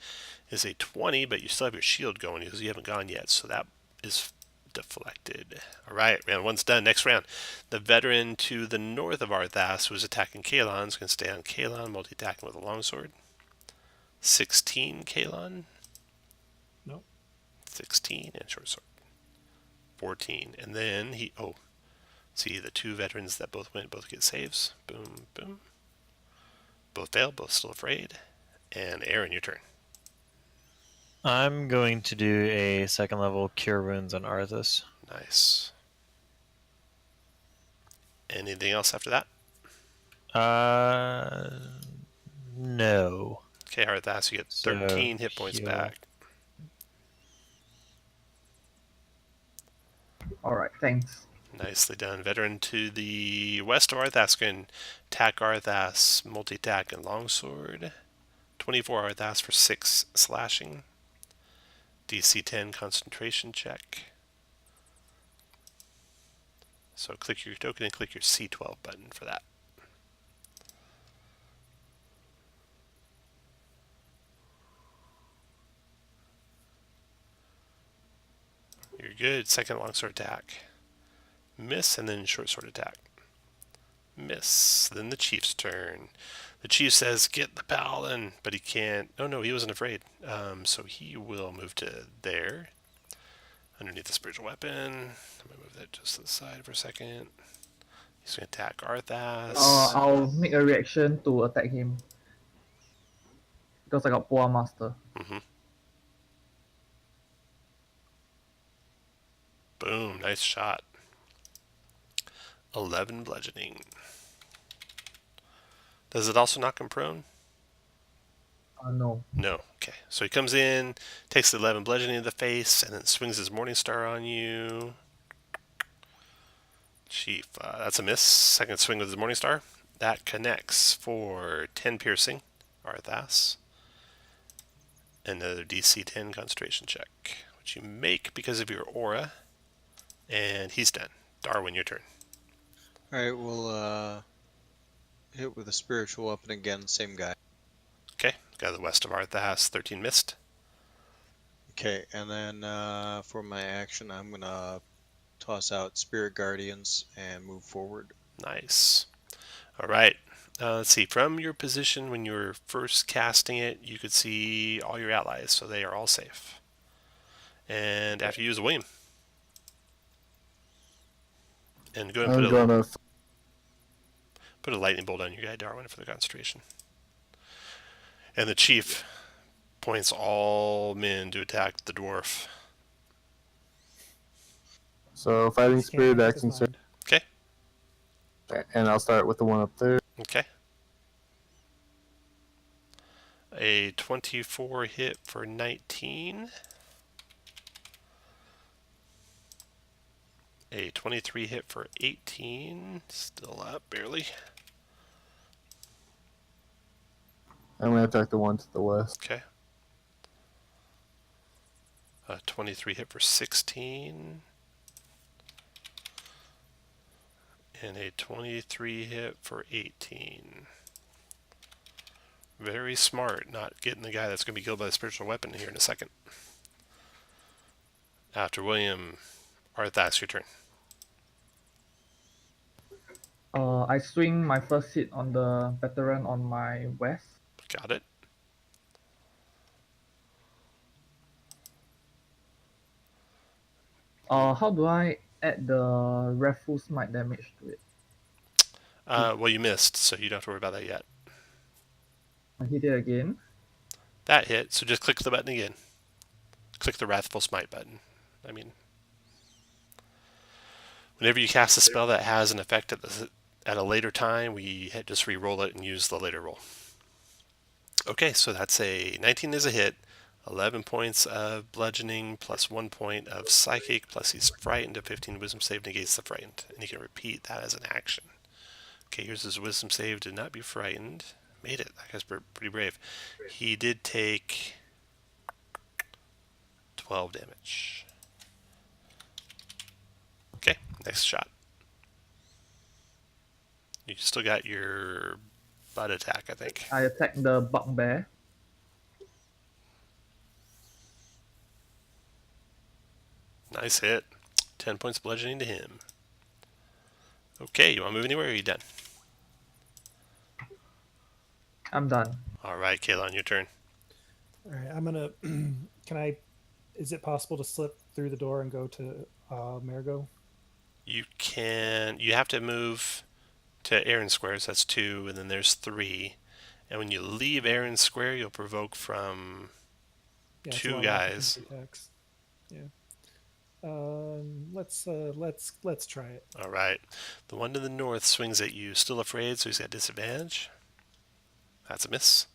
is a 20, but you still have your shield going because you haven't gone yet. So that is deflected. All right, round 1's done. Next round. The veteran to the north of Arthas, who is attacking Kalon, is going to stay on Kalon, multi-attacking with a longsword. 16, Kalon. Nope. 16 and short sword. 14. And then he... Oh. See, the 2 veterans that both went, both get saves. Boom, boom. Both fail, both still afraid. And Aaron, your turn. I'm going to do a 2nd level Cure Wounds on Arthas. Nice. Anything else after that? No. Okay, Arthas, you get 13 hit points heal. back. Alright, thanks. Nicely done. Veteran to the west of Arthas can attack Arthas, multi-attack and longsword. 24 Arthas for 6 slashing. DC 10 concentration check. So click your token and click your C12 button for that. You're good. Second longsword attack. Miss, and then short sword attack. Miss. Then the chief's turn. The chief says, get the paladin, but he can't. Oh no, he wasn't afraid. So he will move to there. Underneath the spiritual weapon. I'm going to move that just to the side for a second. He's going to attack Arthas. I'll make a reaction to attack him. Because I got Poa Master. Boom, nice shot. 11 bludgeoning. Does it also knock him prone? No. No. Okay. So he comes in, takes the 11 bludgeoning to the face, and then swings his Morningstar on you. Chief, that's a miss. Second swing with his Morningstar. That connects for 10 piercing. Arthas. Another DC 10 concentration check, which you make because of your aura. And he's done. Darwin, your turn. Alright, we'll hit with a spiritual weapon again, same guy. Okay, guy to the west of Arthas, 13 missed. Okay, and then for my action, I'm gonna toss out Spirit Guardians and move forward. Nice. All right. Let's see. From your position when you were first casting it, you could see all your allies, so they are all safe. And after you use William. And go ahead and I'm gonna. put a lightning bolt on your guy, Darwin, for the concentration. And the chief points all men to attack the dwarf. So fighting spirit Scanning acting his surge, mind. Okay. and I'll start with the one up there. Okay. A 24 hit for 19. A 23 hit for 18. Still up, barely. I'm gonna attack the one to the west. Okay. A 23 hit for 16. And a 23 hit for 18. Very smart, not getting the guy that's going to be killed by the spiritual weapon here in a second. After William, Arthas, your turn. I swing my first hit on the veteran on my west. Got it. How do I add the Wrathful Smite damage to it? Well, you missed, so you don't have to worry about that yet. I hit it again. That hit, so just click the button again. Click the Wrathful Smite button. I mean, whenever you cast a spell that has an effect at a later time, we just re-roll it and use the later roll. Okay, so that's a 19 is a hit, 11 points of bludgeoning, plus 1 point of psychic, plus he's frightened, a 15 wisdom save negates the frightened, and he can repeat that as an action. Okay, here's his wisdom save, did not be frightened. Made it, that guy's pretty brave. He did take 12 damage. Okay, next shot. You still got your butt attack, I think. I attack the bugbear. Nice hit. 10 points bludgeoning to him. Okay, you want to move anywhere or are you done? I'm done. All right, Kayla, on your turn. All right, I'm gonna. Can I? Is it possible to slip through the door and go to Marigo? You can. You have to move to Aaron Squares. That's 2, and then there's 3. And when you leave Aaron Square, you'll provoke from Yeah, it's 2 long guys. opportunity attacks. Yeah. Let's try it. All right. The one to the north swings at you. Still afraid, so he's got disadvantage. That's a miss.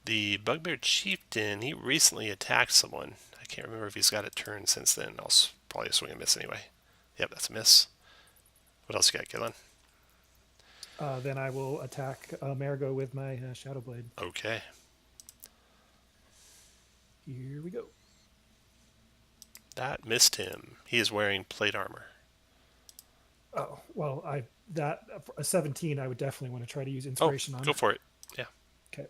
The Bugbear Chieftain, he recently attacked someone. I can't remember if he's got a turn since then. I'll probably swing a miss anyway. Yep, that's a miss. What else you got, Gillen? Then I will attack Marigo with my Shadow Blade. Okay. Here we go. That missed him. He is wearing plate armor. Oh well, a 17. I would definitely want to try to use inspiration on. Go for it. Yeah. Okay.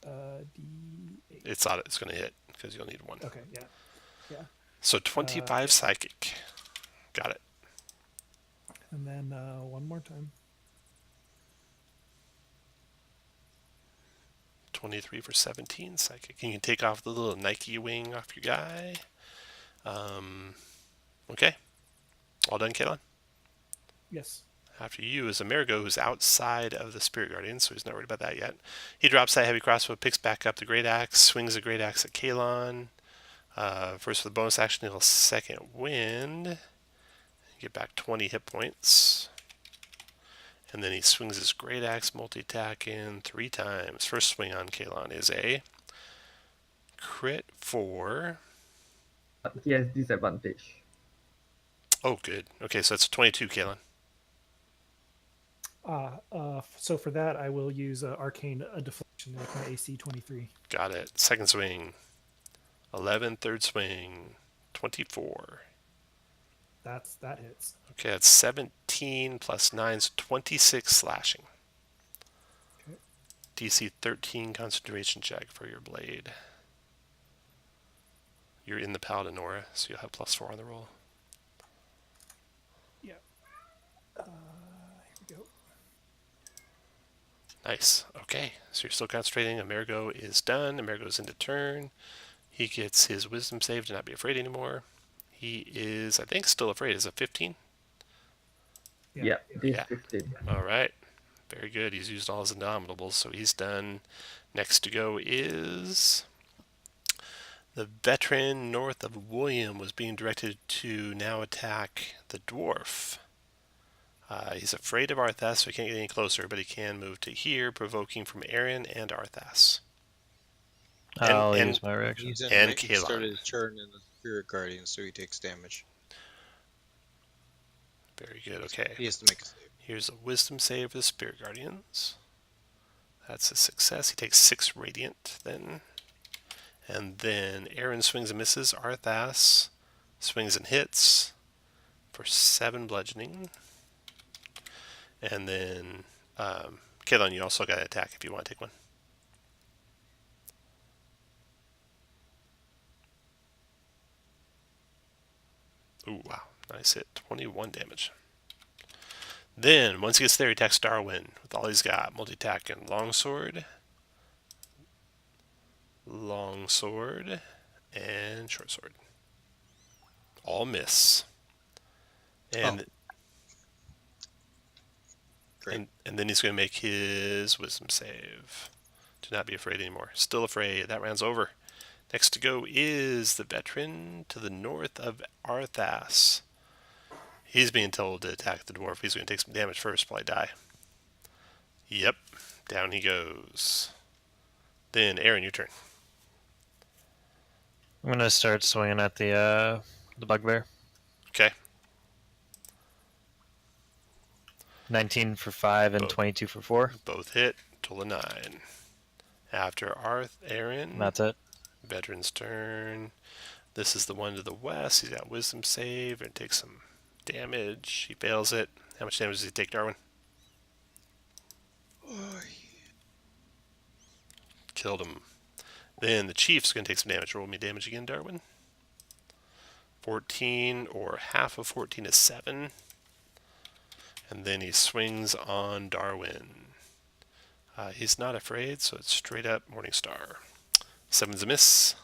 D8. It's going to hit because you'll need 1. Okay. Yeah. Yeah. So 25 psychic. Got it. And then one more time. 23 for 17 psychic. You can take off the little Nike wing off your guy. Okay. All done, Kayla? Yes. After you is Amerigo, who's outside of the Spirit Guardian, so he's not worried about that yet. He drops that heavy crossbow, picks back up the great axe, swings the great axe at Kalon. First for the bonus action, he'll second wind. Get back 20 hit points. And then he swings his great axe multi-attack in 3 times. First swing on Kalon is a crit for... He has disadvantage. Oh, good. Okay, so that's 22, Kalon. So for that, I will use Arcane Deflection, like my AC 23. Got it. Second swing. 11, third swing. 24. That hits. Okay, that's 17 plus 9 is 26 slashing. Okay. DC 13 concentration check for your blade. You're in the Paladin aura, so you'll have +4 on the roll. Yeah. Here we go. Nice. Okay, so you're still concentrating. Amerigo is done. Amerigo's into turn. He gets his wisdom save to not be afraid anymore. He is, I think, still afraid. Is it 15? Yeah, this Yeah. 15. All right. Very good. He's used all his indomitables, so he's done. Next to go is the veteran north of William, was being directed to now attack the dwarf. He's afraid of Arthas, so he can't get any closer, but he can move to here, provoking from Aaron and Arthas. I'll use my reaction. He's in And range. He Kayla. started his turn in the Spirit Guardian, so he takes damage. Very good. Okay. He has to make a save. Here's a wisdom save for the Spirit Guardians. That's a success. He takes 6 radiant then. And then Aaron swings and misses. Arthas swings and hits for 7 bludgeoning. And then Kalon, you also got to attack if you want to take one. Ooh, wow. Nice hit. 21 damage. Then, once he gets there, he attacks Darwin with all he's got. Multi-attack and longsword. Longsword. And short sword. All miss. And, Great. and then he's going to make his wisdom save. Do not be afraid anymore. Still afraid. That round's over. Next to go is the veteran to the north of Arthas. He's being told to attack the dwarf. He's going to take some damage first, probably die. Yep. Down he goes. Then, Aaron, your turn. I'm gonna start swinging at the bugbear. Okay. 19 for 5 and Oh. 22 for 4. Both hit. Total of 9. After Aaron. And that's it. Veteran's turn. This is the one to the west. He's got wisdom save and takes some damage. He fails it. How much damage does he take, Darwin? Killed him. Then the chief's going to take some damage. Roll me damage again, Darwin. 14, or half of 14 is 7. And then he swings on Darwin. He's not afraid, so it's straight up Morningstar. 7's a miss.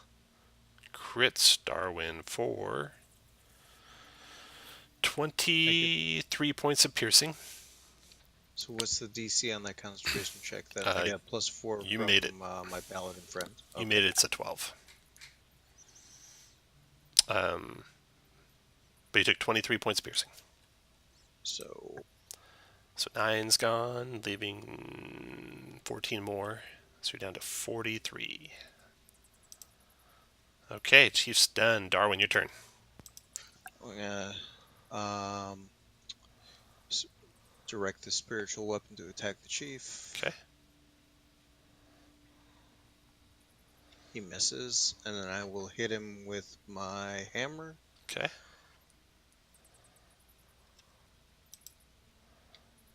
Crits Darwin for 23 points of piercing. So what's the DC on that concentration check? That I got +4 you from made it. My paladin friend. You made it. It's a 12. But you took 23 points of piercing. So 9's gone, leaving 14 more. So you're down to 43. Okay, Chief's done. Darwin, your turn. we're gonna direct the spiritual weapon to attack the chief. Okay. He misses, and then I will hit him with my hammer. Okay.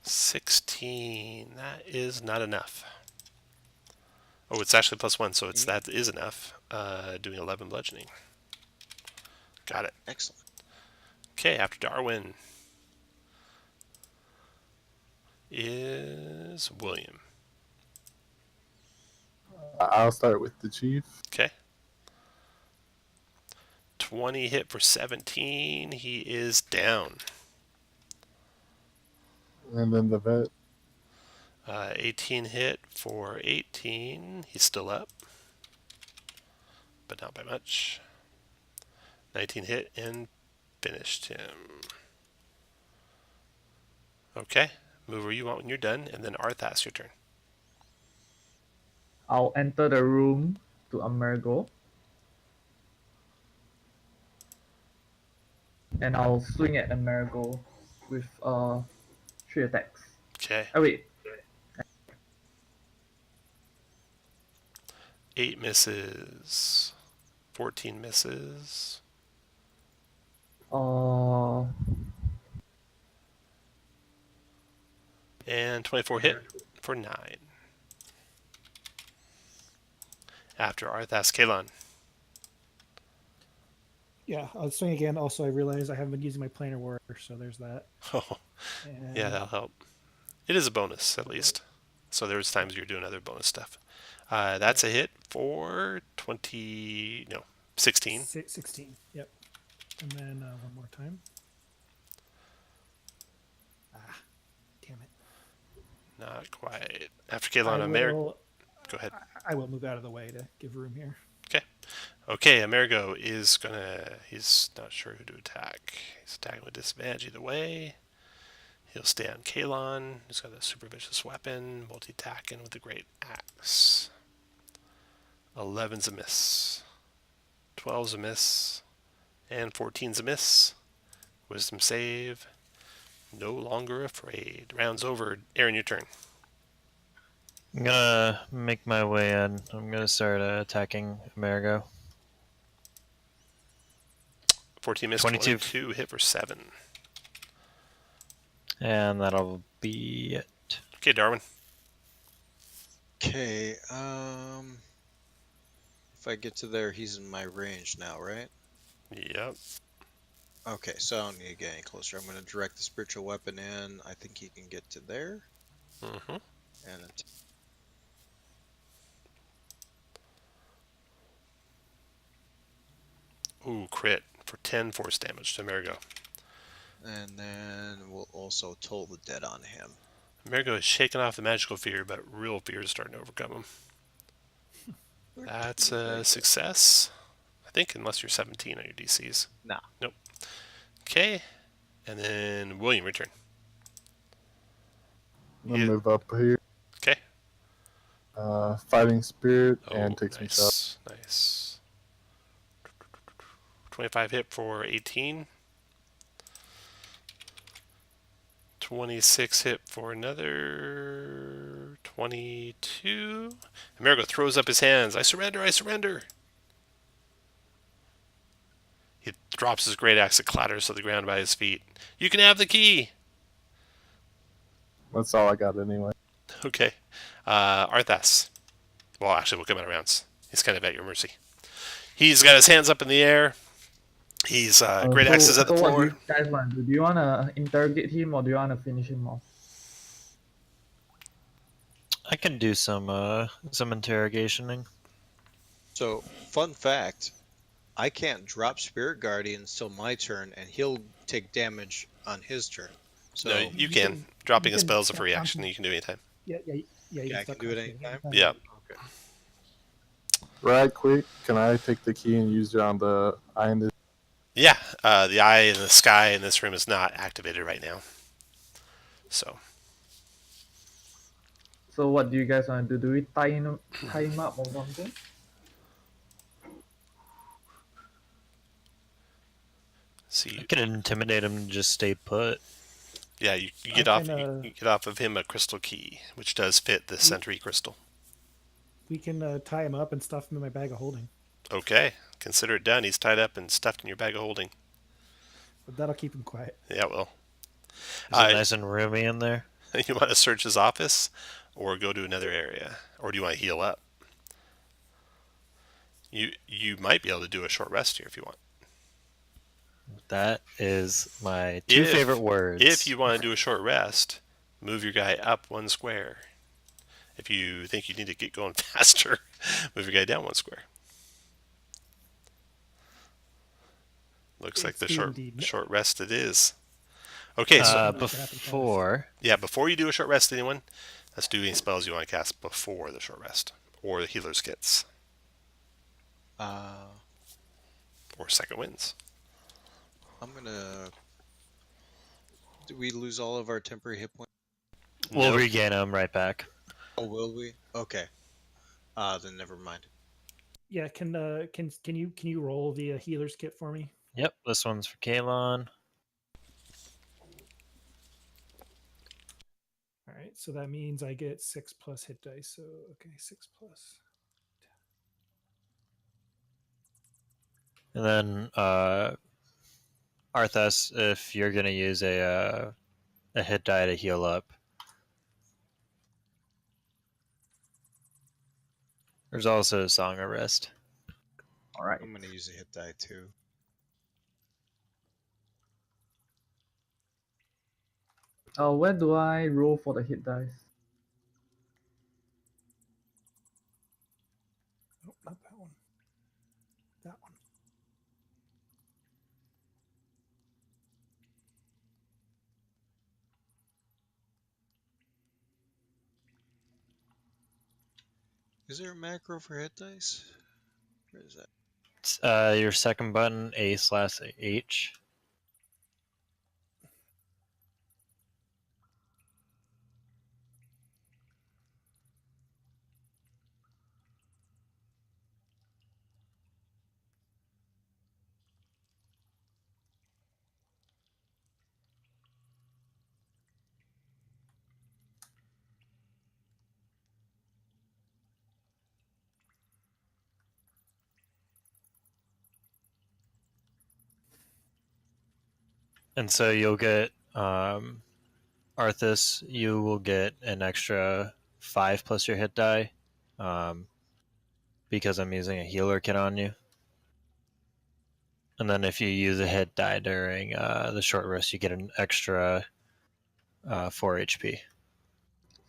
16. That is not enough. Oh, it's actually +1, so that is enough. Doing 11 bludgeoning. Got it. Excellent. Okay, after Darwin is William. I'll start with the chief. Okay. 20 hit for 17. He is down. And then the vet. 18 hit for 18. He's still up, but not by much. 19 hit and finished him. Okay, move where you want when you're done, and then Arthas, your turn. I'll enter the room to Amerigo. And I'll swing at Amerigo with 3 attacks. Okay. Oh wait. 8 misses. 14 misses. And 24 hit for 9. After Arthas, Kalon. Yeah, I'll swing again. Also, I realize I haven't been using my planar warrior, so there's that. Oh, And yeah, that'll help. It is a bonus, at least. So there's times you're doing other bonus stuff. That's a hit for 16. 16. Yep. And then one more time. Damn it. Not quite. After Kalon, Amerigo. Go ahead. I will move out of the way to give room here. Okay, Amerigo is he's not sure who to attack. He's attacking with disadvantage either way. He'll stay on Kalon, who's got a super vicious weapon, multi-attacking with a great axe. 11's a miss. 12's a miss. And 14's a miss. Wisdom save. No longer afraid. Round's over. Aaron, your turn. I'm gonna make my way in. I'm gonna start attacking Amerigo. 14 miss, 22 hit for 7. And that'll be it. Okay, Darwin. Okay, if I get to there, he's in my range now, right? Yep. Okay, so I don't need to get any closer. I'm going to direct the spiritual weapon in. I think he can get to there. Mm-hmm. And Ooh, crit for 10 force damage to Amerigo. and then we'll also toll the dead on him. Amerigo is shaking off the magical fear, but real fear is starting to overcome him. That's a success. I think, unless you're 17 on your DCs. Nah. Nope. Okay. And then William, return. I'm gonna move up here. Okay. Fighting spirit and takes me up. Nice. 25 hit for 18. 26 hit for another 22. Amerigo throws up his hands. I surrender, I surrender. He drops his great axe. It clatters to the ground by his feet. You can have the key. That's all I got anyway. Okay. Arthas. Well, actually, we'll come out of rounds. He's kind of at your mercy. He's got his hands up in the air. He's great axes at the floor. What do you guys want to do? Do you want to interrogate him or do you want to finish him off? I can do some interrogationing. So, fun fact, I can't drop Spirit Guardians till my turn, and he'll take damage on his turn. So No, you can. Dropping a spell is a free action. You can do anytime. Yeah. I can do it anytime? Yeah. Okay. Right quick, can I take the key and use it on the eye in this? Yeah. The eye in the sky in this room is not activated right now. So. So what do you guys want to do? Do we tie him up or something? See. I can intimidate him and just stay put. Yeah, you get you get off of him a crystal key, which does fit the Sentry crystal. We can tie him up and stuff him in my bag of holding. Okay, consider it done. He's tied up and stuffed in your bag of holding. But that'll keep him quiet. Yeah, it will. Is it nice and roomy in there? You want to search his office, or go to another area, or do you want to heal up? You might be able to do a short rest here if you want. That is my two favorite words. If you want to do a short rest, move your guy up 1 square. If you think you need to get going faster, move your guy down 1 square. Looks like the short rest it is. Okay, so Something that's gonna happen fast. yeah, before you do a short rest, anyone, let's do any spells you want to cast before the short rest, or the healer's kits, Uh, or second winds. I'm gonna. Do we lose all of our temporary hit points? We'll Nope. regain them right back. Oh, will we? Okay. Then never mind. Yeah, can you roll the healer's kit for me? Yep, this one's for Kalon. All right, so that means I get 6 plus hit dice. So okay, 6 plus. And then Arthas, if you're gonna use a hit die to heal up, there's also a Song of Rest. All right. I'm gonna use a hit die too. Where do I roll for the hit dice? Oh, not that one. That one. Is there a macro for hit dice? Where is that? It's, your second button, A/H. And so you'll get Arthas, you will get an extra 5 plus your hit die, because I'm using a healer kit on you. And then if you use a hit die during the short rest, you get an extra 4 HP.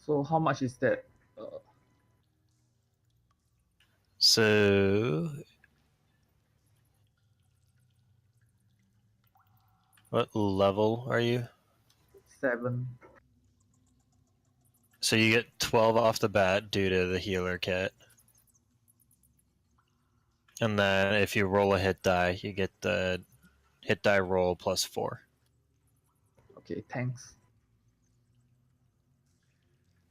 So how much is that? So, what level are you? 7. So you get 12 off the bat due to the healer kit. And then if you roll a hit die, you get the hit die roll plus 4. Okay, thanks.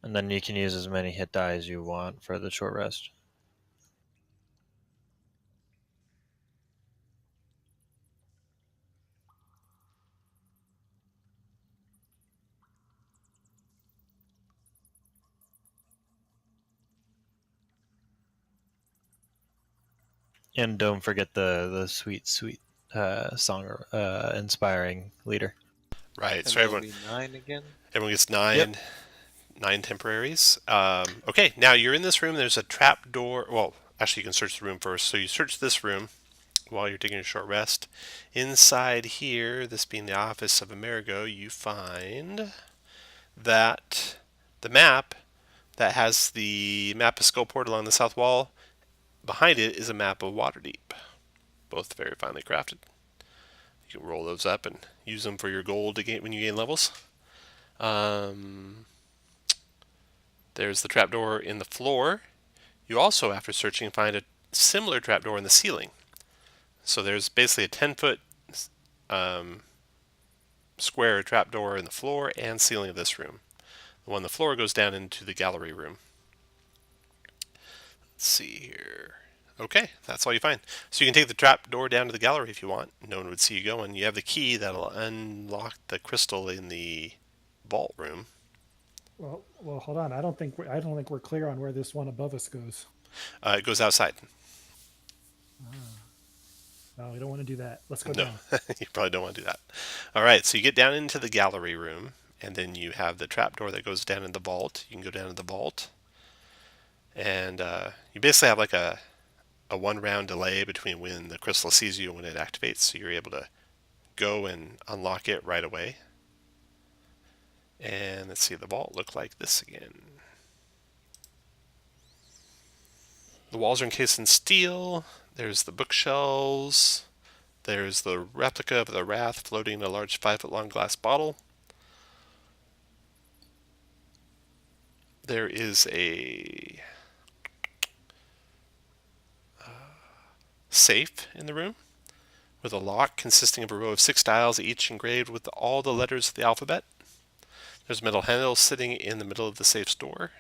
And then you can use as many hit die as you want for the short rest. And don't forget the sweet song inspiring leader. Right. And So there'll everyone be 9 again. gets 9. Yep. 9 temporaries. Okay, now you're in this room. There's a trap door. Well, actually, you can search the room first. So you search this room while you're taking a short rest. Inside here, this being the office of Amerigo, you find that the map that has the map of Skullport along the south wall, behind it is a map of Waterdeep. Both very finely crafted. You can roll those up and use them for your gold to gain when you gain levels. There's the trapdoor in the floor. You also, after searching, find a similar trapdoor in the ceiling. So there's basically a 10-foot square trapdoor in the floor and ceiling of this room. The one on the floor goes down into the gallery room. Let's see here. Okay, that's all you find. So you can take the trapdoor down to the gallery if you want. No one would see you going. You have the key that'll unlock the crystal in the vault room. Well, hold on. I don't think we're clear on where this one above us goes. It goes outside. No, we don't want to do that. Let's go No, down. you probably don't want to do that. All right, so you get down into the gallery room, and then you have the trapdoor that goes down in the vault. You can go down to the vault, and you basically have like a 1-round delay between when the crystal sees you and when it activates, so you're able to go and unlock it right away. And let's see, the vault look like this again. The walls are encased in steel. There's the bookshelves. There's the replica of the Wrath floating in a large 5-foot-long glass bottle. There is a safe in the room with a lock consisting of a row of 6 dials, each engraved with all the letters of the alphabet. There's a metal handle sitting in the middle of the safe's door.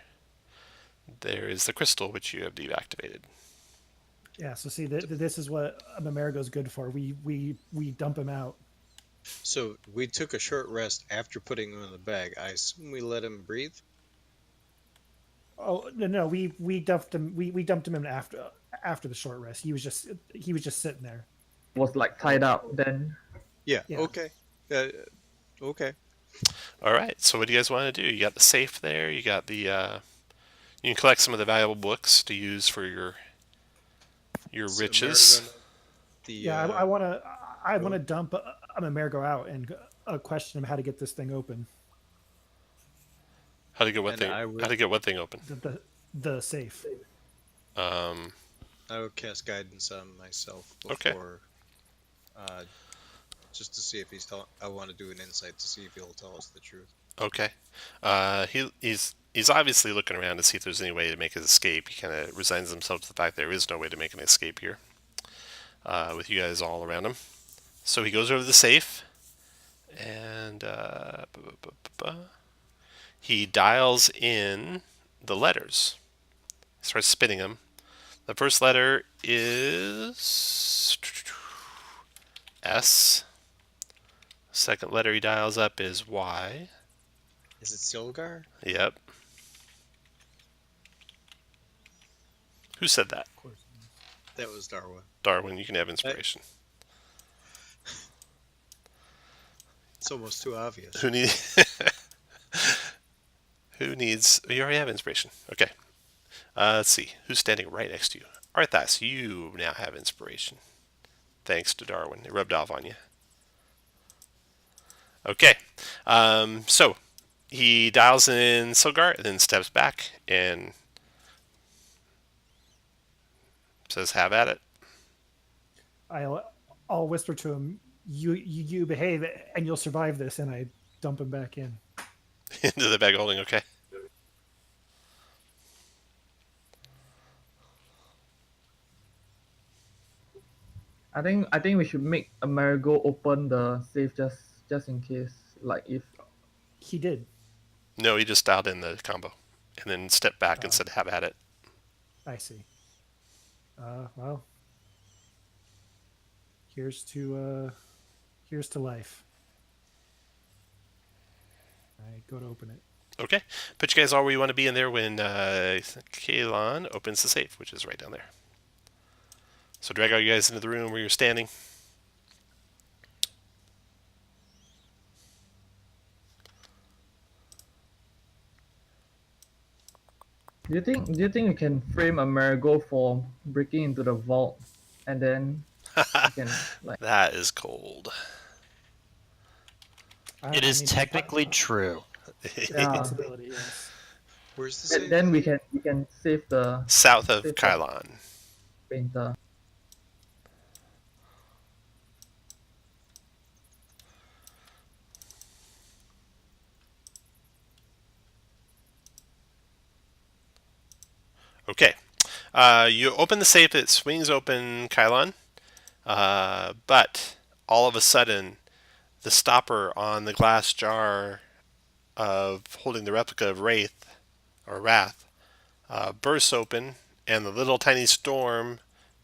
There is the crystal, which you have deactivated. Yeah. So see, this is what Amerigo's good for. We dump him out. So we took a short rest after putting him in the bag. I assume we let him breathe. Oh no, we dumped him. We dumped him in after the short rest. He was just sitting there. Was like tied up. Then Yeah. Yeah. Okay. Okay. All right, so what do you guys want to do? You got the safe there. You got the. You can collect some of the valuable books to use for your So riches. Amerigo, the Yeah, I want to dump Amerigo out and question him how to get this thing open. How to get what And thing? I would- How to get what thing open? The safe. I would cast guidance on myself Okay. before, just to see if he's telling. I want to do an insight to see if he'll tell us the truth. Okay. He's obviously looking around to see if there's any way to make his escape. He kind of resigns himself to the fact there is no way to make an escape here. With you guys all around him, so he goes over to the safe, and he dials in the letters. He starts spitting them. The first letter is S. Second letter he dials up is Y. Is it Silgar? Yep. Who said that? Of course. That was Darwin. Darwin, you can have inspiration. It's almost too obvious. Who needs? Who needs? You already have inspiration. Okay. Let's see. Who's standing right next to you? Arthas, you now have inspiration. Thanks to Darwin. It rubbed off on you. Okay. So he dials in Silgar and then steps back and says, "Have at it." I'll whisper to him, you behave and you'll survive this, and I dump him back in. Into the bag holding. Okay. I think we should make Amerigo open the safe just in case. Like if He did. No, he just dialed in the combo and then stepped back and said, "Have at it." I see. Well, here's to life. I go to open it. Okay. Put you guys all where you want to be in there when Kaylon opens the safe, which is right down there. So drag all you guys into the room where you're standing. do you think you can frame Amerigo for breaking into the vault, and then you can like That is cold. It is it's technically true. yeah. possibility. Yes. Where's the safe? And then we can save the South of Safe. Kylon. painter. Okay. You open the safe, it swings open, Kylon. But all of a sudden, the stopper on the glass jar of holding the replica of Wrath bursts open, and the little tiny storm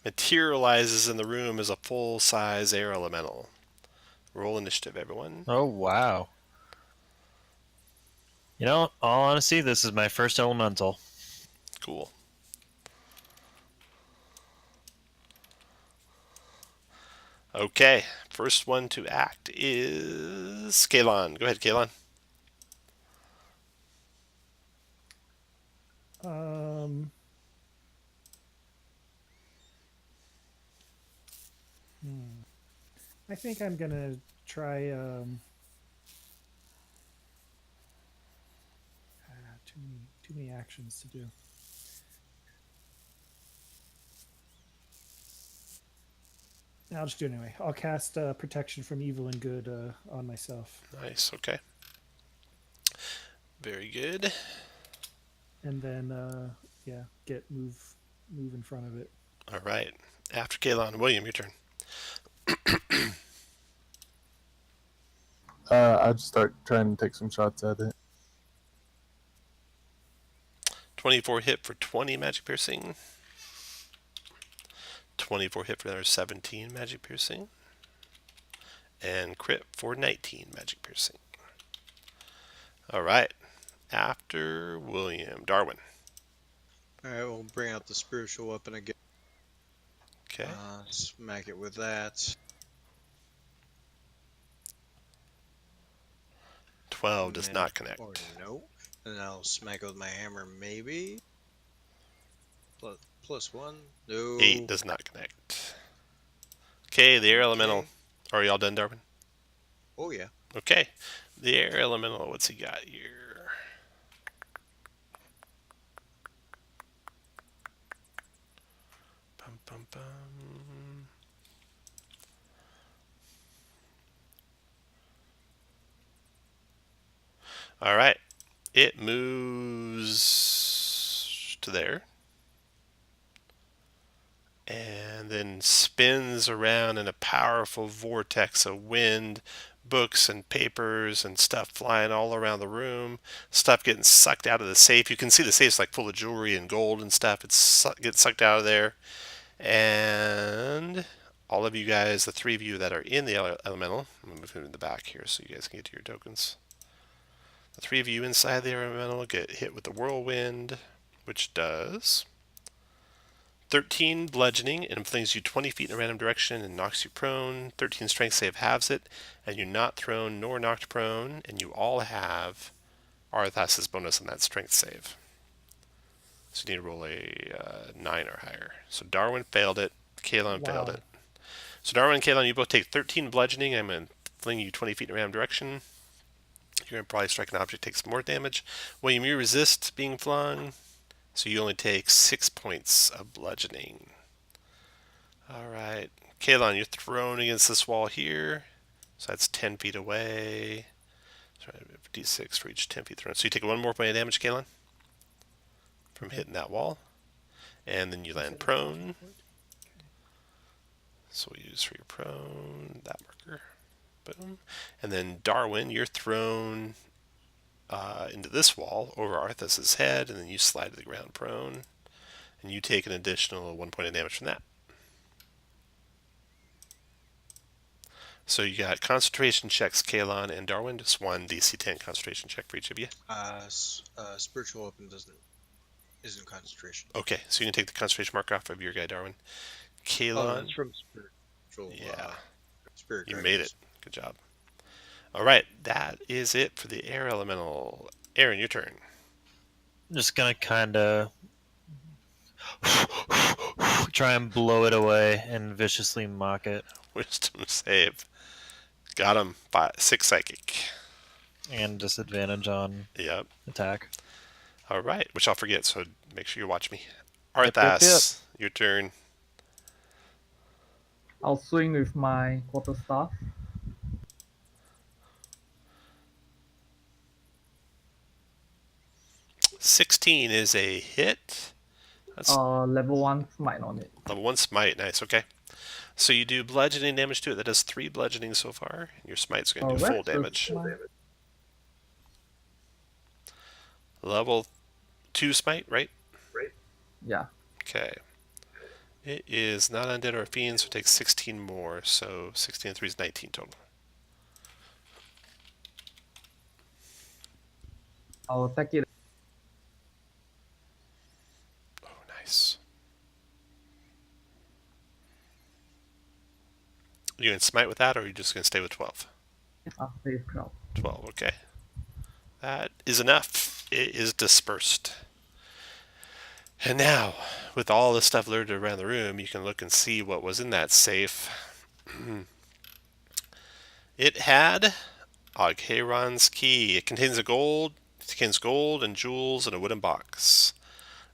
materializes in the room as a full-size air elemental. Roll initiative, everyone. Oh, wow. You know, all honesty, this is my first elemental. Cool. Okay, first one to act is Kalon. Go ahead, Kalon. I think I'm gonna try. Too many actions to do. I'll just do it anyway. I'll cast protection from evil and good on myself. Nice, okay. Very good. And then, get move in front of it. All right. After Kayla and William, your turn. I just start trying to take some shots at it. 24 hit for 20 magic piercing. 24 hit for another 17 magic piercing. And crit for 19 magic piercing. All right. After William, Darwin. All right, we'll bring out the spiritual weapon again. Okay. Smack it with that. 12 does not connect. Or no. And I'll smack it with my hammer, maybe. Plus 1. No. 8 does not connect. Okay, the air elemental. Okay. Are y'all done, Darwin? Oh, yeah. Okay. The air elemental, what's he got here? Bum, bum, bum. All right. It moves to there. And then spins around in a powerful vortex of wind, books and papers and stuff flying all around the room, stuff getting sucked out of the safe. You can see the safe's like full of jewelry and gold and stuff. It's gets sucked out of there. And all of you guys, the 3 of you that are in the elemental, I'm going to move it in the back here so you guys can get to your tokens. The 3 of you inside the elemental get hit with the whirlwind, which does 13 bludgeoning and flings you 20 feet in a random direction and knocks you prone. 13 strength save halves it, and you're not thrown nor knocked prone, and you all have Arthas's bonus on that strength save. So you need to roll a 9 or higher. So Darwin failed it, Kayla failed it. So Darwin and Kayla, you both take 13 bludgeoning. I'm going to fling you 20 feet in a random direction. You're going to probably strike an object, take some more damage. William, you resist being flung. So you only take 6 points of bludgeoning. All right. Kaylon, you're thrown against this wall here. So that's 10 feet away. So D6 for each 10 feet thrown. So you take 1 more point of damage, Kaylon, from hitting that wall. And then you land prone. So we use for your prone, that marker. Boom. And then Darwin, you're thrown into this wall over Arthas's head, and then you slide to the ground prone, and you take an additional 1 point of damage from that. So you got concentration checks, Kaylon and Darwin, just 1 DC 10 concentration check for each of you. Spiritual weapon isn't concentration. Okay, so you can take the concentration mark off of your guy, Darwin. Kaylon. It's from spiritual. Yeah. Spirit. You made it. Good job. All right, that is it for the air elemental. Aaron, your turn. Just gonna kind of try and blow it away and viciously mock it. Wisdom save. Got him. 6 psychic. And disadvantage on Yep. attack. All right, which I'll forget, so make sure you watch me. Yep, Arthas, your turn. I'll swing with my quarterstaff. $16 is a hit. That's Level 1 smite on it. level 1 smite. Nice, okay. So you do bludgeoning damage to it. That does 3 bludgeoning so far. Your smite's going to do full damage. Level 2 smite, right? Yeah. Okay. It is not undead or a fiend, so it takes 16 more. So 16 and 3 is 19 total. I'll attack it. Oh, nice. You going to smite with that, or are you just going to stay with 12? I'll save 12. 12, okay. That is enough. It is dispersed. And now, with all the stuff alerted around the room, you can look and see what was in that safe. It had Ogheiron's key. It contains gold and jewels in a wooden box.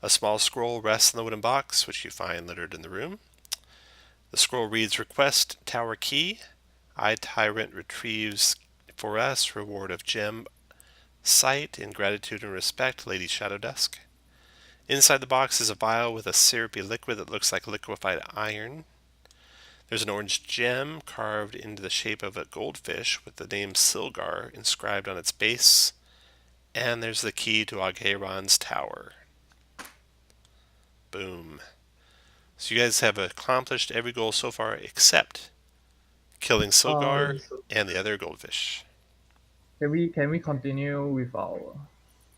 A small scroll rests in the wooden box, which you find littered in the room. The scroll reads, request tower key. Tyrant retrieves for us reward of gem sight in gratitude and respect, Lady Shadow Dusk. Inside the box is a vial with a syrupy liquid that looks like liquefied iron. There's an orange gem carved into the shape of a goldfish with the name Silgar inscribed on its base. And there's the key to Agheron's tower. Boom. So you guys have accomplished every goal so far except killing Silgar and the other goldfish. Can we continue with our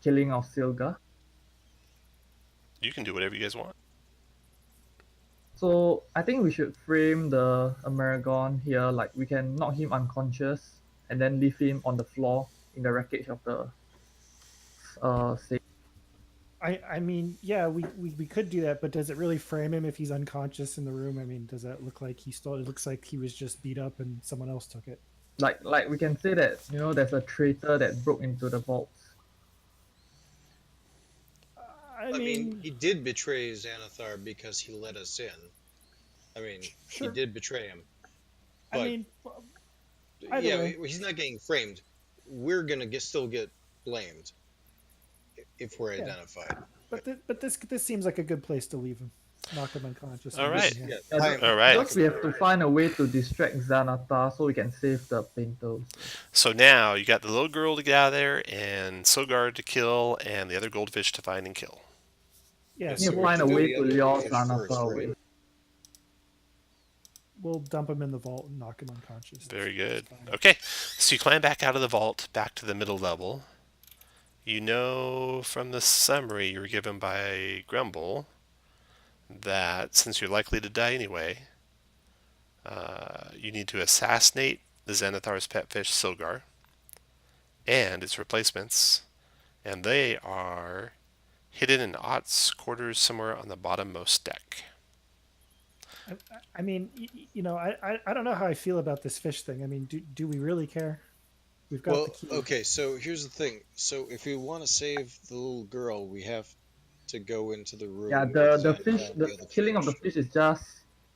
killing of Silga? You can do whatever you guys want. So I think we should frame the Amerigon here, like we can knock him unconscious and then leave him on the floor in the wreckage of the safe. I mean, yeah, we could do that, but does it really frame him if he's unconscious in the room? I mean, does that look like he stole? It looks like he was just beat up and someone else took it. Like we can say that, you know, there's a traitor that broke into the vaults. I I mean, mean, he did betray Xanathar because he let us in. I mean, Sure. he did betray him. I But mean, either yeah, way. he's not getting framed. We're gonna still get blamed if we're Yeah. identified. but this seems like a good place to leave him. Knock him unconscious. All and right. leave him here. Yeah, All right. First, we have to find a way to distract Xanathar so we can save the painters. So now you got the little girl to get out of there, and Silgar to kill, and the other goldfish to find and kill. Yeah, We so need to find a do way the to other lure fish Xanathar first, away. right? we'll dump him in the vault and knock him unconscious. Very good. That's fine. Okay, so you climb back out of the vault, back to the middle level. You know from the summary you were given by Grumble that since you're likely to die anyway, you need to assassinate the Xanathar's pet fish, Silgar, and its replacements, and they are hidden in Ott's quarters somewhere on the bottommost deck. I mean, you know, I don't know how I feel about this fish thing. I mean, do we really care? We've got Well, the key. okay, so here's the thing. So if we want to save the little girl, we have to go into the room. Yeah, with the Xanathar fish, and the other killing of the fish is just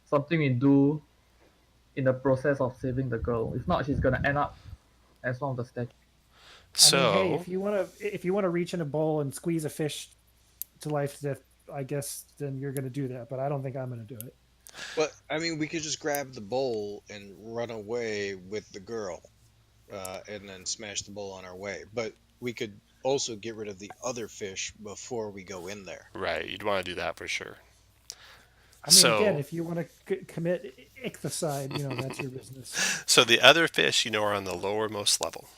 something we do in the process of saving the girl. If not, she's gonna end up as one of the statues. I mean, hey, So, if you wanna reach in a bowl and squeeze a fish to life death, I guess then you're gonna do that. But I don't think I'm gonna do it. But I mean, we could just grab the bowl and run away with the girl, and then smash the bowl on our way. But we could also get rid of the other fish before we go in there. right, you'd want to do that for sure. I mean, So- again, if you want to commit ichthocide, you know, that's your business. So the other fish, you know, are on the lowermost level.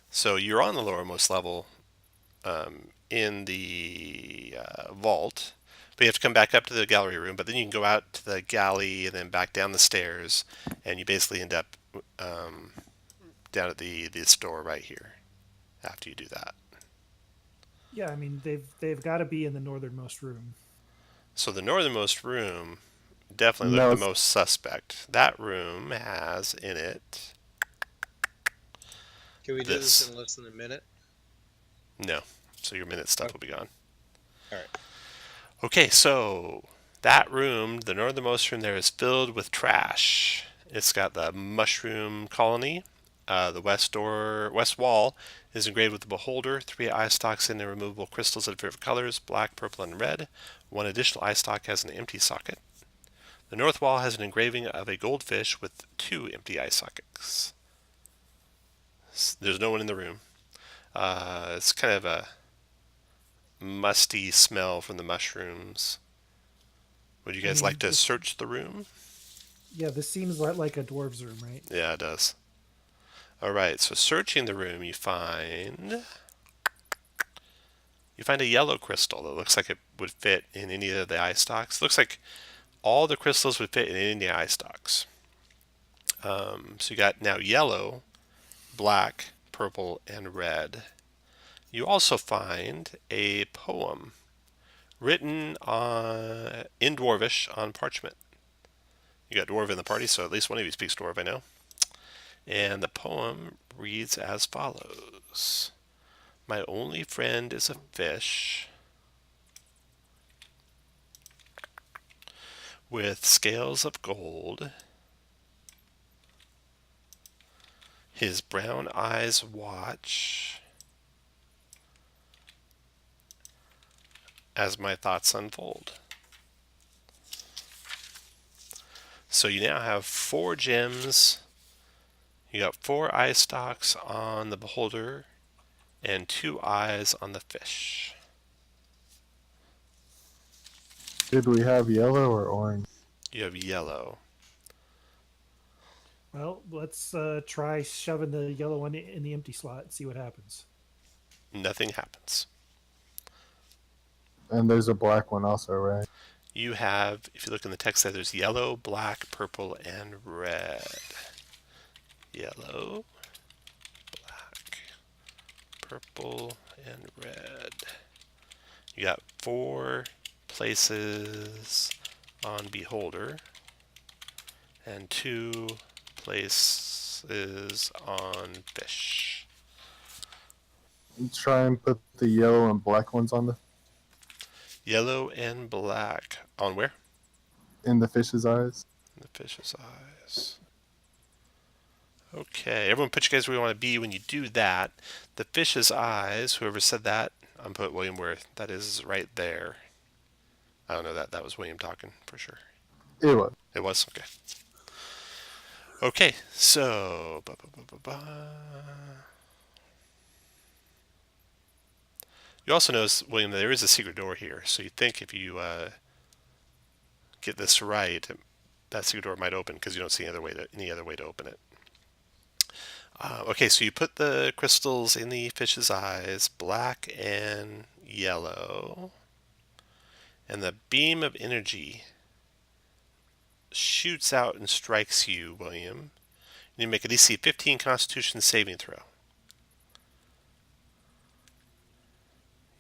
So you're on the lowermost level in the vault, but you have to come back up to the gallery room. But then you can go out to the galley and then back down the stairs, and you basically end up down at the store right here after you do that. Yeah, I mean, they've got to be in the northernmost room. So the northernmost room definitely No, looked the it's- most suspect. That room has in it Can we do This. this in less than a minute? no. So your minute stuff will be gone. All right. Okay, so that room, the northernmost room there, is filled with trash. It's got the mushroom colony. The west wall is engraved with the beholder, 3 eye stalks in the removable crystals of different colors, black, purple, and red. 1 additional eye stalk has an empty socket. The north wall has an engraving of a goldfish with 2 empty eye sockets. There's no one in the room. It's kind of a musty smell from the mushrooms. Would you guys like to search the room? Yeah, this seems like a dwarves room, right? Yeah, it does. All right, so searching the room, you find a yellow crystal that looks like it would fit in any of the eye stalks. It looks like all the crystals would fit in any eye stalks. So you got now yellow, black, purple, and red. You also find a poem written in Dwarvish on parchment. You got Dwarf in the party, so at least one of you speaks Dwarf, I know. And the poem reads as follows. My only friend is a fish. with scales of gold. His brown eyes watch as my thoughts unfold. So you now have 4 gems. You got 4 eye stalks on the beholder and 2 eyes on the fish. Did we have yellow or orange? You have yellow. Well, let's try shoving the yellow one in the empty slot and see what happens. Nothing happens. And there's a black one also, right? You have, if you look in the text there, there's yellow, black, purple, and red. Yellow, black, purple, and red. You got 4 places on beholder and 2 places on fish. Try and put the yellow and black ones on Yellow and black. On where? in the fish's eyes. The fish's eyes. Okay, everyone put you guys where you want to be when you do that. The fish's eyes, whoever said that, I'm put William where that is right there. I don't know that. That was William talking for sure. It was. It was? Okay. Okay, so... You also notice, William, that there is a secret door here. So you think if you get this right, that secret door might open because you don't see any other way to open it. Okay, so you put the crystals in the fish's eyes, black and yellow. And the beam of energy shoots out and strikes you, William. You need to make a DC 15 Constitution saving throw.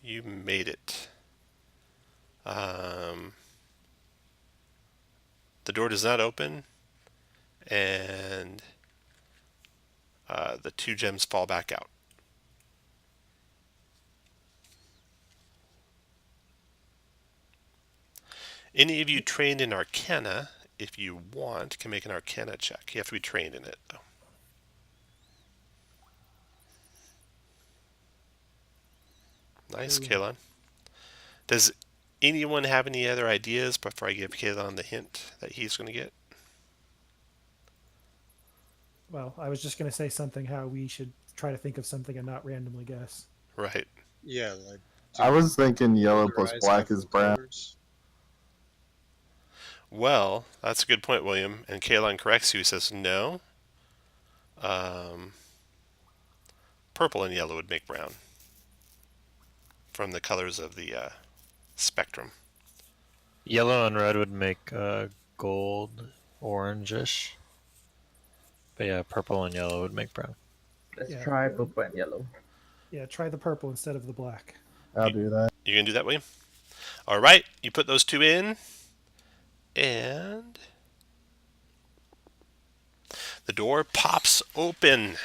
You made it. The door does not open, and the 2 gems fall back out. Any of you trained in Arcana, if you want, can make an Arcana check. You have to be trained in it, though. Nice, Kayla. Does anyone have any other ideas before I give Kayla the hint that he's going to get? Well, I was just going to say something how we should try to think of something and not randomly guess. Right. Yeah, like I was thinking yellow plus eyes black have is no brown. colors. Well, that's a good point, William. And Kayla corrects you. He says no. Purple and yellow would make brown from the colors of the spectrum. Yellow and red would make gold, orangish. But yeah, purple and yellow would make brown. Let's Yeah. try purple and yellow. Yeah, try the purple instead of the black. I'll do that. You gonna do that, William? All right. You put those 2 in, and the door pops open.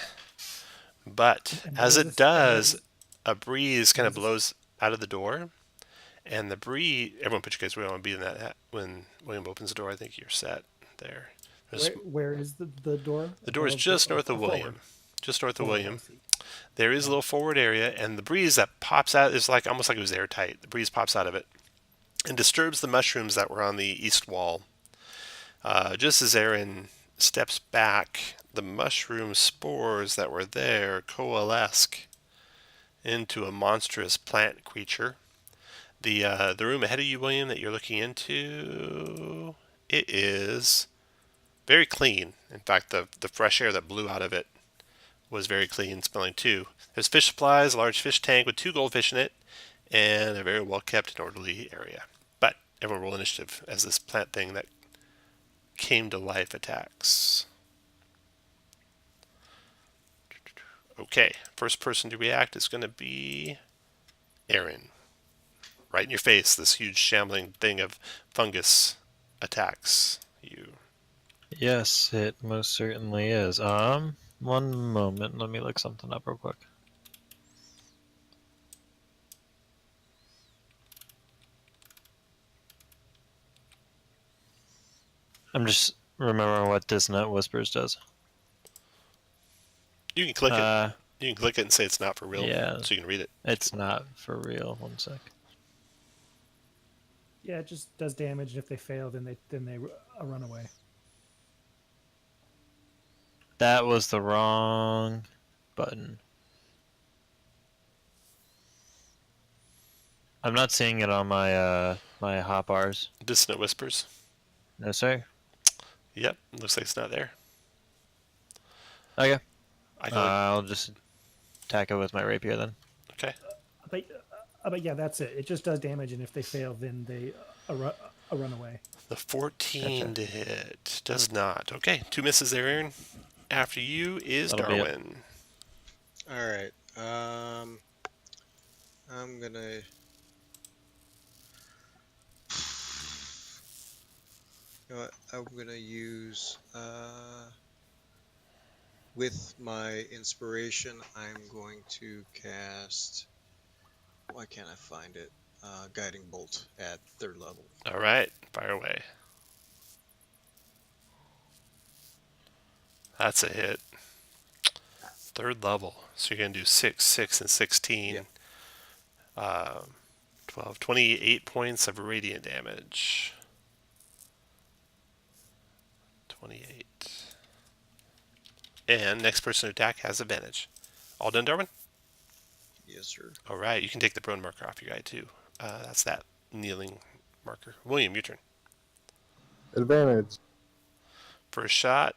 But And as what it is does, a breeze kind of blows out of the door, and the breeze. Everyone, put you guys where you want to be in that. When William opens the door, I think you're set there. Where is the door? The door is just north of William. Forward. Just north of Forward, William. I see. There is a little forward area, and the breeze that pops out is like almost like it was airtight. The breeze pops out of it and disturbs the mushrooms that were on the east wall. Just as Aaron steps back, the mushroom spores that were there coalesce into a monstrous plant creature. The room ahead of you, William, that you're looking into, it is very clean. In fact, the fresh air that blew out of it was very clean smelling too. There's fish supplies, a large fish tank with 2 goldfish in it, and a very well kept and orderly area. But everyone roll initiative as this plant thing that came to life attacks. Okay, first person to react is going to be Aaron. Right in your face, this huge shambling thing of fungus attacks you. Yes, it most certainly is. One moment. Let me look something up real quick. I'm just remembering what Dissonant Whispers does. You can click it. You can click it and say it's not for real. Yeah. So you can read it. It's not for real. 1 sec. Yeah, it just does damage, and if they fail, then they run away. That was the wrong button. I'm not seeing it on my my hotbars. Dissonant Whispers. No, sir. Yep. Looks like it's not there. Okay. I can I'll just attack it with my rapier then. okay. But yeah, that's it. It just does damage, and if they fail, then they run away. The 14 Gotcha. to hit does not. Okay. 2 misses there, Aaron. After you is That'll be it. Darwin. All right. I'm gonna. You know what? I'm gonna use with my inspiration. I'm going to cast. Why can't I find it? Guiding bolt at 3rd level. All right. Fire away. That's a hit. 3rd level. So you're going to do 6, 6, and 16. Yeah. 12, 28 points of radiant damage. 28. And next person to attack has advantage. All done, Darwin? Yes, sir. All right. You can take the prone marker off your guy, too. That's that kneeling marker. William, your turn. Advantage. First shot,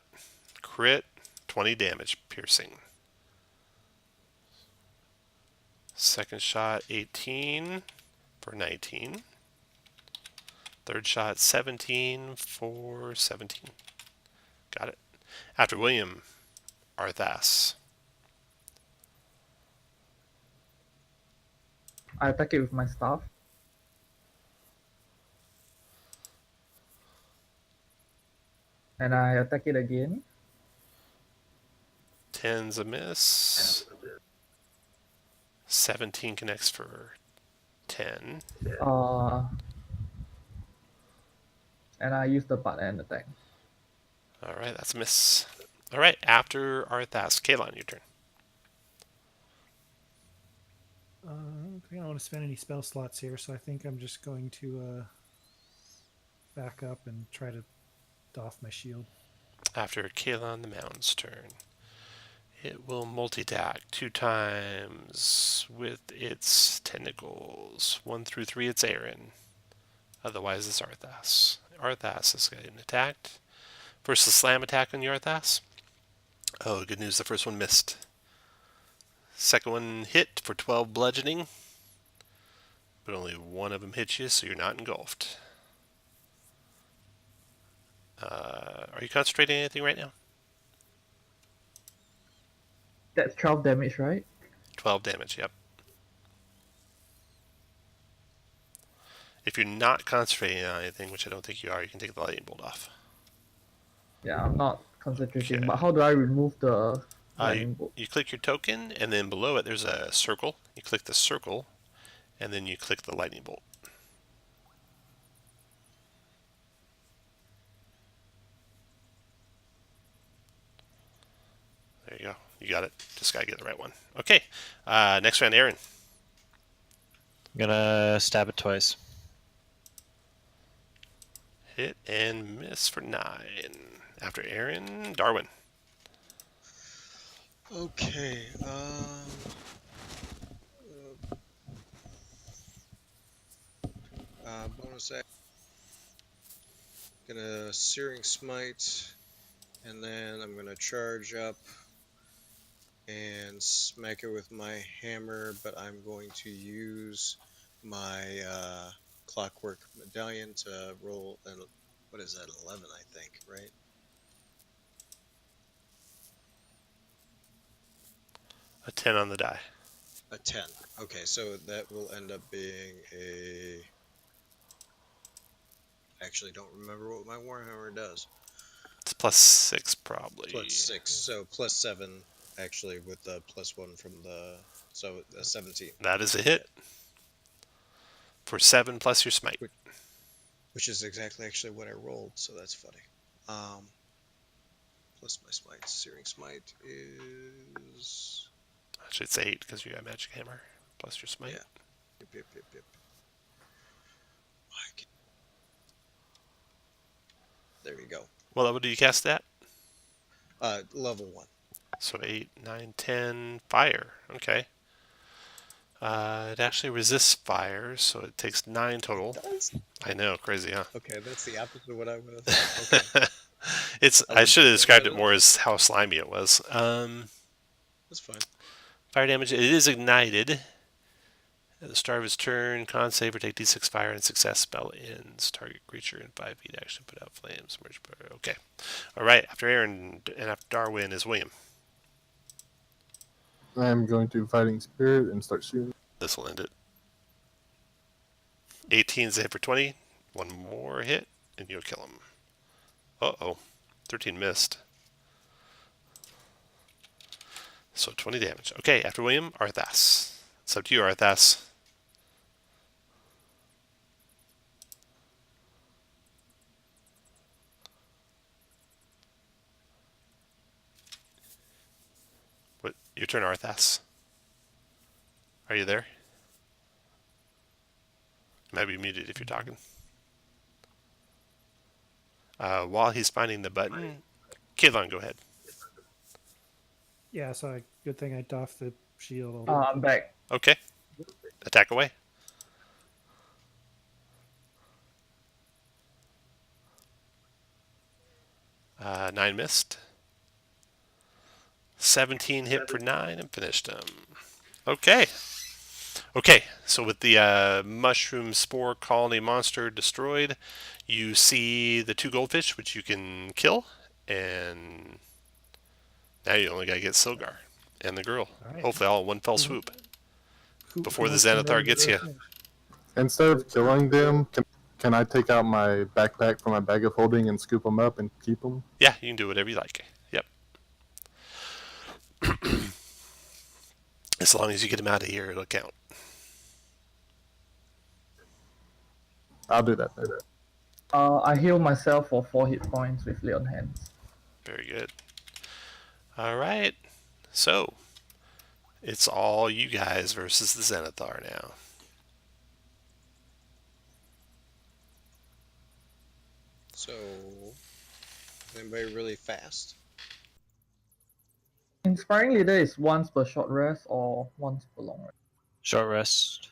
crit, 20 damage, piercing. Second shot, 18 for 19. Third shot, 17 for 17. Got it. After William, Arthas. I attack it with my staff. And I attack it again. 10's a miss. 17 connects for 10. And I use the butt end attack. All right, that's a miss. All right, after Arthas, Kayla, your turn. I don't want to spend any spell slots here, so I think I'm just going to back up and try to doff my shield. After Kayla on the mound's turn, it will multi-attack 2 times with its tentacles. 1 through 3, it's Aaron. Otherwise, it's Arthas. Arthas is getting attacked. First, the slam attack on the Arthas. Oh, good news, the first one missed. Second one hit for 12 bludgeoning. But only one of them hits you, so you're not engulfed. Are you concentrating on anything right now? That's 12 damage, right? 12 damage, yep. If you're not concentrating on anything, which I don't think you are, you can take the lightning bolt off. Yeah, I'm not concentrating. Okay. But how do I remove the lightning bolt? You click your token, and then below it there's a circle. You click the circle, and then you click the lightning bolt. There you go. You got it. Just gotta get the right one. Okay. Next round, Aaron. I'm gonna stab it twice. Hit and miss for 9. After Aaron, Darwin. Okay. Bonus act. Gonna Searing Smite, and then I'm gonna charge up and smack it with my hammer, but I'm going to use my Clockwork Medallion to roll an, what is that, 11, I think, right? A 10 on the die. A 10. Okay, so that will end up being a... Actually, don't remember what my Warhammer does. It's +6 probably. +6, so +7 actually with the +1 from the... So 17. That is a hit. For 7 plus your smite. Which is exactly actually what I rolled, so that's funny. Plus my smite. Searing smite is... Actually, it's 8 because you got magic hammer plus your smite. Yeah. Yep. There you go. What level do you cast that? Level 1. So 8, 9, 10, fire. Okay. It actually resists fire, so it takes 9 total. It does? I know, crazy, huh? Okay, that's the opposite of what I would have thought. Okay. I should have described it more as how slimy it was. That's fine. Fire damage. It is ignited. At the start of his turn, con save or take d6 fire and success. Spell ends. Target creature in 5 feet action put out flames. Okay. All right. After Aaron and after Darwin is William. I'm going to Fighting Spirit and start shooting. This will end it. 18's a hit for 20. One more hit, and you'll kill him. Uh-oh. 13 missed. So 20 damage. Okay, after William, Arthas. It's up to you, Arthas. What? Your turn, Arthas. Are you there? You might be muted if you're talking. While he's finding the button, Kayla, go ahead. Yeah, so good thing I doffed the shield. I'm back. Okay. Attack away. Nine missed. 17 hit for 9 and finished him. Okay. Okay, so with the mushroom spore colony monster destroyed, you see the 2 goldfish, which you can kill, and now you only gotta get Silgar and the girl. Alright. Hopefully all in one fell swoop before the wants to Xanathar know gets the you. finish? Instead of killing them, can I take out my backpack from my bag of holding and scoop them up and keep them? Yeah, you can do whatever you like. Yep. As long as you get them out of here, it'll count. I'll do that then. I heal myself for 4 hit points with lay on hands. Very good. All right. So, it's all you guys versus the Xanathar now. So, anybody really fast? Inspiring leader is once per short rest or once per long rest. Short rest.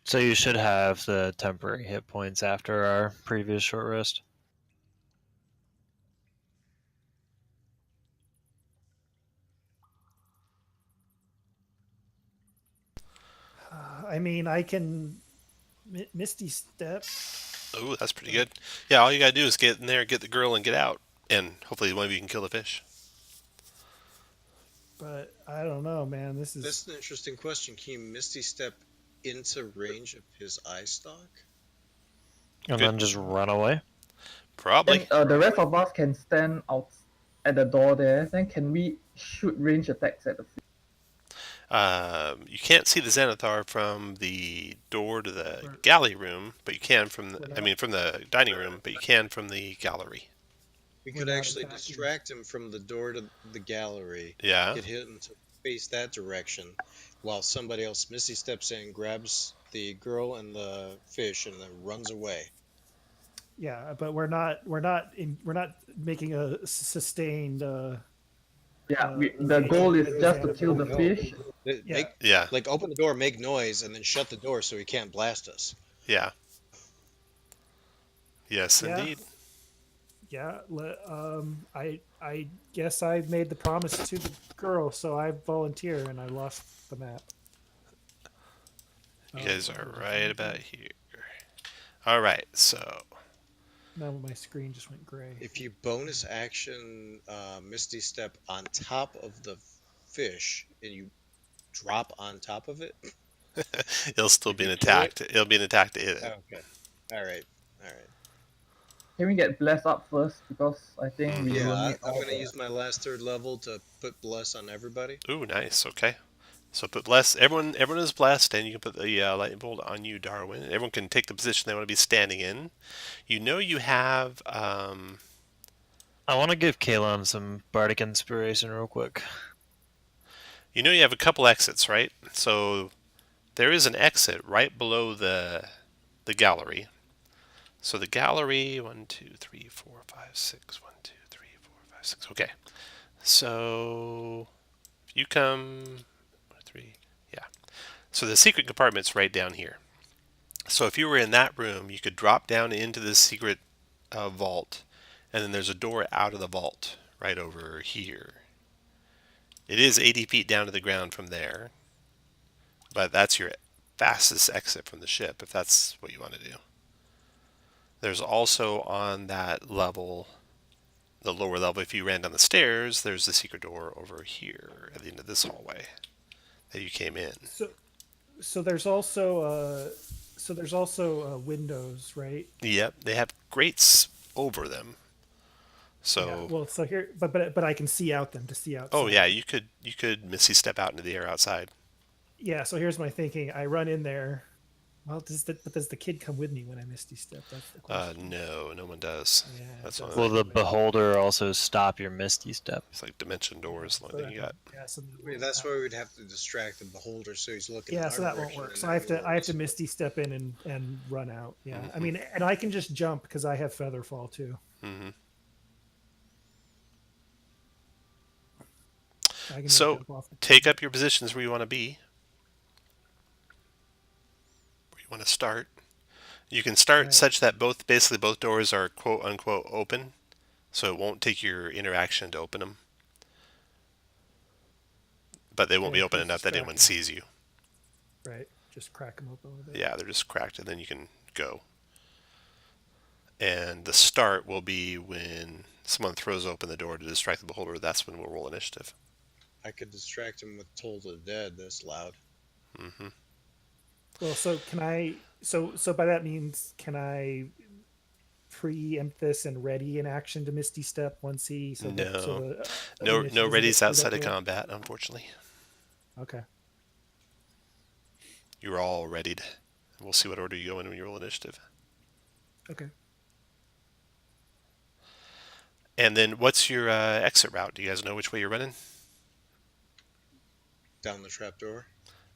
So you should have the temporary hit points after our previous short rest. I mean, I can Misty Step. Oh, that's pretty good. Yeah, all you gotta do is get in there, get the girl, and get out. And hopefully one of you can kill the fish. But I don't know, man. This is That's an interesting question. Can you Misty Step into range of his eye stalk? And Good. then just run away. Probably. Then, the rest of us can stand out at the door there. Then can we shoot range attacks at the fish? You can't see the Xanathar from the door to the galley room, but you can from the, from the dining room, but you can from the gallery. We We're could not actually attacking. distract him from the door to the gallery. Yeah. Get him to face that direction, while somebody else Misty steps in, grabs the girl and the fish, and then runs away. yeah, but we're not making a sustained. The goal is just to kill the fish. Yeah. Yeah. Like open the door, make noise, and then shut the door so he can't blast us. Yeah. Yes, Yeah. indeed. Yeah, I guess I made the promise to the girl, so I volunteer, and I lost the map. You guys are right about here. All right, so Now my screen just went gray. If you bonus action Misty Step on top of the fish, and you drop on top of it. it'll still be an you kill attack. It'll be an attack to hit it. Okay. All right. Can we get blessed up first? Because I think we will Yeah, need I'm all gonna the- use my last 3rd level to put bless on everybody. Ooh, nice. Okay. So put bless. Everyone is blessed, and you can put the lightning bolt on you, Darwin. Everyone can take the position they want to be standing in. You know you have. I want to give Kayla some bardic inspiration real quick. You know you have a couple exits, right? So there is an exit right below the gallery. So the gallery, 1, 2, 3, 4, 5, 6. 1, 2, 3, 4, 5, 6. Okay. So if you come 3, yeah. So the secret compartment's right down here. So if you were in that room, you could drop down into the secret vault, and then there's a door out of the vault right over here. It is 80 feet down to the ground from there, but that's your fastest exit from the ship if that's what you want to do. There's also on that level, the lower level, if you ran down the stairs, there's the secret door over here at the end of this hallway that you came in. So there's also windows, right? Yep, they have grates over them. So Yeah, well, so here, but I can see out them to see outside. oh yeah, you could misty step out into the air outside. Yeah, so here's my thinking. I run in there. Well, does the kid come with me when I misty step? That's the question. No one does. Yeah, That's it one of Will the, the beholder also stop your misty step? it's like dimension doors. The only thing you got. Yeah, so That's why we'd have to distract the beholder so he's looking. Yeah, in so our that won't direction work. and So then I have to we'll- misty step in and run out. Yeah, Mhm. I mean, and I can just jump because I have feather fall too. Mm-hmm. I can So, jump off the take up your positions where you want to be. Where you want to start. You can start Right. such that basically both doors are quote unquote open, so it won't take your interaction to open them. But they won't be Yeah, open just enough that anyone distracting. sees you. Right, just crack them open a little bit. Yeah, they're just cracked, and then you can go. And the start will be when someone throws open the door to distract the beholder. That's when we'll roll initiative. I could distract him with Toll to the Dead. That's loud. Mm-hmm. Well, so can I? So by that means, can I preempt this and ready an action to misty step once he? So No. the No initiative readies doesn't get screwed outside up of here? combat, unfortunately. Okay. You're all readied. We'll see what order you go in when you roll initiative. Okay. And then what's your exit route? Do you guys know which way you're running? Down the trapdoor.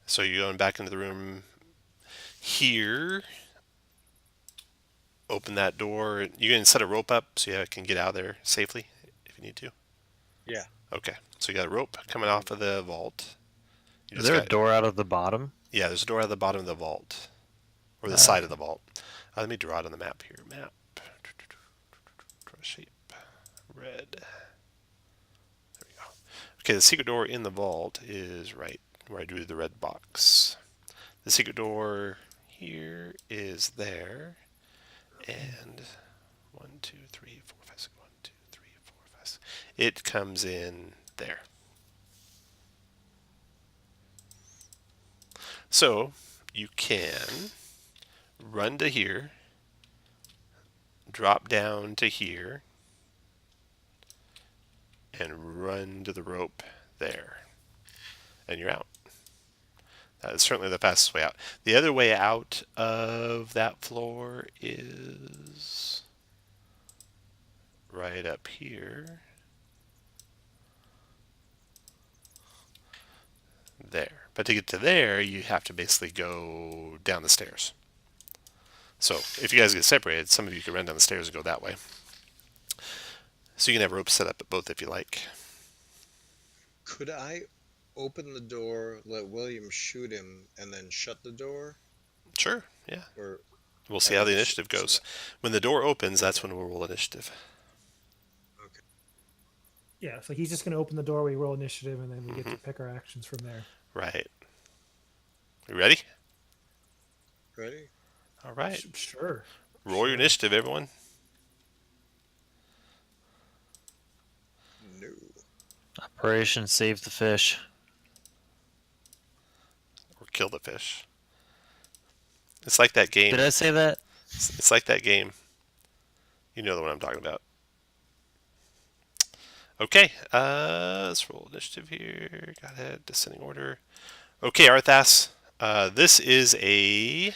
So you're going back into the room here. Open that door. You can set a rope up so you can get out of there safely if you need to. Yeah. Okay. So you got a rope coming off of the vault. You Is just there a got- door out of the bottom? Yeah, there's a door at the bottom of the vault. Or the side of the vault. Let me draw it on the map here. Map. Draw a shape. Red. There we go. Okay, the secret door in the vault is right where I drew the red box. The secret door here is there. And 1, 2, 3, 4, 5, 6. 1, 2, 3, 4, 5, 6. It comes in there. So you can run to here, drop down to here, and run to the rope there. And you're out. That is certainly the fastest way out. The other way out of that floor is right up here. There. But to get to there, you have to basically go down the stairs. So if you guys get separated, some of you can run down the stairs and go that way. So you can have ropes set up at both if you like. Could I open the door, let William shoot him, and then shut the door? Sure, yeah. Or We'll see how the initiative goes. When the door opens, that's when we'll roll initiative. okay. Yeah, so he's just going to open the door. We roll initiative, and then we get to pick our actions from there. Right. You ready? Ready? All right. Sure. Roll your initiative, everyone. No. Operation Save the Fish. Or kill the fish. It's like that game. Did I say that? It's like that game. You know the one I'm talking about. Okay, let's roll initiative here. Got it. Descending order. Okay, Arthas. This is a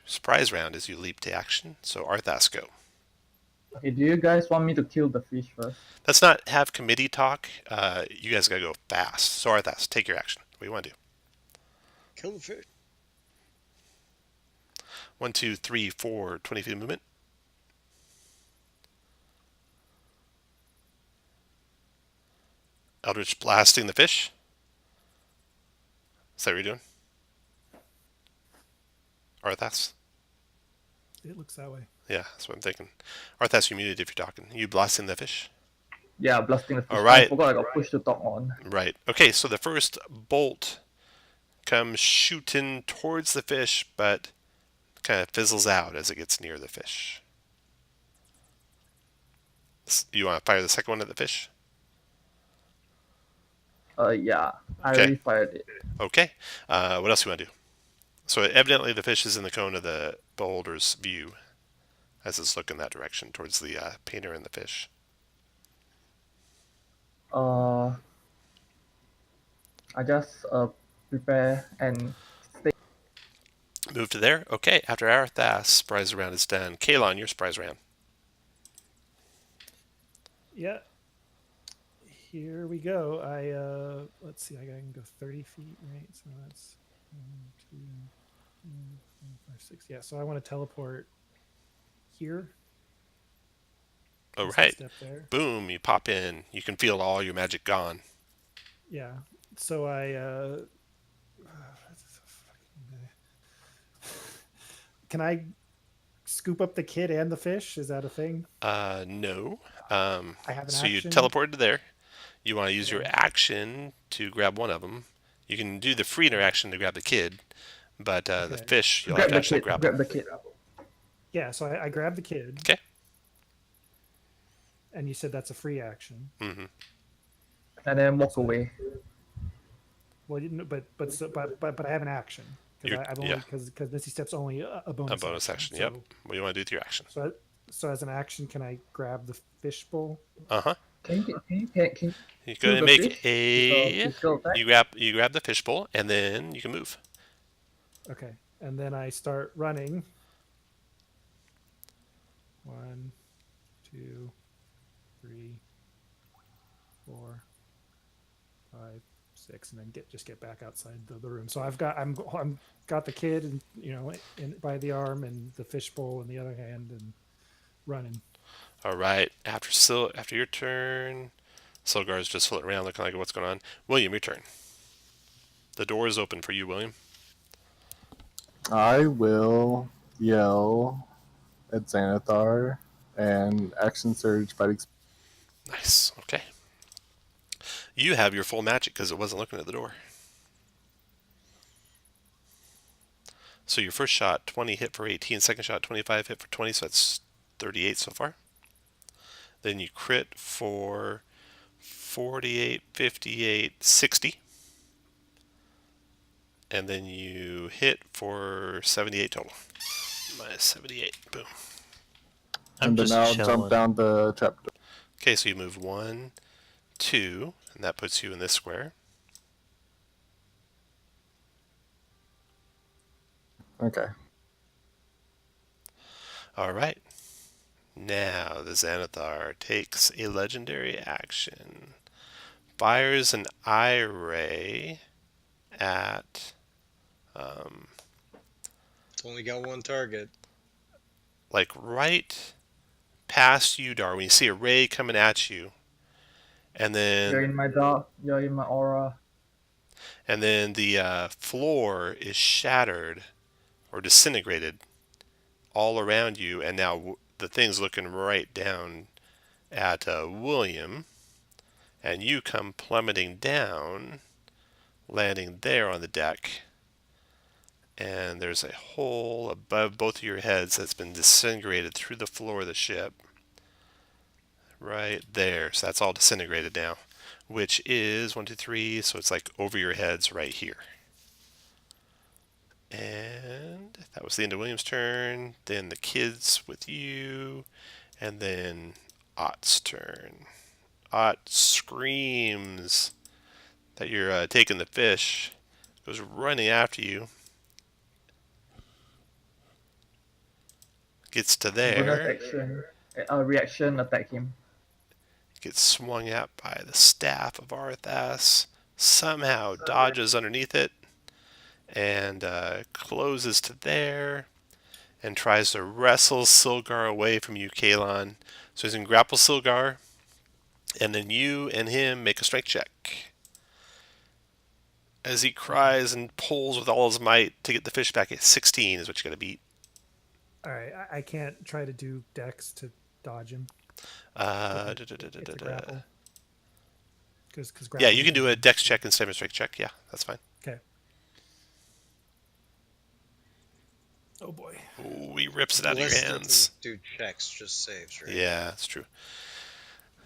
surprise round as you leap to action. So Arthas, go. Okay, do you guys want me to kill the fish first? Let's not have committee talk. You guys gotta go fast. So Arthas, take your action. What do you want to do? Kill the fish. 1, 2, 3, 4, 20 feet of movement. Eldritch blasting the fish. Is that what you're doing? Arthas? It looks that way. Yeah, that's what I'm thinking. Arthas, you muted if you're talking. You blasting the fish? Yeah, blasting the fish. All right. I forgot I got push to talk on. Right. Okay, so the first bolt comes shooting towards the fish, but kind of fizzles out as it gets near the fish. You want to fire the second one at the fish? Yeah, I Okay. already fired it. Okay. What else do you want to do? So evidently the fish is in the cone of the beholder's view as it's looking that direction towards the painter and the fish. I just prepare and stay. Move to there. Okay, after Arthas, surprise round is done. Kayla, your surprise round. Yeah. Here we go. Let's see. I can go 30 feet, right? So that's 1, 2, 3, 4, 5, 6. Yeah. So I want to teleport here. All Just a right. step there. Boom, you pop in. You can feel all your magic gone. Yeah. So can I scoop up the kid and the fish? Is that a thing? No. I have an So you action. teleported to there. You want to use your Okay. action to grab one of them. You can do the free interaction to grab the kid, but the Okay. fish you'll have Grab to the actually kid. grab. Grab the kid. Yeah. So I grab the kid. Okay. And you said that's a free action. Mm-hmm. And then walk away. Well, but I have an action because I've only because Misty Step's only a bonus. A bonus action. So, Yep. What do you want to do with your action? So as an action, can I grab the fish bowl? Uh-huh. Can you You're gonna the make fish? a. Physical attack? You grab the fishbowl and then you can move. Okay, and then I start running. 1, 2, 3, 4, 5, 6, and then get back outside the room. So I'm got the kid and by the arm and the fishbowl in the other hand and running. All right. After your turn, Silgar's just floating around looking like what's going on. William, your turn. The door is open for you, William. I will yell at Xanathar and action surge fighting. Nice. Okay. You have your full magic because it wasn't looking at the door. So your first shot, 20 hit for 18. Second shot, 25 hit for 20. So that's 38 so far. Then you crit for 48, 58, 60. And then you hit for 78 total. Minus 78. Boom. I'm And then just I'll chilling. jump down the trapdoor. Okay, so you move 1, 2, and that puts you in this square. Okay. All right. Now the Xanathar takes a legendary action. Fires an eye ray at It's only got one target. like right past you, Darwin. You see a ray coming at you. And then You're in my dark. You're in my aura. and then the floor is shattered or disintegrated all around you, and now the thing's looking right down at William, and you come plummeting down, landing there on the deck, and there's a hole above both of your heads that's been disintegrated through the floor of the ship. Right there. So that's all disintegrated now, which is 1, 2, 3, so it's like over your heads right here. And that was the end of William's turn. Then the kids with you, and then Ott's turn. screams that you're taking the fish, goes running after you, gets to Bonus there, action. Reaction, attack him. gets swung at by the staff of Arthas, somehow dodges underneath it, and closes to there, and tries to wrestle Silgar away from you, Kalon. So he's going to grapple Silgar, and then you and him make a strength check. As he cries and pulls with all his might to get the fish back, at 16 is what you got to beat. All right, I can't try to do Dex to dodge him. It's a grapple. Cause Yeah, you can do a Dex check instead of a strength check. Yeah, that's fine. Okay. Oh boy. Ooh, he rips it out of your Unless they hands. can do checks, just saves, right? Yeah, that's true.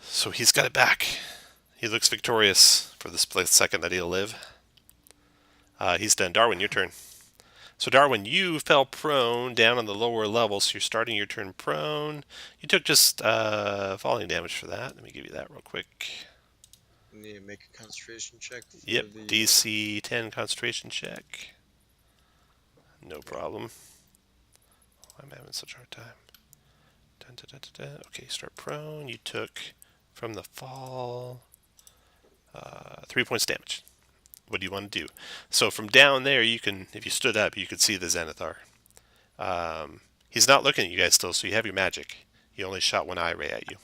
So he's got it back. He looks victorious for the split second that he'll live. He's done. Darwin, your turn. So Darwin, you fell prone down on the lower level, so you're starting your turn prone. You took just falling damage for that. Let me give you that real quick. You need to make a concentration check. For Yep, the... DC 10 concentration check. No problem. I'm having such a hard time. Dun, dun, dun, dun, dun. Okay, start prone. You took from the fall 3 points damage. What do you want to do? So from down there, you can, if you stood up, you could see the Xanathar. He's not looking at you guys still, so you have your magic. He only shot one eye ray at you.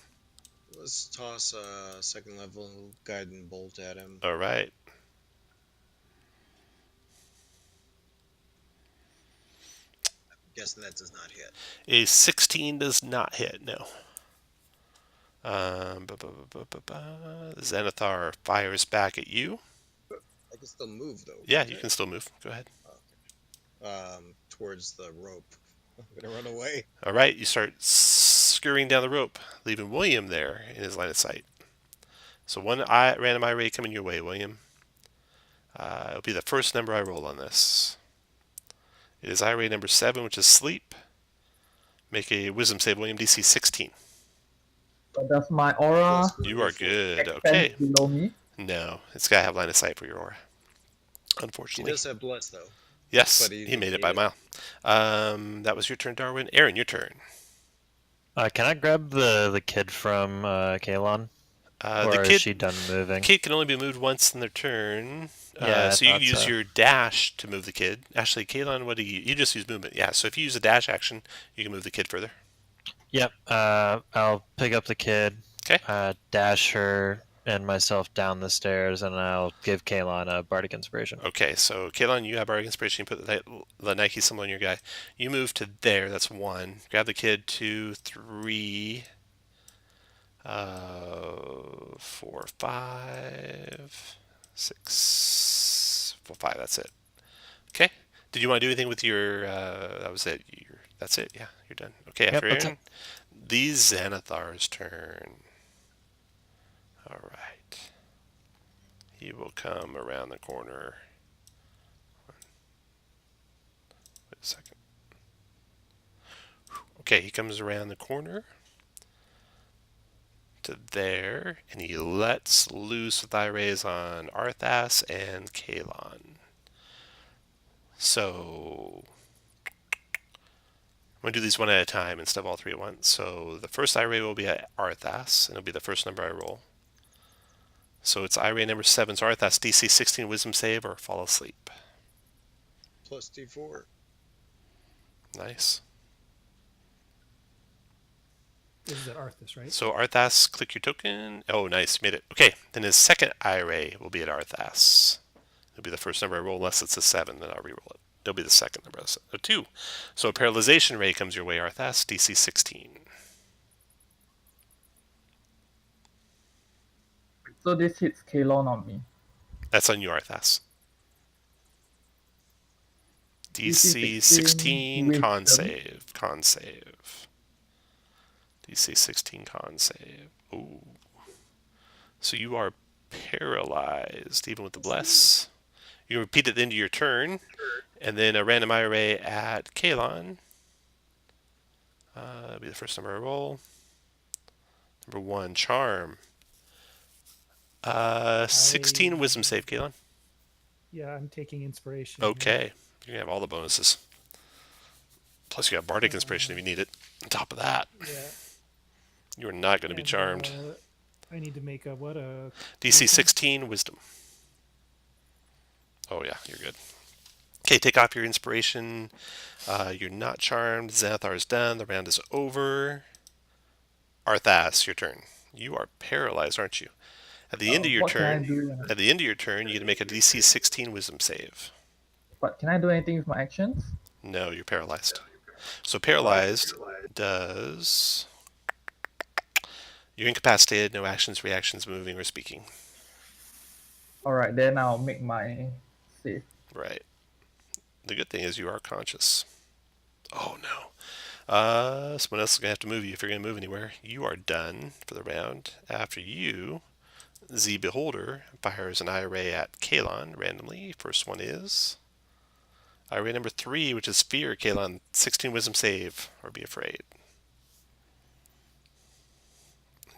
Let's toss a second level guiding bolt at him. All right. I'm guessing that does not hit. A 16 does not hit, no. The Xanathar fires back at you. I can still move though. Yeah, you can still move. Go ahead. Towards the rope. I'm gonna run away. All right, you start scurrying down the rope, leaving William there in his line of sight. So one random eye ray coming your way, William. It'll be the first number I roll on this. It is eye ray number 7, which is sleep. Make a wisdom save, William, DC 16. So that's my aura. You are good. Extend Okay. below me. No, it's got to have line of sight for your aura. He Unfortunately. does have bless though. Yes, but he made it by a mile. That was your turn, Darwin. Aaron, your turn. Can I grab the kid from Kalon? Or The is she done moving? kid can only be moved once in their turn. Yeah, I so you can thought use so. your dash to move the kid. Actually, Kalon, what do you just use movement? Yeah, so if you use a dash action, you can move the kid further. Yep. I'll pick up the kid. Okay. Dash her and myself down the stairs, and I'll give Kalon a bardic inspiration. Okay, so Kalon, you have Bardic Inspiration. You put the Nike symbol on your guy. You move to there. That's 1. Grab the kid. 2, 3, 4, 5, 6, 4, 5. That's it. Okay. Did you want to do anything with your? That was it. That's it. Yeah, you're done. Okay. Yep, After that's Aaron, the Xanathar's turn. All right. He will come around the corner. Wait a second. Okay, he comes around the corner to there, and he lets loose with eye rays on Arthas and Kalon. So I'm going to do these one at a time instead of all 3 at once. So the first eye ray will be at Arthas, and it'll be the first number I roll. So it's eye ray number 7, so Arthas, DC 16 wisdom save or fall asleep. Plus D4. Nice. This is at Arthas, right? So Arthas, click your token. Oh, nice, made it. Okay, then his second eye ray will be at Arthas. It'll be the first number I roll, unless it's a 7, then I'll reroll it. It'll be the second number, a 2. So a paralyzation ray comes your way, Arthas, DC 16. So this hits Kalon on me. That's on you, Arthas. DC 16 wisdom. con save. Con save. DC 16 con save. Ooh. So you are paralyzed, even with the bless. You can repeat it into your turn, and then a random eye ray at Kalon. That'll be the first number I roll. Number 1, charm. 16 wisdom save, Kaylin. Yeah, I'm taking inspiration. Okay. You're going to have all the bonuses. Plus, you got Bardic Inspiration if you need it. On top of that, Yeah. you are not going to be charmed. I need to make a what a DC 16 wisdom. Oh, yeah, you're good. Okay, take off your inspiration. You're not charmed. Xanathar is done. The round is over. Arthas, your turn. You are paralyzed, aren't you? At the end of your what can I turn, do? at the end of your turn, you get to make a DC 16 wisdom save. But can I do anything with my actions? No, you're paralyzed. So paralyzed does... You're incapacitated, no actions, reactions, moving, or speaking. Alright, then I'll make my save. Right. The good thing is you are conscious. Oh, no. Someone else is going to have to move you if you're going to move anywhere. You are done for the round. After you, the Beholder fires an IRA at Kalon randomly. First one is IRA number 3, which is Fear. Kalon, 16 wisdom save, or be afraid.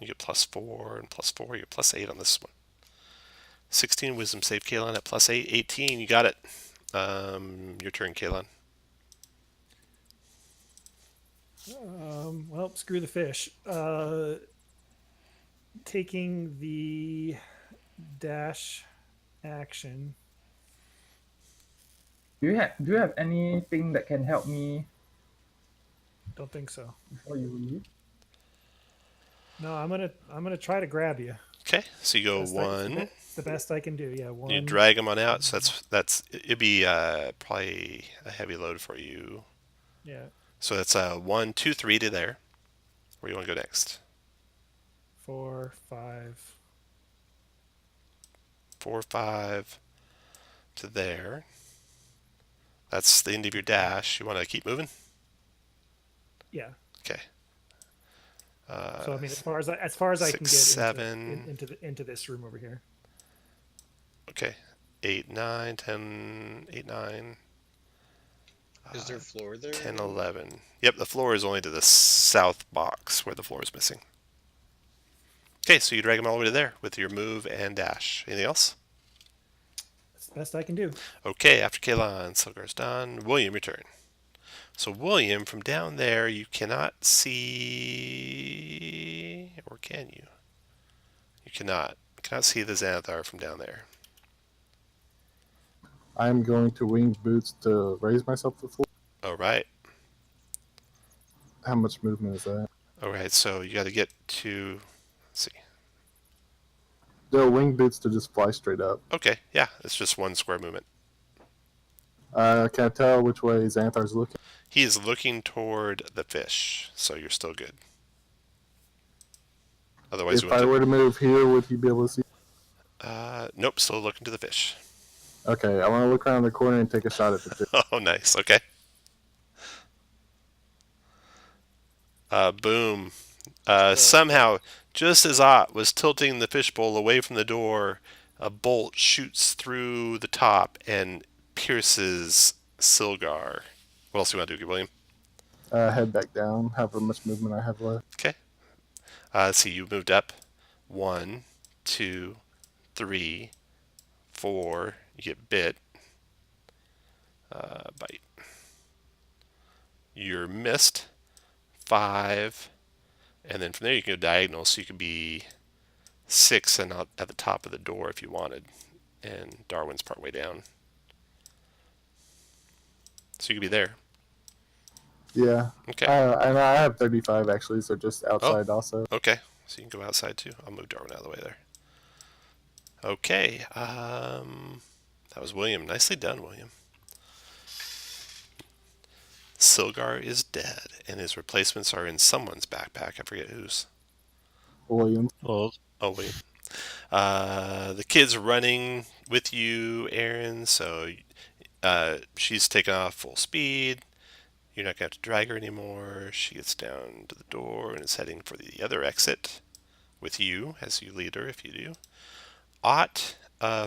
You get +4 and +4. You're +8 on this one. 16 wisdom save, Kalon, at +8. 18, you got it. Your turn, Kalon. Well, screw the fish. Taking the dash action. Do you have anything that can help me Don't think so. before you leave? No, I'm gonna try to grab you. Okay, so you go Best 1. The best I can do. Yeah, 1. You drag him on out, so it'd be probably a heavy load for you. Yeah. So that's 1, 2, 3 to there. Where do you want to go next? 4, 5. 4, 5 to there. That's the end of your dash. You want to keep moving? Yeah. Okay. So I mean, as far as I 6, can get 7. into this room over here. Okay. 8, 9, 10, 8, 9. Is there a floor there? 10, 11. Yep, the floor is only to the south box where the floor is missing. Okay, so you drag them all the way to there with your move and dash. Anything else? That's the best I can do. Okay, after Kaylon, Silgar's done. William, your turn. So William, from down there, you cannot see... Or can you? You cannot. You cannot see the Xanathar from down there. I'm going to wing boots to raise myself to the floor. All right. How much movement is that? All right, so you got to get to... Let's see. No, wing boots to just fly straight up. Okay, yeah, it's just 1 square movement. Can I tell which way Xanathar's looking? He is looking toward the fish, so you're still good. Otherwise, If I were to move here, would he be able to see? Nope, still looking to the fish. Okay, I want to look around the corner and take a shot at the fish. Oh, nice. Okay. Boom. Somehow, just as Ott was tilting the fishbowl away from the door, a bolt shoots through the top and pierces Silgar. What else do you want to do, William? Head back down. However much movement I have left. Okay. Let's see, you moved up. 1, 2, 3, 4. You get bit. Bite. You're missed. 5. And then from there you can go diagonal, so you could be 6 and out at the top of the door if you wanted. And Darwin's part way down. So you could be there. Yeah. Okay. And I have 35 actually, so just outside also. Okay. So you can go outside too. I'll move Darwin out of the way there. Okay. That was William. Nicely done, William. Silgar is dead, and his replacements are in someone's backpack. I forget whose. William. Well, Oh, wait. The kid's running with you, Aaron, so she's taken off full speed. You're not going to have to drag her anymore. She gets down to the door and is heading for the other exit with you as you lead her, if you do. Ott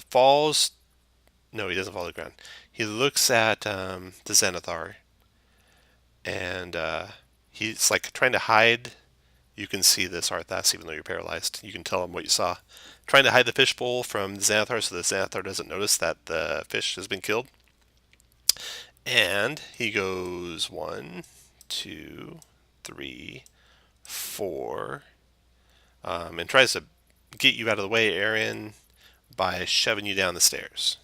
falls. No, he doesn't fall to the ground. He looks at the Xanathar, and he's like trying to hide. You can see this Arthas, even though you're paralyzed. You can tell him what you saw. trying to hide the fishbowl from the Xanathar so the Xanathar doesn't notice that the fish has been killed. And he goes 1, 2, 3, 4, and tries to get you out of the way, Aaron, by shoving you down the stairs.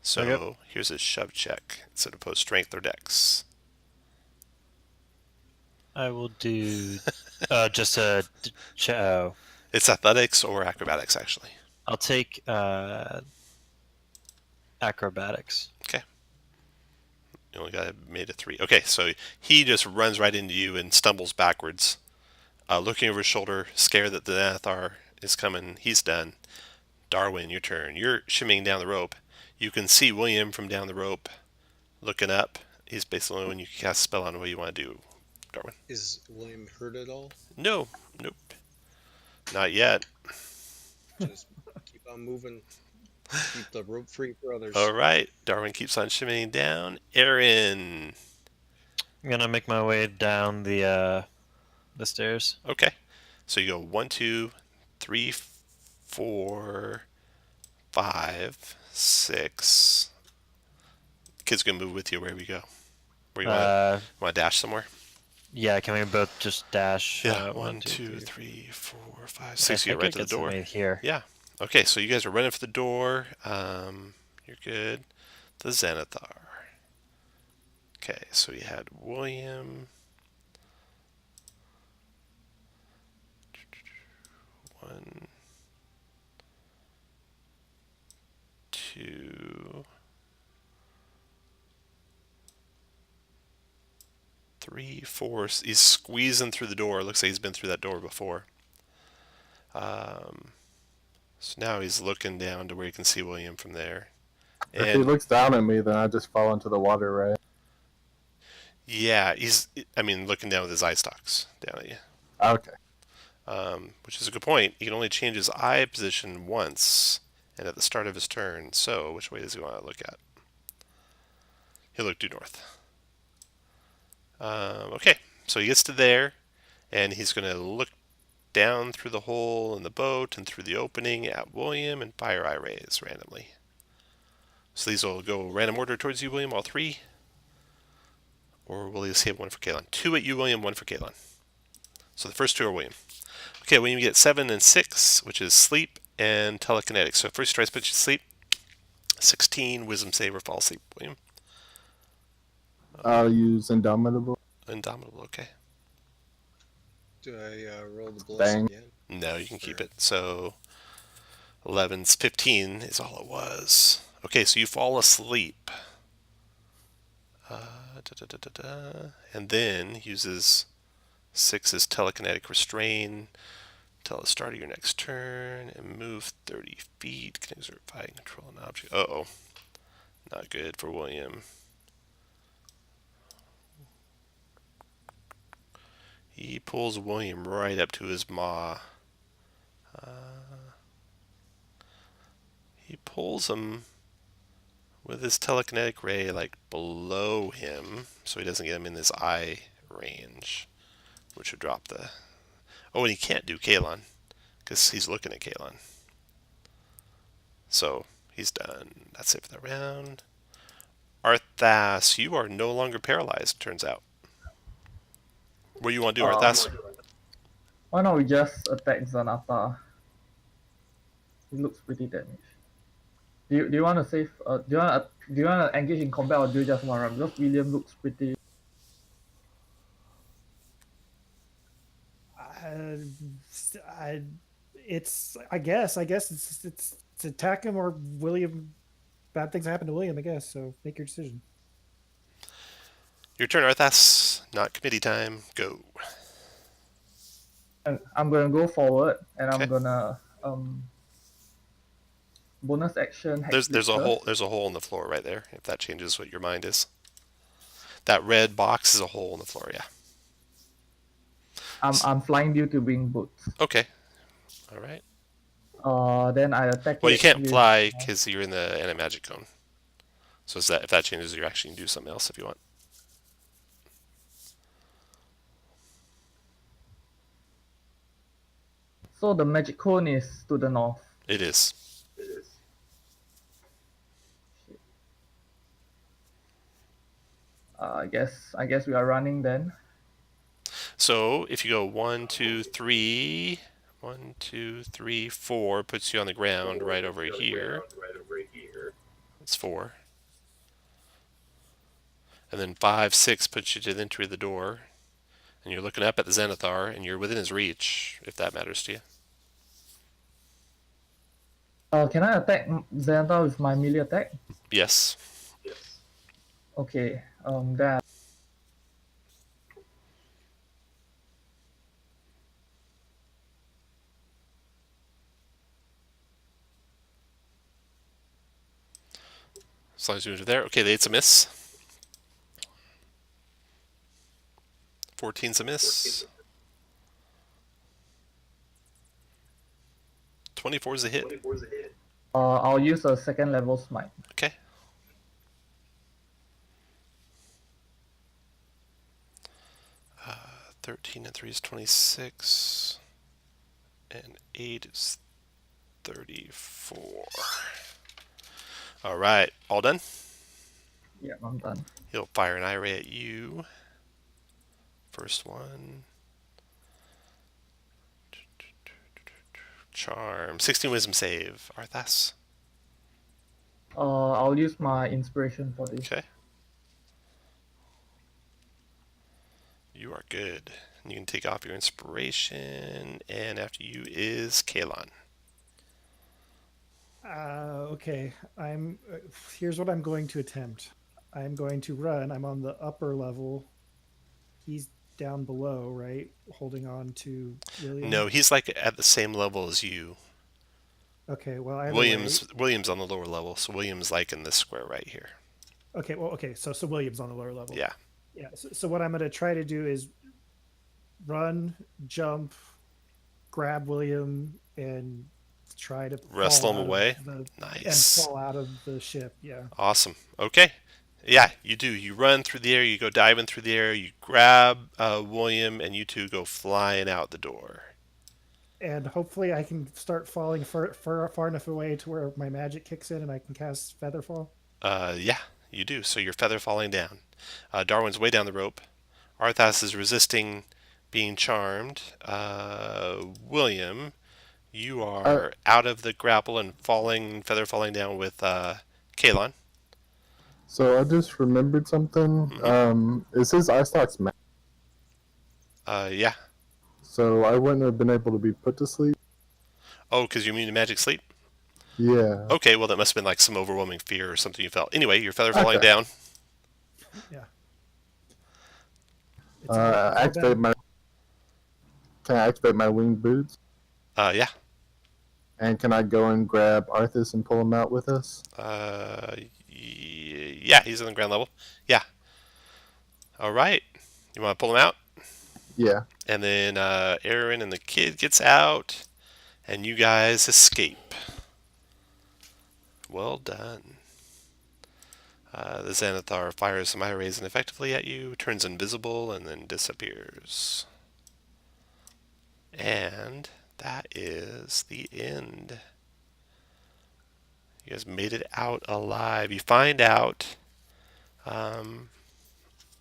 So Okay. here's his shove check instead of post strength or dex. I will do just a. It's athletics or acrobatics, actually. I'll take acrobatics. Okay. You only got made a 3. Okay, so he just runs right into you and stumbles backwards, looking over his shoulder, scared that the Xanathar is coming. He's done. Darwin, your turn. You're shimmying down the rope. You can see William from down the rope, looking up. He's basically when you cast a spell on what you want to do, Darwin. Is William hurt at all? No, nope, not yet. Just keep on moving. Keep the rope free for others. All right, Darwin keeps on shimmying down. Aaron. I'm gonna make my way down the stairs. Okay, so you go 1, 2, 3, 4, 5, 6. Kid's gonna move with you wherever you go. Where you want to dash somewhere? Yeah, can we both just dash? Yeah, 1, 1, 2, 2, 3, 4, 5, I 6. You think get right I to the get some door. right here. Yeah. Okay, so you guys are running for the door. You're good. The Xanathar. Okay, so you had William. 1, 2, 3, 4. He's squeezing through the door. Looks like he's been through that door before. So now he's looking down to where you can see William from there. If he looks down at me, then I just fall into the water, right? Yeah, looking down with his eye stalks down at you. Okay. Which is a good point. He can only change his eye position once, and at the start of his turn. So, which way does he want to look at? He'll look due north. Okay, so he gets to there, and he's going to look down through the hole in the boat and through the opening at William and fire eye rays randomly. So these will go random order towards you, William, all 3. Or will he save 1 for Kaylin? 2 at you, William, 1 for Kaylin. So the first 2 are William. Okay, William, you get 7 and 6, which is sleep and telekinetic. So first tries to put you to sleep. 16, wisdom save or fall asleep, William. I'll use Indomitable. Indomitable, okay. Do I roll the bless Bang. again? No, you can keep it. So 11's 15 is all it was. Okay, so you fall asleep. And then uses 6's telekinetic restrain till the start of your next turn and move 30 feet. Can exert fighting control an object. Uh-oh. Not good for William. He pulls William right up to his maw. He pulls him with his telekinetic ray like below him, so he doesn't get him in his eye range, which would drop the... Oh, and he can't do Kalon, because he's looking at Kalon. So, he's done. That's it for the round. Arthas, you are no longer paralyzed, turns out. What do you want to do, Arthas? Why not we just attack Xanathar? It looks pretty damaged. Do you want to save? Do you want to engage in combat or do you just want to run? Because William looks pretty. I guess it's attack him or William. Bad things happen to William, I guess. So make your decision. Your turn, Arthas. Not committee time. Go. And I'm gonna go forward, and Okay. I'm gonna bonus action. There's a Hexblaster. hole. There's a hole in the floor right there. If that changes what your mind is. That red box is a hole in the floor. Yeah. I'm flying due to wing boots. Okay. All right. Then I attack. Well, you it can't with- fly because you're in the anti-magic cone. So is that if that changes, you actually can do something else if you want. So the magic cone is to the north. It is. I guess we are running then. So if you go 1, 2, 3, 1, 2, 3, 4 puts you on the ground right over here. That's 4. And then 5, 6 puts you to the entry of the door. And you're looking up at the Xanathar, and you're within his reach, if that matters to you. Can I attack Xanathar with my melee attack? Yes. Okay. That. As long as you move there. Okay, the 8's a miss. 14's a miss. 24's a hit. I'll use a second level smite. Okay. Uh, 13 and 3 is 26. And 8 is 34. All right, all done? Yeah, I'm done. He'll fire an eye at you. First one. Charm. 16 wisdom save. Arthas. I'll use my inspiration for this. Okay. You are good. You can take off your inspiration, and after you is Kaylon. Okay. Here's what I'm going to attempt. I'm going to run. I'm on the upper level. He's down below, right? Holding on to William. No, he's like at the same level as you. Okay. Well, either William's on the lower level, so William's like in this square right here. Okay. Well, okay. So William's on the lower level. Yeah. Yeah. So what I'm going to try to do is run, jump, grab William, and try to Wrestle him away. Nice. And fall out of the ship. Yeah. Awesome. Okay. Yeah, you do. You run through the air. You go diving through the air. You grab William, and you two go flying out the door. And hopefully I can start falling far enough away to where my magic kicks in and I can cast Featherfall. Yeah, you do. So you're feather falling down. Darwin's way down the rope. Arthas is resisting being charmed. William, you are out of the grapple and feather falling down with Kaylon. So I just remembered something. Mm-hmm. Is his eye stalks magic? Yeah. So I wouldn't have been able to be put to sleep? Oh, because you mean to magic sleep? Yeah. Okay, well that must have been like some overwhelming fear or something you felt. Anyway, you're feather falling down. Yeah. Can I activate my winged boots? Yeah. And can I go and grab Arthas and pull him out with us? Yeah, he's on the ground level. Yeah. All right. You want to pull him out? Yeah. And then Aaron and the kid gets out, and you guys escape. Well done. The Xanathar fires some eye rays ineffectively at you, turns invisible, and then disappears. And that is the end. You guys made it out alive. You find out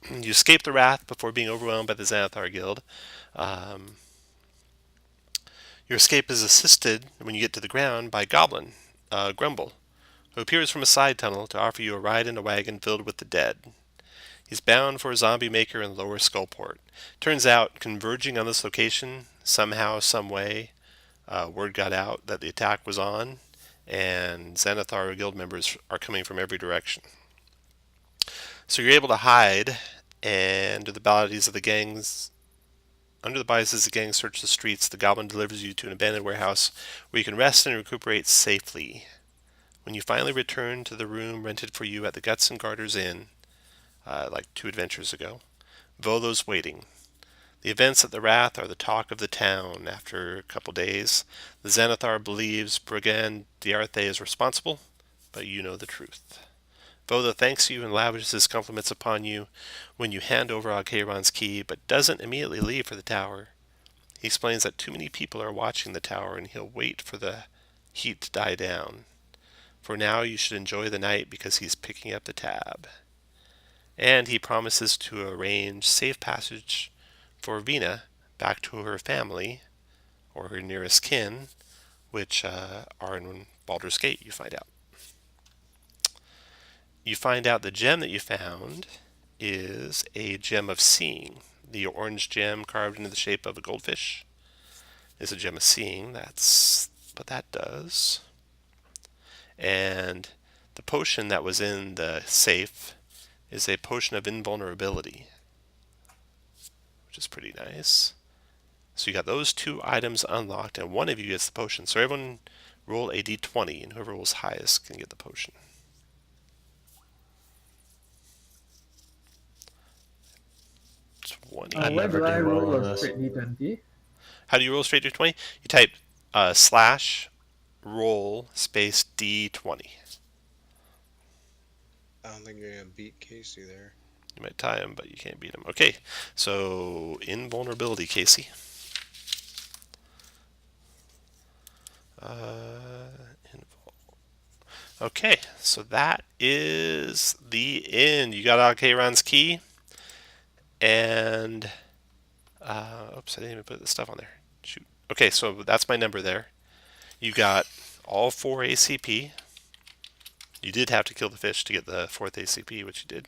you escape the wrath before being overwhelmed by the Xanathar Guild. Your escape is assisted when you get to the ground by Goblin, Grumble, who appears from a side tunnel to offer you a ride in a wagon filled with the dead. He's bound for a zombie maker in Lower Skullport. Turns out, converging on this location, somehow, some way, word got out that the attack was on, and Xanathar Guild members are coming from every direction. So you're able to hide, and under the bodies of the gangs search the streets, the Goblin delivers you to an abandoned warehouse where you can rest and recuperate safely. When you finally return to the room rented for you at the Guts and Garters Inn, like 2 adventures ago, Volo's waiting. The events at the Wrath are the talk of the town. After a couple days, the Xanathar believes Brigand Diarthe is responsible, but you know the truth. Vola thanks you and lavishes his compliments upon you when you hand over Alkairon's key, but doesn't immediately leave for the tower. He explains that too many people are watching the tower and he'll wait for the heat to die down. For now, you should enjoy the night because he's picking up the tab. And he promises to arrange safe passage for Vina back to her family, or her nearest kin, which are in Baldur's Gate, you find out. You find out the gem that you found is a gem of seeing. The orange gem carved into the shape of a goldfish is a gem of seeing. That's what that does. And the potion that was in the safe is a potion of invulnerability, which is pretty nice. So you got those 2 items unlocked, and one of you gets the potion. So everyone roll a d20, and whoever rolls highest can get the potion. I'd Where never do I do well roll on a this. straight d20? How do you roll straight d20? You type slash roll space d20. I don't think you're gonna beat Casey there. You might tie him, but you can't beat him. Okay, so invulnerability, Casey. Okay, so that is the end. You got Alkairon's key, and oops, I didn't even put the stuff on there. Shoot. Okay, so that's my number there. You got all 4 ACP. You did have to kill the fish to get the 4th ACP, which you did.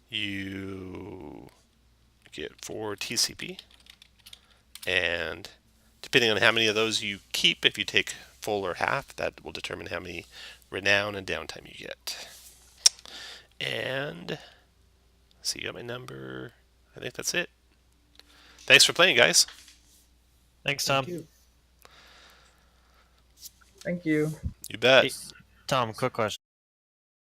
You get 4 TCP, and depending on how many of those you keep, if you take full or half, that will determine how many renown and downtime you get. And so you got my number. I think that's it. Thanks for playing, guys. Thanks, Tom. Thank you. Thank you. You bet. Hey, Tom, quick question.